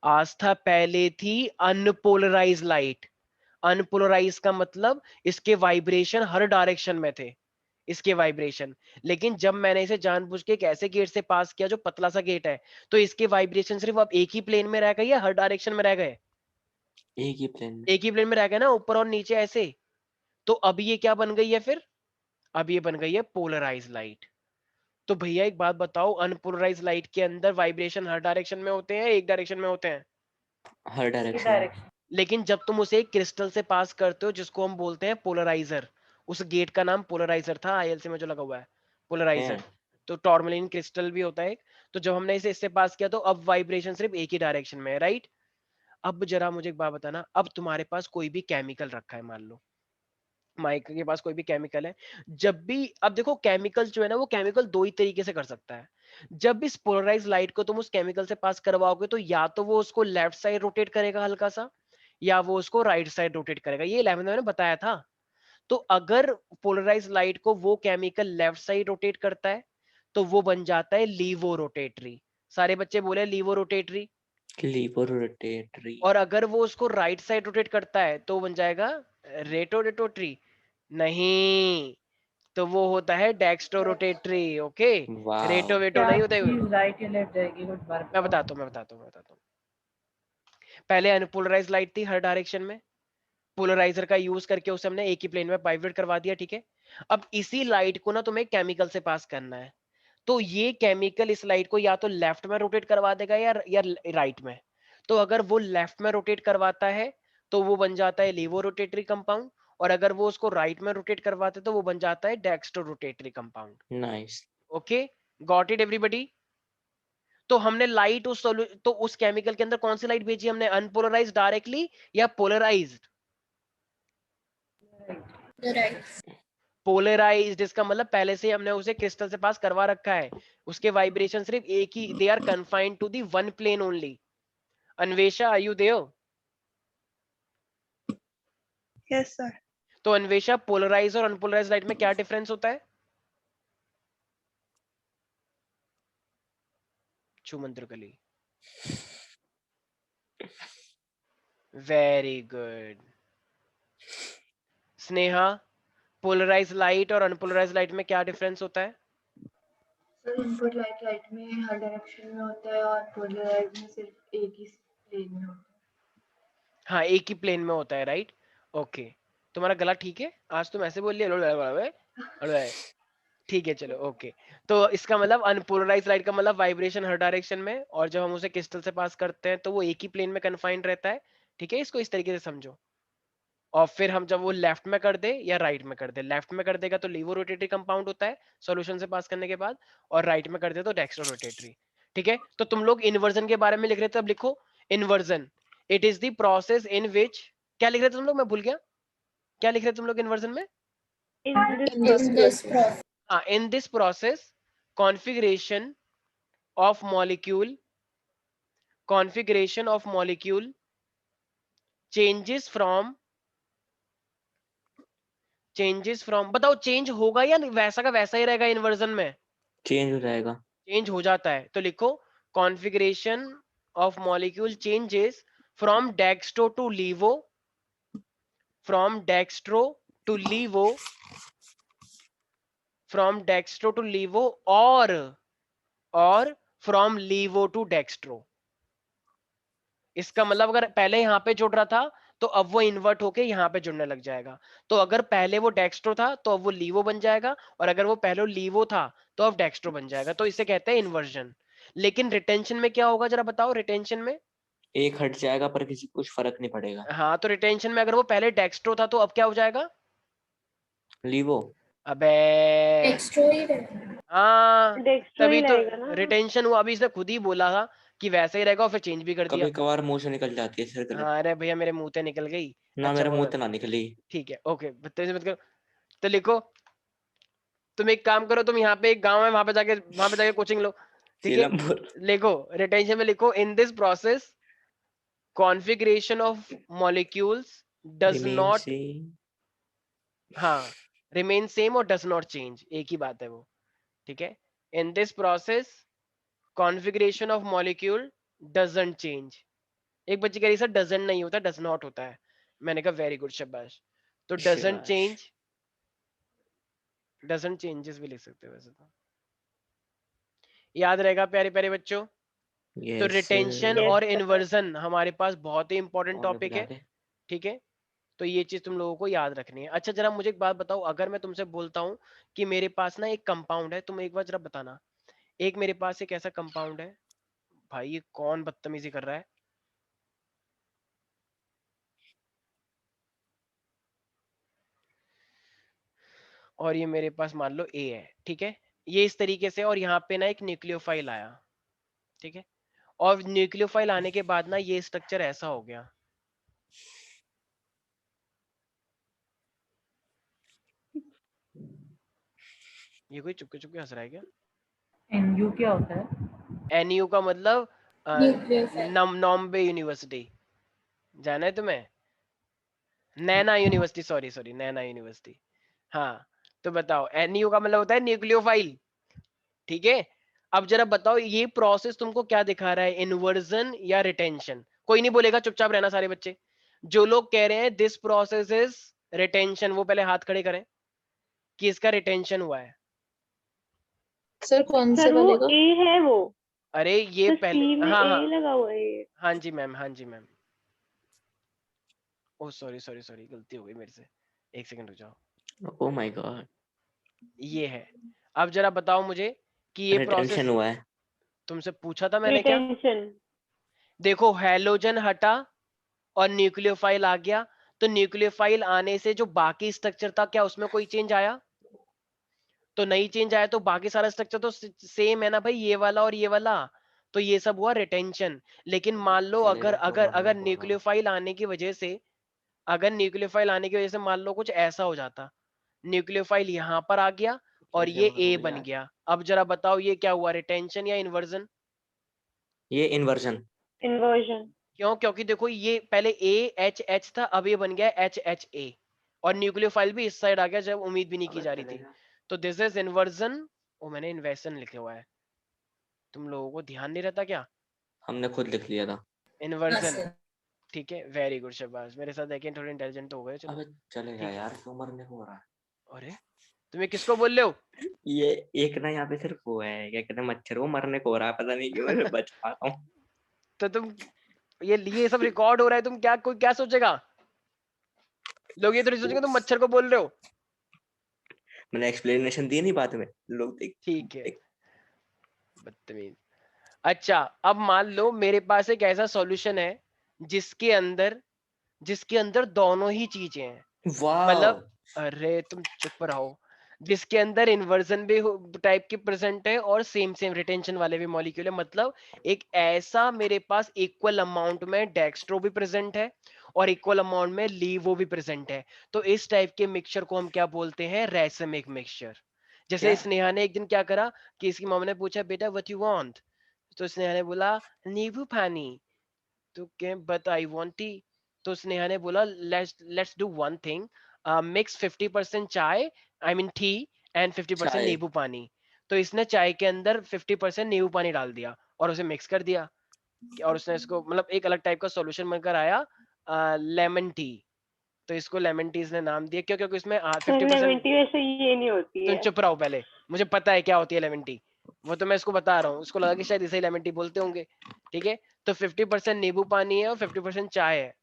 आस्था पहले थी अनपोलराइज लाइट। अनपोलराइज का मतलब इसके वाइब्रेशन हर डायरेक्शन में थे, इसके वाइब्रेशन। लेकिन जब मैंने इसे जानबूझ के एक ऐसे गेट से पास किया जो पतला सा गेट है, तो इसके वाइब्रेशन सिर्फ अब एक ही प्लेन में रह गए या हर डायरेक्शन में रह गए? एक ही प्लेन में। एक ही प्लेन में रह गए ना, ऊपर और नीचे ऐसे। तो अब ये क्या बन गई है फिर? अब ये बन गई है पोलराइज लाइट। तो भैया एक बात बताओ, अनपोलराइज लाइट के अंदर वाइब्रेशन हर डायरेक्शन में होते हैं, एक डायरेक्शन में होते हैं? हर की डायरेक्शन में। डायरेक्शन लेकिन जब तुम उसे एक क्रिस्टल से पास करते हो जिसको हम बोलते हैं पोलराइजर, उस गेट का नाम पोलराइजर था, आईएलसी में जो लगा हुआ है पोलराइजर, है। तो टॉर्मलिन क्रिस्टल भी होता है एक। तो जब हमने इसे इससे पास किया तो अब वाइब्रेशन सिर्फ एक ही डायरेक्शन में है, राइट? अब जरा मुझे एक बात बताना, अब तुम्हारे पास कोई भी केमिकल रखा है, मान लो माइक के पास कोई भी केमिकल है, जब भी, अब देखो केमिकल जो है ना, वो केमिकल दो ही तरीके से कर सकता है। जब भी इस पोलराइज लाइट को तुम उस केमिकल से पास करवाओगे तो या तो वो उसको लेफ्ट साइड रोटेट करेगा हल्का सा, या वो उसको राइट साइड रोटेट करेगा, ये 11th में मैंने बताया था। तो अगर पोलराइज लाइट को वो केमिकल लेफ्ट साइड रोटेट करता है तो वो बन जाता है लीवो रोटेटरी। सारे बच्चे बोले लीवो रोटेटरी। Liver rotatory. और अगर वो उसको राइट साइड रोटेट करता है तो बन जाएगा रेटो रोटेटरी। नहीं, तो वो होता है dextro rotatory. Okay, रेटो wow. Veto क्या नहीं होता है। चीज राइट या लेफ्ट जाएगी, कुछ बार मैं बताता हूँ। पहले अनपोलराइज लाइट थी हर डायरेक्शन में, पोलराइजर का यूज करके उसे हमने एक ही प्लेन में वाइब्रेट करवा दिया, ठीक है। अब इसी लाइट को ना तुम्हें केमिकल से पास करना है, तो ये केमिकल इस लाइट को या तो लेफ्ट में रोटेट करवा देगा या राइट में। तो अगर वो लेफ्ट में रोटेट करवाता है तो वो बन जाता है लीवो रोटेटरी कंपाउंड, और अगर वो उसको राइट में रोटेट करवाते हैं तो वो बन जाता है dextro rotatory compound. Nice. Okay, got it everybody? तो हमने लाइट तो उस केमिकल के अंदर कौन सी लाइट भेजी हमने, अनपोलराइज्ड डायरेक्टली या पोलराइज्ड? राइट। पोलराइज्ड, इसका मतलब पहले से हमने उसे क्रिस्टल से पास करवा रखा है, उसके वाइब्रेशन सिर्फ एक ही, they are confined to the one plane only. Anvesha, are you there? Yes sir. तो अन्वेषा, पोलराइज और अनपोलराइज लाइट में क्या डिफरेंस होता है? छुमंत्र कली, very good. Sneha, polarise light और अनपोलराइज लाइट में क्या डिफरेंस होता है? सर इनपुट लाइट राइट में हर डायरेक्शन में होता है और पोलराइज में सिर्फ एक ही प्लेन में होता है। हाँ, एक ही प्लेन में होता है, राइट? ओके, तुम्हारा गला ठीक है? आज तुम ऐसे बोल लिया, ठीक है, चलो ओके। तो इसका मतलब अनपोलराइज लाइट का मतलब वाइब्रेशन हर डायरेक्शन में, और जब हम उसे क्रिस्टल से पास करते हैं तो वो एक ही प्लेन में कन्फाइंड रहता है, ठीक है। इसको इस तरीके से समझो। और फिर हम जब वो लेफ्ट में कर दे या राइट में कर दे, लेफ्ट में कर देगा तो लीवो रोटेटरी कंपाउंड होता है सॉल्यूशन से पास करने के बाद, और राइट में कर दे तो डेक्स्ट्रो रोटेटरी। ठीक है, तो तुम लोग इन्वर्जन के बारे में लिख रहे थे, अब लिखो inversion, it is the process in which, क्या लिख रहे थे तुम लोग, मैं भूल गया, क्या लिख रहे थे तुम लोग इन्वर्जन में? In this process. हाँ, in this process configuration of molecule changes from, बताओ चेंज होगा या वैसा का वैसा ही रहेगा इन्वर्जन में? चेंज हो जाएगा। चेंज हो जाता है, तो लिखो configuration of molecule changes from dextro to laevo, from dextro to laevo, from dextro to laevo, और फ्रॉम लीवो टू डेक्स्ट्रो। इसका मतलब अगर पहले यहाँ पे जुड़ रहा था तो अब वो इन्वर्ट होके यहाँ पे जुड़ने लग जाएगा, तो अगर पहले वो डेक्स्ट्रो था तो अब वो लीवो बन जाएगा, और अगर वो पहले लीवो था तो अब डेक्स्ट्रो बन जाएगा, तो इसे कहते हैं इन्वर्जन। लेकिन रिटेंशन में क्या होगा जरा बताओ, रिटेंशन में? एक हट जाएगा पर किसी को कुछ फर्क नहीं पड़ेगा। हाँ, तो रिटेंशन में अगर वो पहले डेक्स्ट्रो था तो अब क्या हो जाएगा? लीवो। अबे Dextro ही रहेगा। हाँ, डेक्स्ट्रो ही तभी तो रहेगा ना। रिटेंशन हुआ, अभी इसने खुद ही बोला था कि वैसा ही रहेगा और फिर चेंज भी कर दिया। कभी कभार मुंह से निकल जाती है सिर। हाँ, अरे भैया मेरे मुंह से निकल गई। ना अच्छा मेरे वो मुंह से ना निकली। ठीक है, ओके, बदतमीजी मत करो। तो लिखो, तुम एक काम करो, तुम यहाँ पे एक गांव है वहां पे जाके कोचिंग लो, ठीक है? सीलमपुर। लिखो रिटेंशन में, लिखो in this process configuration of molecules does Remain not, same. हाँ, रिमेन सेम और डज नॉट चेंज, एक ही बात है वो। ठीक है, in this process configuration of molecule doesn't change. एक बच्ची कह रही सर डजंट नहीं होता, डज नॉट होता है। मैंने कहा वेरी गुड, शाबाश। तो डजंट शाबाश। चेंजेस भी लिख सकते हो वैसे तो, याद रहेगा प्यारे प्यारे बच्चों। तो Yes. रिटेंशन Yes, और sir. इन्वर्जन हमारे पास बहुत ही इंपॉर्टेंट और टॉपिक है, बता दे। ठीक है? तो ये चीज तुम लोगों को याद रखनी है। अच्छा जरा मुझे एक बात बताओ, अगर मैं तुमसे बोलता हूँ कि मेरे पास ना एक कंपाउंड है, तुम एक बार जरा बताना, एक मेरे पास एक ऐसा कंपाउंड है, भाई ये कौन बदतमीजी कर रहा है? और ये मेरे पास मान लो ए है, ठीक है? ये इस तरीके से, और यहाँ पे ना एक न्यूक्लियोफाइल आया, ठीक है? और न्यूक्लियोफाइल आने के बाद ना ये स्ट्रक्चर ऐसा हो गया, ये कोई चुपके चुपके हंस रहा है क्या? एनयू क्या होता है? एनयू का मतलब Nucleophile. नॉम्बे यूनिवर्सिटी, जाना है तुम्हें? नैना यूनिवर्सिटी, सॉरी नैना यूनिवर्सिटी। हाँ, तो बताओ एनयू का मतलब होता है न्यूक्लियोफाइल, ठीक है? अब जरा बताओ ये प्रोसेस तुमको क्या दिखा रहा है, इन्वर्जन या रिटेंशन? कोई नहीं बोलेगा, चुपचाप रहना सारे बच्चे। जो लोग कह रहे हैं दिस प्रोसेस इज रिटेंशन, वो पहले हाथ खड़े करें कि इसका रिटेंशन हुआ है। सर कौन से सर वो वाले का? ए है वो, अरे ये तो पहले, सी में हाँ ए हाँ लगा हुआ है ये। हाँ जी मैम, हाँ जी मैम। ओ सॉरी गलती हो गई मेरे से, एक सेकंड रुक जाओ। Oh my God. ये है, अब जरा बताओ मुझे कि ये प्रोसेस, रिटेंशन हुआ है। तुमसे पूछा था मैंने क्या? रिटेंशन। देखो हैलोजन हटा और न्यूक्लियोफाइल आ गया, तो न्यूक्लियोफाइल आने से जो बाकी स्ट्रक्चर था क्या उसमें कोई चेंज आया? तो नहीं चेंज आया, तो बाकी सारा स्ट्रक्चर तो सेम है ना भाई, ये वाला और ये वाला, तो ये सब हुआ रिटेंशन। लेकिन मान लो अगर चलेगा, अगर मरने अगर को हो रहा। न्यूक्लियोफाइल आने की वजह से, अगर न्यूक्लियोफाइल आने की वजह से मान लो कुछ ऐसा हो जाता, न्यूक्लियोफाइल यहाँ पर आ गया और कैसे ये ए मारूंगा बन यार? गया, अब जरा बताओ ये क्या हुआ, रिटेंशन या इन्वर्जन? ये इन्वर्जन। इन्वर्जन। क्यों? क्योंकि देखो ये पहले ए एच एच था, अब ये बन गया एच एच ए, और न्यूक्लियोफाइल भी इस साइड आ गया जब उम्मीद भी नहीं की अबे जा रही थी। चलेगा। तो दिस इज इन्वर्जन। ओ मैंने इन्वेशन लिखा हुआ है, तुम लोगों को ध्यान नहीं रहता क्या? हमने खुद लिख लिया था। हाँ इन्वर्जन, सर। ठीक है, वेरी गुड, शाबाश, मेरे साथ देखें थोड़े इंटेलिजेंट तो हो गए, चलो अबे चलेगा ठीक है। यार, क्यों मरने को हो रहा है? अरे तुम ये किसको बोल रहे हो? ये एक ना यहाँ पे सिर्फ वो है, क्या कहते हैं, मच्छर, वो मरने को हो रहा है, पता नहीं क्यों मैं बच पा रहा हूँ। तो तुम ये सब रिकॉर्ड हो रहा है, तुम क्या, कोई क्या सोचेगा? लोग ये तो नहीं सोचेंगे तुम मच्छर को बोल रहे हो। मैंने एक्सप्लेनेशन दी नहीं बाद में, लोग देख। ठीक है, बदतमीज। अच्छा अब मान लो मेरे पास एक ऐसा सॉल्यूशन है जिसके अंदर जिसके अंदर दोनों ही चीजें हैं, मतलब वाह अरे तुम चुप रहो, जिसके अंदर इन्वर्जन भी टाइप की प्रेजेंट है और सेम सेम रिटेंशन वाले भी मॉलिक्यूल है, मतलब एक ऐसा मेरे पास इक्वल अमाउंट में डेक्स्ट्रो भी प्रेजेंट है और इक्वल अमाउंट में लीवो भी प्रेजेंट है। तो इस टाइप के मिक्सचर को हम क्या बोलते हैं, रैसमिक मिक्सचर। जैसे क्या स्नेहा ने एक दिन क्या करा कि इसकी मम्मी ने पूछा बेटा व्हाट यू वांट, तो स्नेहा ने बोला नींबू पानी, तो क्या बट आई वांट टी। तो स्नेहा ने बोला let's do one thing, mix 50% चाय, आई मीन टी, एंड 50% चाय नींबू पानी। तो इसने चाय के अंदर 50% नींबू पानी डाल दिया और उसे मिक्स कर दिया, और उसने इसको मतलब एक अलग टाइप का सॉल्यूशन बनकर आया, लेमन टी। तो इसको लेमन टी इसने नाम दिया, क्यों? क्योंकि इसमें 50%। 70 वैसे ये नहीं होती तुम है। चुप रहो पहले, मुझे पता है क्या होती है लेमन टी, वो तो मैं इसको बता रहा हूँ, उसको लगा कि शायद इसे लेमन टी बोलते होंगे, ठीक है। तो 50% नींबू पानी है और 50% चाय है,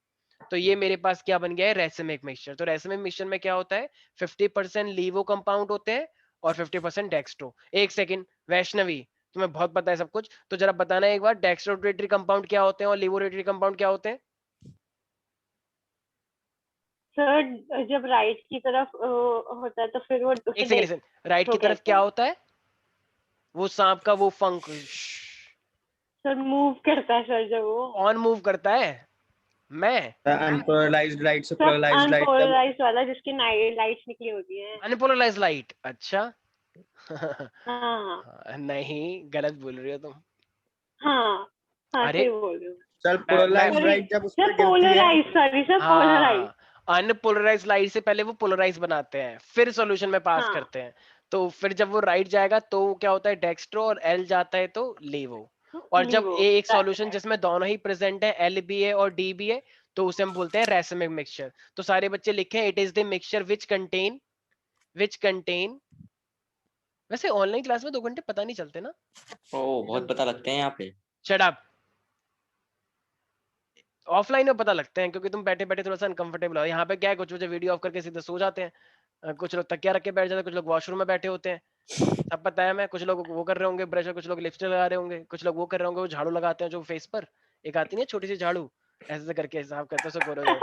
तो ये मेरे पास क्या बन गया है, रेसमिक मिक्सचर। तो रेसमिक मिक्सचर में क्या होता है, 50% लीवो कंपाउंड होते हैं और 50% डेक्स्ट्रो। एक सेकंड वैष्णवी, तुम्हें बहुत पता है सब कुछ, तो जरा बताना एक बार डेक्स्ट्रोरेटरी कंपाउंड क्या होते हैं और लीवोरेटरी कंपाउंड क्या होते हैं। सर जब राइट की तरफ होता है तो फिर वो एक सेकंड, राइट की तरफ कहते क्या हैं। होता है, वो सांप का वो फंक सर मूव करता है सर जब वो। कौन मूव करता है, मैं। अनपोलराइज्ड लाइट से सब पोलराइज्ड लाइट जब अनपोलराइज्ड वाला जिसकी लाइट्स निकली होती हैं। अनपोलराइज्ड लाइट, अच्छा। हाँ नहीं, गलत बोल रही हो तुम। हाँ हाँ अरे सही बोल रहे हो। सर मैं पोलराइज्ड सॉरी लाइट जब उस सर पर गिरती है पोलराइज, सॉरी सर पोलराइज। हाँ, अनपोलराइज्ड लाइट से पहले वो पोलराइज बनाते हैं, फिर सॉल्यूशन में पास हाँ करते हैं। तो फिर जब वो राइट जाएगा तो क्या होता है, डेक्स्ट्रो, और एल जाता है तो लीवो। और जब लीवो एक सॉल्यूशन जिसमें दोनों ही प्रेजेंट है, एल भी है और डी भी है, तो उसे हम बोलते हैं रेसमिक मिक्सचर। तो सारे बच्चे लिखें, it is the mixture which contain. वैसे ऑनलाइन क्लास में 2 घंटे पता नहीं चलते ना। ओ बहुत पता लगते हैं यहाँ पे। Shut up. ऑफलाइन में पता लगते हैं क्योंकि तुम बैठे बैठे थोड़ा सा अनकंफर्टेबल हो। यहाँ पे क्या है, कुछ बच्चे वीडियो ऑफ करके सीधे सो जाते हैं, कुछ लोग तकिया रख के बैठ जाते हैं, कुछ लोग वॉशरूम में बैठे होते हैं, सब पता है। मैं कुछ लोग वो कर रहे होंगे ब्रश, कुछ लोग लिपस्टिक लगा रहे होंगे, कुछ लोग वो कर रहे होंगे, वो झाड़ू लगाते हैं जो फेस पर एक आती नहीं है छोटी सी झाड़ू, ऐसे से करके साफ करते हैं, सो करो जाओ।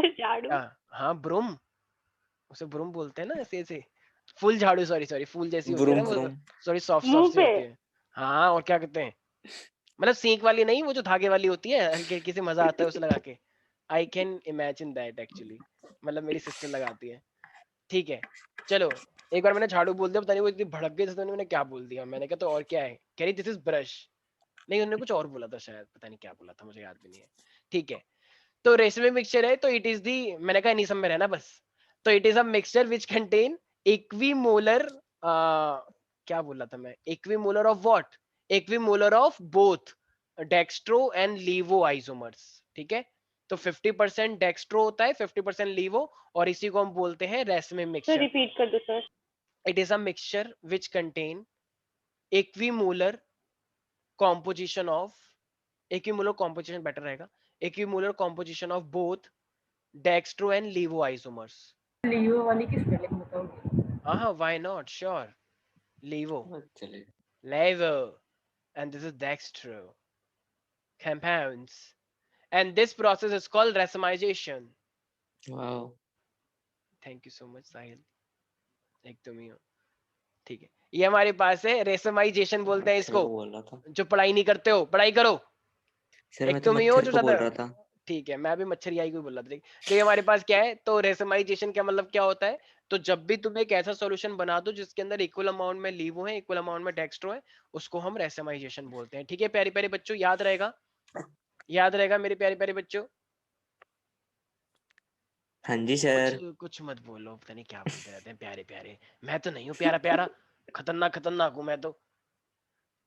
झाड़ू। हाँ ब्रूम, उसे ब्रूम बोलते हैं ना, ऐसे ऐसे फुल झाड़ू, सॉरी सॉरी, फूल जैसी होती है ब्रूम ना वो, ब्रूम सॉरी सॉफ्ट मुंह सॉफ्ट सी पे। होती है। हाँ, और क्या कहते हैं, मतलब सींक वाली नहीं, वो जो धागे वाली होती है, हल्की हल्की से मजा आता है उसे लगा के। I can imagine that actually, मतलब मेरी सिस्टर लगाती है। ठीक है, चलो। एक बार मैंने झाड़ू बोल दिया, पता नहीं वो इतनी भड़क गई तो मैंने क्या बोल दिया, मैंने कहा तो और क्या है, कह रही दिस इज ब्रश। नहीं, उन्होंने कुछ और बोला था शायद, पता नहीं क्या बोला था, मुझे याद भी नहीं है। ठीक है, तो रेसमे मिक्सचर है, तो इट इज दी, मैंने कहा नहीं सब में रहना बस। तो it is a mixture which contain equimolar, क्या बोला था मैं, equimolar of what, equimolar of both dextro and laevo isomers. ठीक है, तो 50% डेक्स्ट्रो होता है, 50% लीवो, और इसी को हम बोलते हैं रेसमे सर मिक्सचर। रिपीट कर दो sir. It is a mixture which contain equimolar composition of, equimolar composition better रहेगा, equimolar composition of both dextro and laevo isomers. Laevo वाली की स्पेलिंग बताओगे? हाँ, why not, sure, levo, चले levo, and this is dextro compounds, and this process is called racemization. Wow Thank you so much साहिल, एक तुम ही हो। ठीक है, ये हमारे पास है रेसमाइजेशन बोलते हैं मच्छर इसको, को बोल रहा था जो पढ़ाई नहीं करते हो पढ़ाई करो। सर, मैं एक तो तुम ही हो मच्छर जो को बोल ज्यादा, रहा था। ठीक है, मैं भी मच्छरियाई को बोल रहा था। तो ये हमारे पास क्या है, तो रेसमाइजेशन का मतलब क्या होता है, तो जब भी तुम एक ऐसा सॉल्यूशन बना दो जिसके अंदर इक्वल अमाउंट में लीवो है, इक्वल अमाउंट में डेक्स्ट्रो है, उसको हम रेसमाइजेशन बोलते हैं। ठीक है प्यारे प्यारे बच्चों, याद रहेगा, याद रहेगा मेरे प्यारे प्यारे बच्चों। हाँ जी कुछ सर। कुछ मत बोलो, पता नहीं क्या बोलते रहते हैं प्यारे प्यारे, मैं तो नहीं हूँ प्यारा प्यारा, खतरनाक खतरनाक हूँ मैं तो।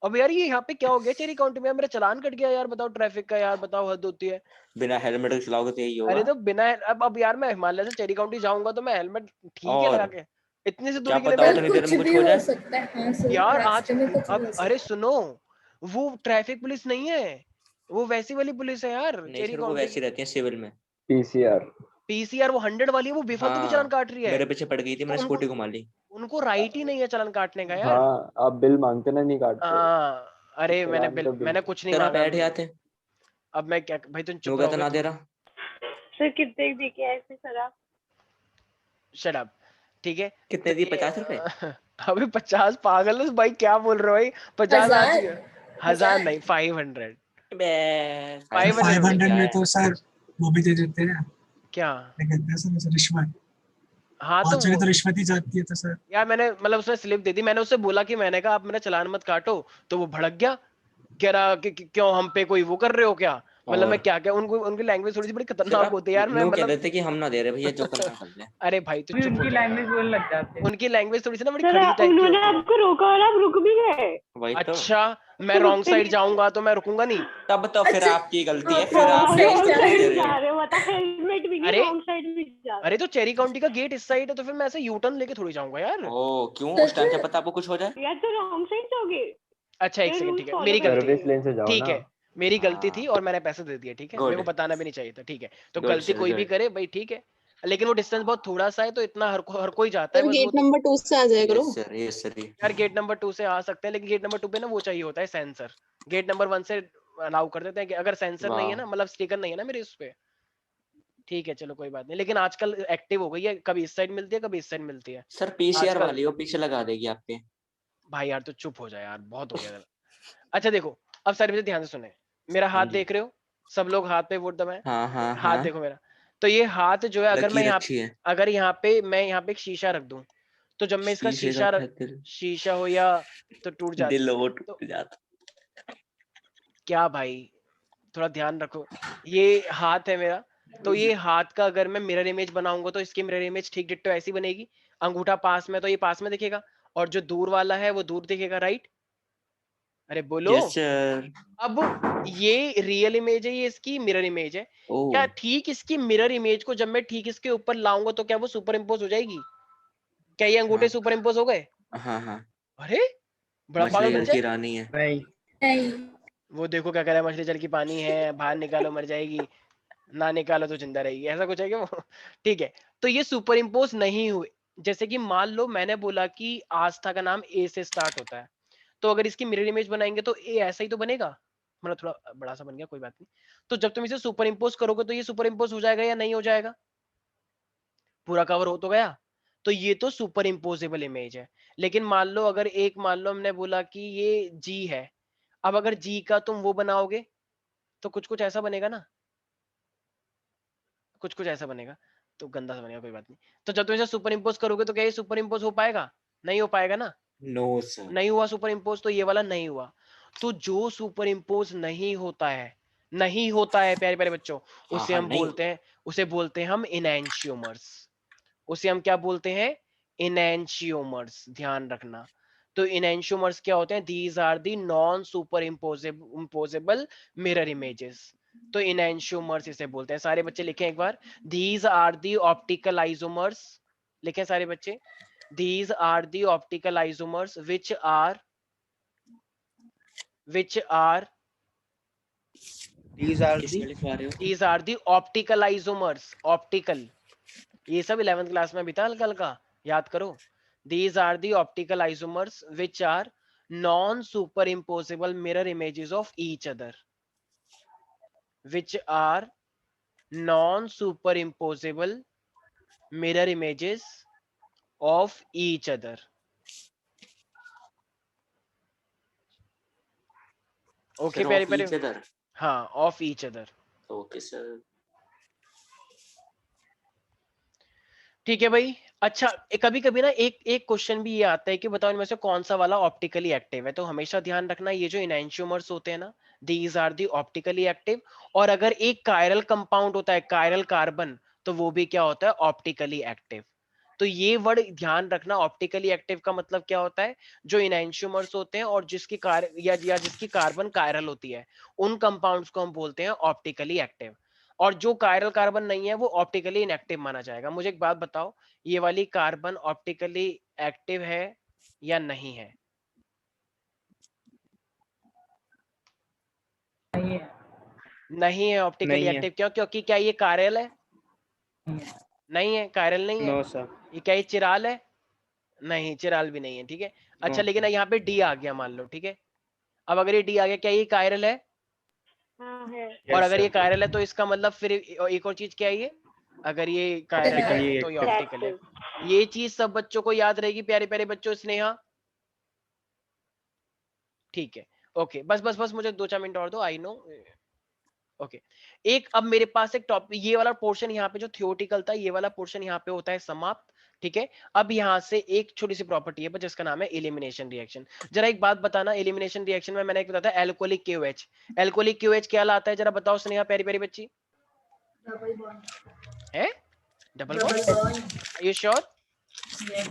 अब यार ये यहाँ पे क्या हो गया चेरी काउंटी में, मेरा चालान कट गया यार, बताओ ट्रैफिक का, यार बताओ, हद होती है। बिना हेलमेट के चलाओगे तो यही होगा। अरे तो बिना, अब यार मैं हिमालय से चेरी काउंटी जाऊंगा तो मैं हेलमेट ठीक है लगा और के, इतनी सी क्या दूरी के लिए पता मैं। सर उतनी देर कुछ में कुछ भी हो हो जाए। सकता है, हाँ सर, यार आज, रास्ते में कुछ भी अब हो अरे सकता सुनो, वो ट्रैफिक पुलिस नहीं है, वो वैसी वाली पुलिस है यार नहीं चेरी सर, वो काउंटी वैसी की। रहती है सिविल में। पीसीआर। पीसीआर वो 100 वाली है, वो बेफालतू की चालान हाँ, काट रही है। मेरे पीछे पड़ गई थी, तो मैंने उनको स्कूटी घुमा ली। उनको राइट ही नहीं है चालान काटने का यार। हाँ, आप बिल मांगते ना, नहीं काटते। अरे चलान तो बिल। मैंने कुछ नहीं सर आप मांगा। बैठ जाते, अब मैं क्या भाई, तुम चुप नोगा तो रहोगे ना दे तुम। रहा। सर कितने दिखे ऐसे सर आप? शट अप, ठीक है। कितने तो दिए? ये 50 रुपए? अबे 50 पागल है भाई, क्या बोल रहे हो भाई? 50 आ हजार? चुके। 1000 नहीं, 500। बे 500 500 500 क्या में है? तो सर वो भी दे देते हैं, क्या? क्या कहते हैं सर, उसे रिश्वत। हाँ तो 500 की तो रिश्वत ही जाती है तो सर। यार मैंने मतलब उसने स्लिप दे दी, मैंने उससे बोला कि मैंने कहा आप मेरा चालान मत काटो, तो वो भड़क गया, कह रहा कि क्यों हम पे कोई वो कर रहे हो क्या? मतलब मैं और क्या क्या, उनको उनकी लैंग्वेज थोड़ी सी बड़ी फिर खतरनाक आप होती है यार, मैं यूं कह मतलब देते कि हम ना दे रहे भैया, जो करना कर ले। अरे भाई तू भी चुप हो उनकी जा यार। लैंग्वेज बोलने लग जाते हैं। उनकी लैंग्वेज थोड़ी सी ना बड़ी सर खड़ी टाइप की उन्होंने होती है। आपको रोका और आप रुक भी गए। वही तो। अच्छा, मैं रॉन्ग साइड जाऊंगा तो मैं रुकूंगा नहीं? तब तो फिर अच्छा, आपकी गलती है, आप फिर आप wrong फिर side रॉन्ग जा दे रहे साइड रहे हो। हो। जा रहे हो, मतलब हेलमेट भी नहीं, अरे रॉन्ग साइड भी जा रहे अरे तो चेरी काउंटी का गेट इस साइड है, तो फिर मैं ऐसे यू टर्न लेके थोड़ी जाऊंगा यार। ओ क्यों? उस सच टाइम क्या में? पता आपको कुछ हो जाए। हो। यार तो रॉन्ग साइड जाओगे। अच्छा एक ये सेकंड, रूल ठीक है, फॉलो मेरी करते गलती, सर्विस लेन से जाओ ठीक ना। है, मेरी गलती थी हाँ और मैंने पैसे दे दिए, ठीक है, मेरे को गुड बताना भी नहीं चाहिए था, ठीक है। तो गुड गलती सर कोई भी गुड। करे भाई, ठीक है, लेकिन वो डिस्टेंस बहुत थोड़ा सा है, तो इतना हर कोई जाता है सर बस वो गेट तो। नंबर 2 से आ जाया करो। Yes sir. यार गेट नंबर 2 से आ सकते हैं, लेकिन गेट नंबर 2 पे ना वो चाहिए होता है सेंसर। गेट नंबर 1 से अलाउ कर देते हैं कि अगर सेंसर नहीं है वाह। ना, मतलब स्टिकर नहीं है ना मेरे उस पे। ठीक है चलो कोई बात नहीं, लेकिन आजकल एक्टिव हो गई है, कभी इस साइड मिलती है कभी इस साइड मिलती है सर पीसीआर आजकल। वाली वो पीछे लगा देगी आपके। भाई यार तो चुप हो जाए यार, बहुत हो गया। अच्छा देखो, अब सारे बच्चे ध्यान से सुने, मेरा हाँ हाथ जी। देख रहे हो? सब लोग हाथ पे वोट दबाएं। हाँ हाँ हाथ हाँ। देखो मेरा। तो ये हाथ जो है, अगर मैं लकीर यहाँ, अच्छी है। अगर यहाँ पे मैं यहाँ पे एक शीशा रख दूं, तो जब मैं इसका शीशे का क्या दिल? शीशा हो या तो टूट जाता। दिल वो तो टूट जाता। क्या भाई, थोड़ा ध्यान रखो, ये हाथ है मेरा, तो ये हाथ का अगर मैं मिरर इमेज बनाऊंगा तो इसकी मिरर इमेज ठीक डिट्टो ऐसी बनेगी। अंगूठा पास में तो ये पास में दिखेगा, और जो दूर वाला है वो दूर दिखेगा, राइट? अरे बोलो। Yes sir. अब ये रियल इमेज है, ये इसकी मिरर इमेज है। ओ क्या ठीक इसकी मिरर इमेज को जब मैं ठीक इसके ऊपर लाऊंगा तो क्या वो सुपर इम्पोज हो जाएगी? क्या ये अंगूठे हाँ सुपर इम्पोज हो गए? हाँ हाँ। अरे बड़ा पागल मछली जल बच्चा की है। रानी है। नहीं। नहीं। वो देखो क्या कह रहा है, मछली जल की पानी है, बाहर निकालो मर जाएगी, ना निकालो तो जिंदा रहेगी, ऐसा कुछ है क्या वो? ठीक है, तो ये सुपर इम्पोज नहीं हुए। जैसे कि मान लो मैंने बोला कि आस्था का नाम ए से स्टार्ट होता है, तो अगर इसकी मिरर इमेज बनाएंगे तो ए ऐसा ही तो बनेगा, मतलब थोड़ा बड़ा सा बन गया, कोई बात नहीं। तो जब तुम इसे सुपर इम्पोज करोगे तो ये सुपर इम्पोज हो जाएगा या नहीं हो जाएगा? पूरा कवर हो तो गया। तो ये तो सुपर इम्पोजेबल इमेज है। लेकिन मान लो अगर एक, मान लो हमने बोला कि ये जी है, अब अगर जी का तुम वो बनाओगे तो कुछ कुछ ऐसा बनेगा ना, कुछ कुछ ऐसा बनेगा, तो गंदा सा बनेगा, कोई बात नहीं। तो जब तुम इसे सुपर इम्पोज करोगे तो क्या ये सुपर इम्पोज हो पाएगा? नहीं हो पाएगा ना। No sir. नहीं हुआ सुपर इम्पोज, तो ये वाला नहीं हुआ। तो जो सुपर इम्पोज नहीं होता है, नहीं होता है प्यारे प्यारे बच्चों, हाँ उसे हाँ हम नहीं। बोलते हैं, उसे बोलते हैं हम इनैंशियोमर्स। उसे हम क्या बोलते हैं? इनैंशियोमर्स, ध्यान रखना। तो इनैंशियोमर्स क्या होते हैं? These are the non super imposable mirror images. तो इनैंशियोमर्स इसे बोलते हैं। सारे बच्चे लिखें एक बार, these are the optical isomers. लिखें सारे बच्चे, these are the optical isomers which are These are किस में the लिखवा रहे हो? these are the optical isomers, optical, ये सब 11th क्लास में भी था हल्का हल्का, याद करो। these are the optical isomers which are non superimposable mirror images of each other, which are non superimposable mirror images of each other. Okay sir प्यारे ऑफ प्यारे, ईच अदर। हाँ of each other. Okay sir. ठीक है भाई। अच्छा कभी कभी ना एक एक क्वेश्चन भी ये आता है कि बताओ इनमें से कौन सा वाला ऑप्टिकली एक्टिव है, तो हमेशा ध्यान रखना ये जो इनैंशियोमर्स होते हैं ना, these are the optically active. और अगर एक कायरल कंपाउंड होता है, कायरल कार्बन, तो वो भी क्या होता है? Optically active. तो ये वर्ड ध्यान रखना, ऑप्टिकली एक्टिव का मतलब क्या होता है? जो इनैंशियोमर्स होते हैं और जिसकी या जिसकी कार्बन कायरल होती है, उन कंपाउंड्स को हम बोलते हैं ऑप्टिकली एक्टिव। और जो कायरल कार्बन नहीं है वो ऑप्टिकली इनएक्टिव माना जाएगा। मुझे एक बात बताओ, ये वाली कार्बन ऑप्टिकली एक्टिव है या नहीं है? नहीं है। नहीं है ऑप्टिकली नहीं है। एक्टिव, क्यों? क्योंकि क्या ये कायरल है? नहीं है, कायरल नहीं है। No sir. ये क्या ये चिराल है? नहीं, चिराल भी नहीं है, ठीक है। अच्छा लेकिन यहाँ पे डी आ गया मान लो, ठीक है। अब अगर ये डी आ गया, क्या ये कायरल है? हाँ है। और अगर ये कायरल है तो इसका मतलब फिर एक और चीज क्या है ये, अगर ये कायरल है तो ये ऑप्टिकल है। ये चीज सब बच्चों को याद रहेगी प्यारे प्यारे बच्चों। स्नेहा ठीक है, ओके, बस बस बस मुझे 2-4 मिनट और दो, आई नो। ओके, एक अब मेरे पास एक टॉपिक, ये वाला पोर्शन यहाँ पे जो थियोरेटिकल था, ये वाला पोर्शन यहाँ पे होता है समाप्त। ठीक है, अब यहाँ से एक छोटी सी प्रॉपर्टी है जिसका नाम है एलिमिनेशन रिएक्शन। जरा एक बात बताना, एलिमिनेशन रिएक्शन में मैंने एक बताया था एल्कोहलिक KOH। एल्कोहलिक KOH क्या लाता है, जरा बताओ स्नेहा प्यारी प्यारी बच्ची। Double bond. है डबल डबल बॉन्ड, बॉन्ड। ये श्योर? यस।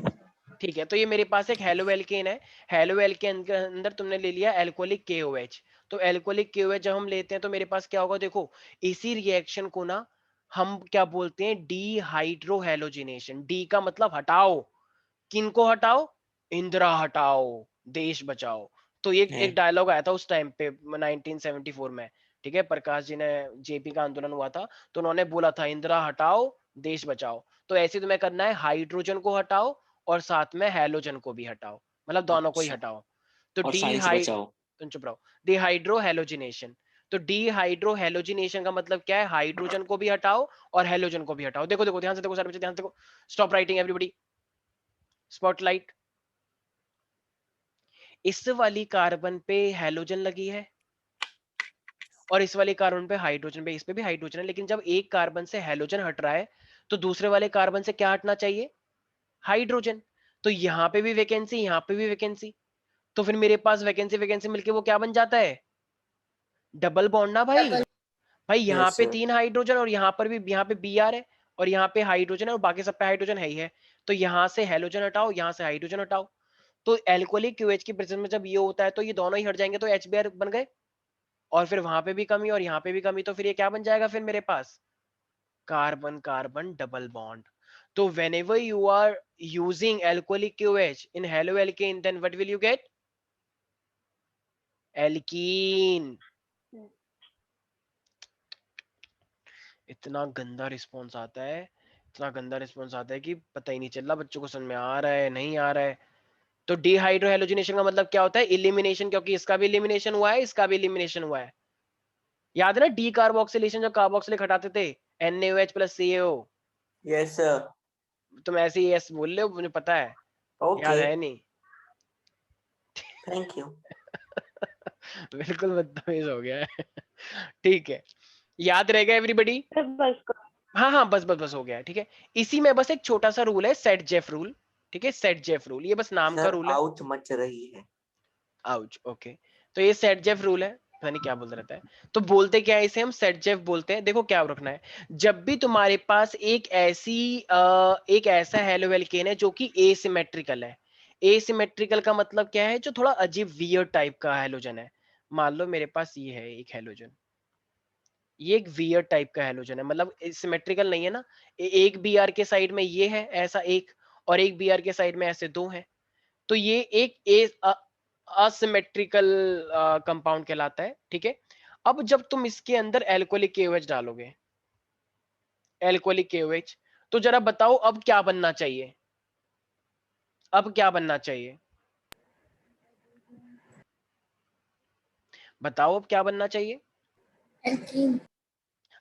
ठीक है, तो ये मेरे पास एक हेलो एल्केन है, हेलो एल्केन के अंदर तुमने ले लिया एल्कोहलिक KOH। तो एल्कोहलिक KOH जब हम लेते हैं तो मेरे पास क्या होगा, देखो इसी रिएक्शन को ना हम क्या बोलते हैं, डीहाइड्रोहेलोजिनेशन। डी का मतलब हटाओ, किनको हटाओ, इंदिरा हटाओ, देश बचाओ। तो ये एक डायलॉग आया था उस टाइम पे 1974 में। ठीक है, प्रकाश जी ने, जेपी का आंदोलन हुआ था तो उन्होंने बोला था इंदिरा हटाओ, देश बचाओ। तो ऐसे तुम्हें करना है, हाइड्रोजन को हटाओ और साथ में हैलोजन को भी हटाओ, मतलब दोनों को ही हटाओ। तो और साइंस बचाओ। तुम चुप रहो, डिहाइड्रोहेलोजिनेशन। तो डिहाइड्रोहेलोजिनेशन का मतलब क्या है, हाइड्रोजन को भी हटाओ और हेलोजन को भी हटाओ। देखो देखो ध्यान से देखो सारे बच्चे, ध्यान से देखो, स्टॉप राइटिंग एवरीबॉडी, स्पॉटलाइट। इस वाली कार्बन पे हेलोजन लगी है और इस वाले कार्बन पे हाइड्रोजन, पे इस पे भी हाइड्रोजन है, लेकिन जब एक कार्बन से हेलोजन हट रहा है तो दूसरे वाले कार्बन से क्या हटना चाहिए, हाइड्रोजन। तो यहाँ पे भी वैकेंसी, यहाँ पे भी वैकेंसी, तो फिर मेरे पास वैकेंसी वैकेंसी मिलके वो क्या बन जाता है, डबल बॉन्ड ना भाई। भाई यहाँ Yes, पे sir. 3 हाइड्रोजन और यहाँ पर भी, यहाँ पे Br है और यहाँ पे हाइड्रोजन है और बाकी सब पे हाइड्रोजन है ही है। तो यहाँ से हेलोजन हटाओ, यहाँ से हाइड्रोजन हटाओ। तो एल्कोहलिक QH की प्रेजेंस में जब ये होता है तो ये दोनों ही हट जाएंगे, तो HBr बन गए। और फिर वहां पे भी कमी और यहाँ पे भी कमी, तो फिर ये क्या बन जाएगा फिर मेरे पास, कार्बन कार्बन डबल बॉन्ड। तो whenever you are using alcoholic QH in haloalkane, then what will you get, alkene। इतना गंदा रिस्पॉन्स आता है, इतना गंदा रिस्पॉन्स आता है कि पता ही नहीं चल रहा बच्चों को समझ में आ रहा है नहीं आ रहा है। तो डिहाइड्रोहेलोजिनेशन का मतलब क्या होता है, इलिमिनेशन, क्योंकि इसका भी इलिमिनेशन हुआ है, इसका भी इलिमिनेशन हुआ है। याद है ना डी कार्बोक्सिलेशन, जो कार्बोक्सिलिक हटाते थे, NaOH + CaO। Yes, sir. तुम ऐसे ही यस बोल रहे हो, मुझे पता है, याद है Okay. नहीं। Thank you. बिल्कुल बदतमीज हो गया है। ठीक है, याद रहेगा एवरीबॉडी। हाँ हाँ बस बस बस हो गया है, ठीक है। इसी में बस एक छोटा सा रूल है, सेट जेफ रूल। ठीक है, सेट जेफ रूल, ये बस नाम का Sir, रूल है। आउच मच रही है। Ouch, okay. तो ये सेट जेफ रूल है, पता नहीं क्या बोलता रहता है। तो बोलते क्या है इसे, हम सेट जेफ बोलते हैं। देखो क्या रखना है, जब भी तुम्हारे पास एक ऐसा हेलोएल्केन है जो कि एसिमेट्रिकल है। एसिमेट्रिकल का मतलब क्या है, जो थोड़ा अजीब वियर्ड टाइप का हेलोजन है। मान लो मेरे पास ये है एक हेलोजन, ये एक वियर्ड टाइप का हेलोजन है, मतलब सिमेट्रिकल नहीं है ना। एक Br के साइड में ये है ऐसा एक, और एक Br के साइड में ऐसे दो हैं। तो ये एक असिमेट्रिकल कंपाउंड कहलाता है। ठीक है, अब जब तुम इसके अंदर एल्कोहलिक KOH डालोगे, एल्कोहलिक KOH, तो जरा बताओ अब क्या बनना चाहिए, अब क्या बनना चाहिए, बताओ अब क्या बनना चाहिए। एल्कीन।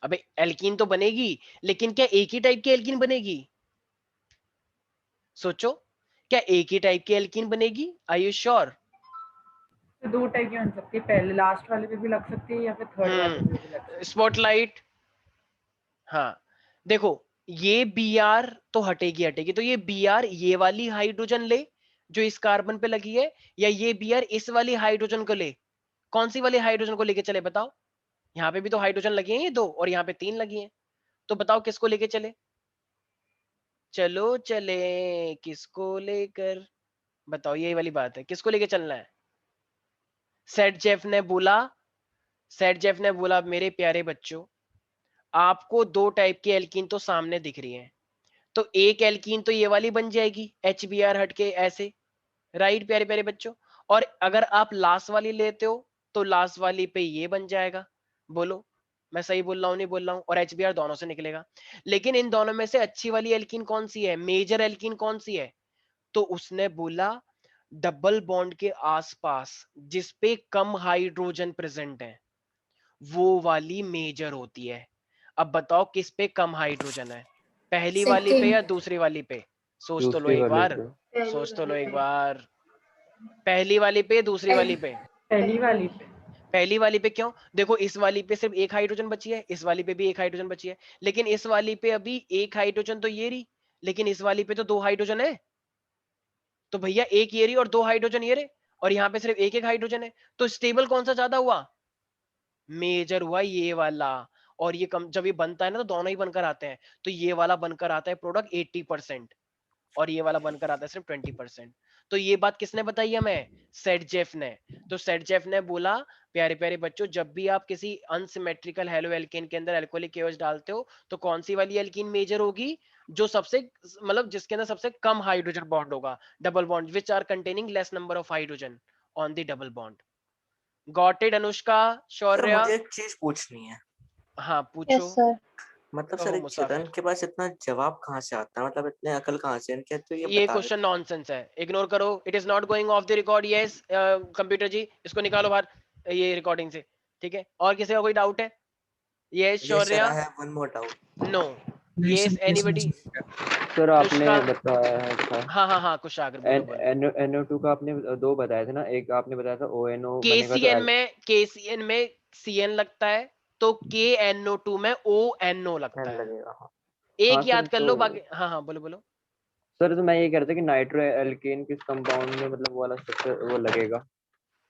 अबे एल्कीन तो बनेगी, लेकिन क्या एक ही टाइप की एल्कीन बनेगी, सोचो, क्या एक ही टाइप की एल्कीन बनेगी, आर यू श्योर? तो 2 टाइप की बन सकती है, पहले लास्ट वाले पे भी लग सकती है या फिर थर्ड वाले पे भी लग सकती है। स्पॉटलाइट, हाँ देखो ये Br तो हटेगी हटेगी, तो ये Br ये वाली हाइड्रोजन ले जो इस कार्बन पे लगी है, या ये Br इस वाली हाइड्रोजन को ले, कौन सी वाली हाइड्रोजन को लेके चले बताओ। यहाँ पे भी तो हाइड्रोजन लगी है ये 2 और यहाँ पे 3 लगी हैं, तो बताओ किसको लेके चले, चलो चले किसको लेकर, बताओ, यही वाली बात है, किसको लेके चलना है। सेट जेफ ने बोला, सेट जेफ ने बोला मेरे प्यारे बच्चों, आपको 2 टाइप की एल्कीन तो सामने दिख रही है, तो एक एल्कीन तो ये वाली बन जाएगी HBr हट के ऐसे, राइट प्यारे प्यारे बच्चों। और अगर आप लास्ट वाली लेते हो तो लास्ट वाली पे ये बन जाएगा, बोलो मैं सही बोल रहा हूँ नहीं बोल रहा हूँ, और HBr दोनों से निकलेगा। लेकिन इन दोनों में से अच्छी वाली एल्कीन कौन सी है, मेजर एल्कीन कौन सी है, तो उसने बोला डबल बॉन्ड के आसपास जिसपे कम हाइड्रोजन प्रेजेंट है, वो वाली मेजर होती है। अब बताओ किस पे कम हाइड्रोजन है, पहली वाली पे या दूसरी वाली पे? सोच तो लो दूसरी एक वाली बार, पे। सोच तो लो एक बार। पहली वाली पे, दूसरी वाली पे? पहली वाली पे। पहली वाली पे क्यों? देखो इस वाली पे सिर्फ एक हाइड्रोजन बची है, इस वाली पे भी एक हाइड्रोजन बची है, लेकिन इस वाली पे अभी एक हाइड्रोजन तो ये रही, लेकिन इस वाली पे तो 2 हाइड्रोजन है। तो भैया एक ये रही और 2 हाइड्रोजन ये रहे, और यहाँ पे सिर्फ एक एक हाइड्रोजन है। तो स्टेबल कौन सा ज्यादा हुआ? मेजर हुआ ये वाला। और ये कम जब ये बनता है ना तो दोनों ही बनकर आते हैं, तो ये वाला बनकर आता है प्रोडक्ट 80% और ये वाला बनकर आता है सिर्फ 20%। तो ये बात किसने बताई हमें? सेटजेफ ने। तो सेटजेफ ने बोला प्यारे प्यारे बच्चों, जब भी आप किसी अनसिमेट्रिकल हेलो एल्केन के अंदर एल्कोहलिक एओएच डालते हो तो कौन सी वाली एल्कीन मेजर होगी? जो सबसे मतलब जिसके अंदर सबसे कम हाइड्रोजन बॉन्ड होगा, double bond which are containing less number of hydrogen on the double bond. Got it Anushka, sir Shaurya? मुझे एक चीज पूछनी है। हाँ पूछो। मतलब कहो सर एक मुसाफिर। चिदन के पास इतना जवाब कहाँ से आता है, मतलब इतने अकल कहाँ से इनके, तो ये ये बता क्वेश्चन देते। नॉनसेंस है, इग्नोर करो। It is not going off the record. Yes computer ji इसको निकालो बाहर ये रिकॉर्डिंग से, ठीक है? और किसी का कोई डाउट है? यस ये sir Shaurya? I have one more doubt. No. नहीं yes sir, yes anybody? Sir आपने अनुष्का? बताया था हाँ कुशागर बोलो बोलो। NO2 का आपने 2 बताया था ना, एक आपने बताया था ONO बनेगा तो केसीएन में सीएन लगता है, तो KNO2 में ONO लगता एन है। लगेगा। हाँ एक हाँ सर, याद कर लो बाकी। हाँ बोलो बोलो। सर तो मैं ये कह रहा था कि नाइट्रो एल्केन किस कंपाउंड में मतलब वो वाला स्ट्रक्चर वो लगेगा?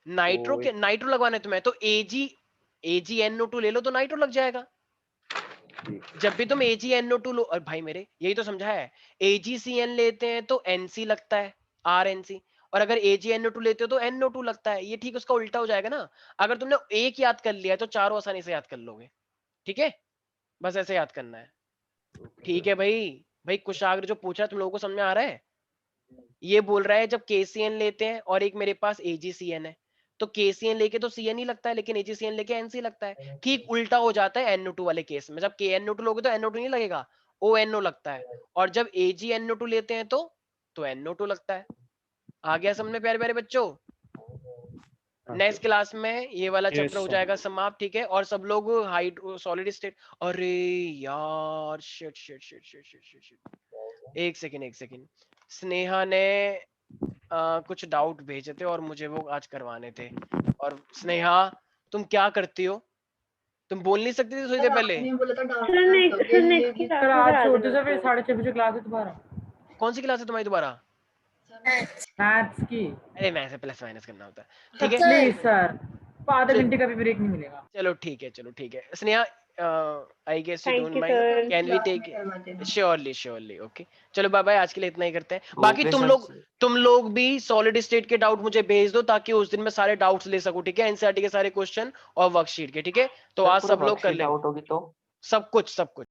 नाइट्रो के नाइट्रो लगवाना है तुम्हें तो AgNO2 ले लो तो नाइट्रो लग जाएगा। जब भी तुम AgNO2 लो, और भाई मेरे यही तो समझा है, AgCN लेते हैं तो NC लगता है, RNC, और अगर AgNO2 लेते हो तो NO2 लगता है। ये ठीक उसका उल्टा हो जाएगा ना। अगर तुमने एक याद कर लिया है तो चारों आसानी से याद कर लोगे, ठीक है? बस ऐसे याद करना है, ठीक है भाई? भाई कुशाग्र जो पूछा तुम लोगों को समझ में आ रहा है? ये बोल रहा है जब KCN लेते हैं और एक मेरे पास AgCN है, तो KCN लेके तो CN ही लगता है, लेकिन AgCN लेके NC लगता है। ठीक उल्टा हो जाता है NO2 वाले केस में। जब KNO2 लोगे तो NO2 नहीं लगेगा, ONO लगता है। और जब AgNO2 लेते हैं तो NO2 लगता है। आ गया समझ में प्यारे प्यारे बच्चों? नेक्स्ट क्लास में ये वाला चैप्टर हो जाएगा समाप्त, ठीक है? और सब लोग हाइड्रो सॉलिड स्टेट। अरे यार shit shit shit shit shit shit shit, एक सेकंड। स्नेहा ने कुछ डाउट भेजे थे और मुझे वो आज करवाने थे। और स्नेहा तुम क्या करती हो? तुम बोल नहीं सकती थी थोड़ी देर पहले? आपने बोला था डाउट सर नेक्स्ट की सर आज छोटे से फिर 6:30 बजे क्लास है दोबारा। कौन सी क्लास है तुम्हारी दोबारा? मैथ्स की। अरे मैं से प्लस माइनस करना होता है, ठीक है? प्लीज सर, आधे घंटे का भी ब्रेक नहीं मिलेगा। चलो ठीक है। Sneha I guess you Thank don't you, mind, sir. Can we take? Surely okay. चलो बाय बाय, आज के लिए इतना ही करते हैं। बाकी ओके तुम लोग भी सॉलिड स्टेट के डाउट मुझे भेज दो ताकि उस दिन मैं सारे डाउट्स ले सकूं, ठीक है? एनसीईआरटी के सारे क्वेश्चन और वर्कशीट के, ठीक है? तो आज सब लोग कर ले आउट होगी तो सब कुछ।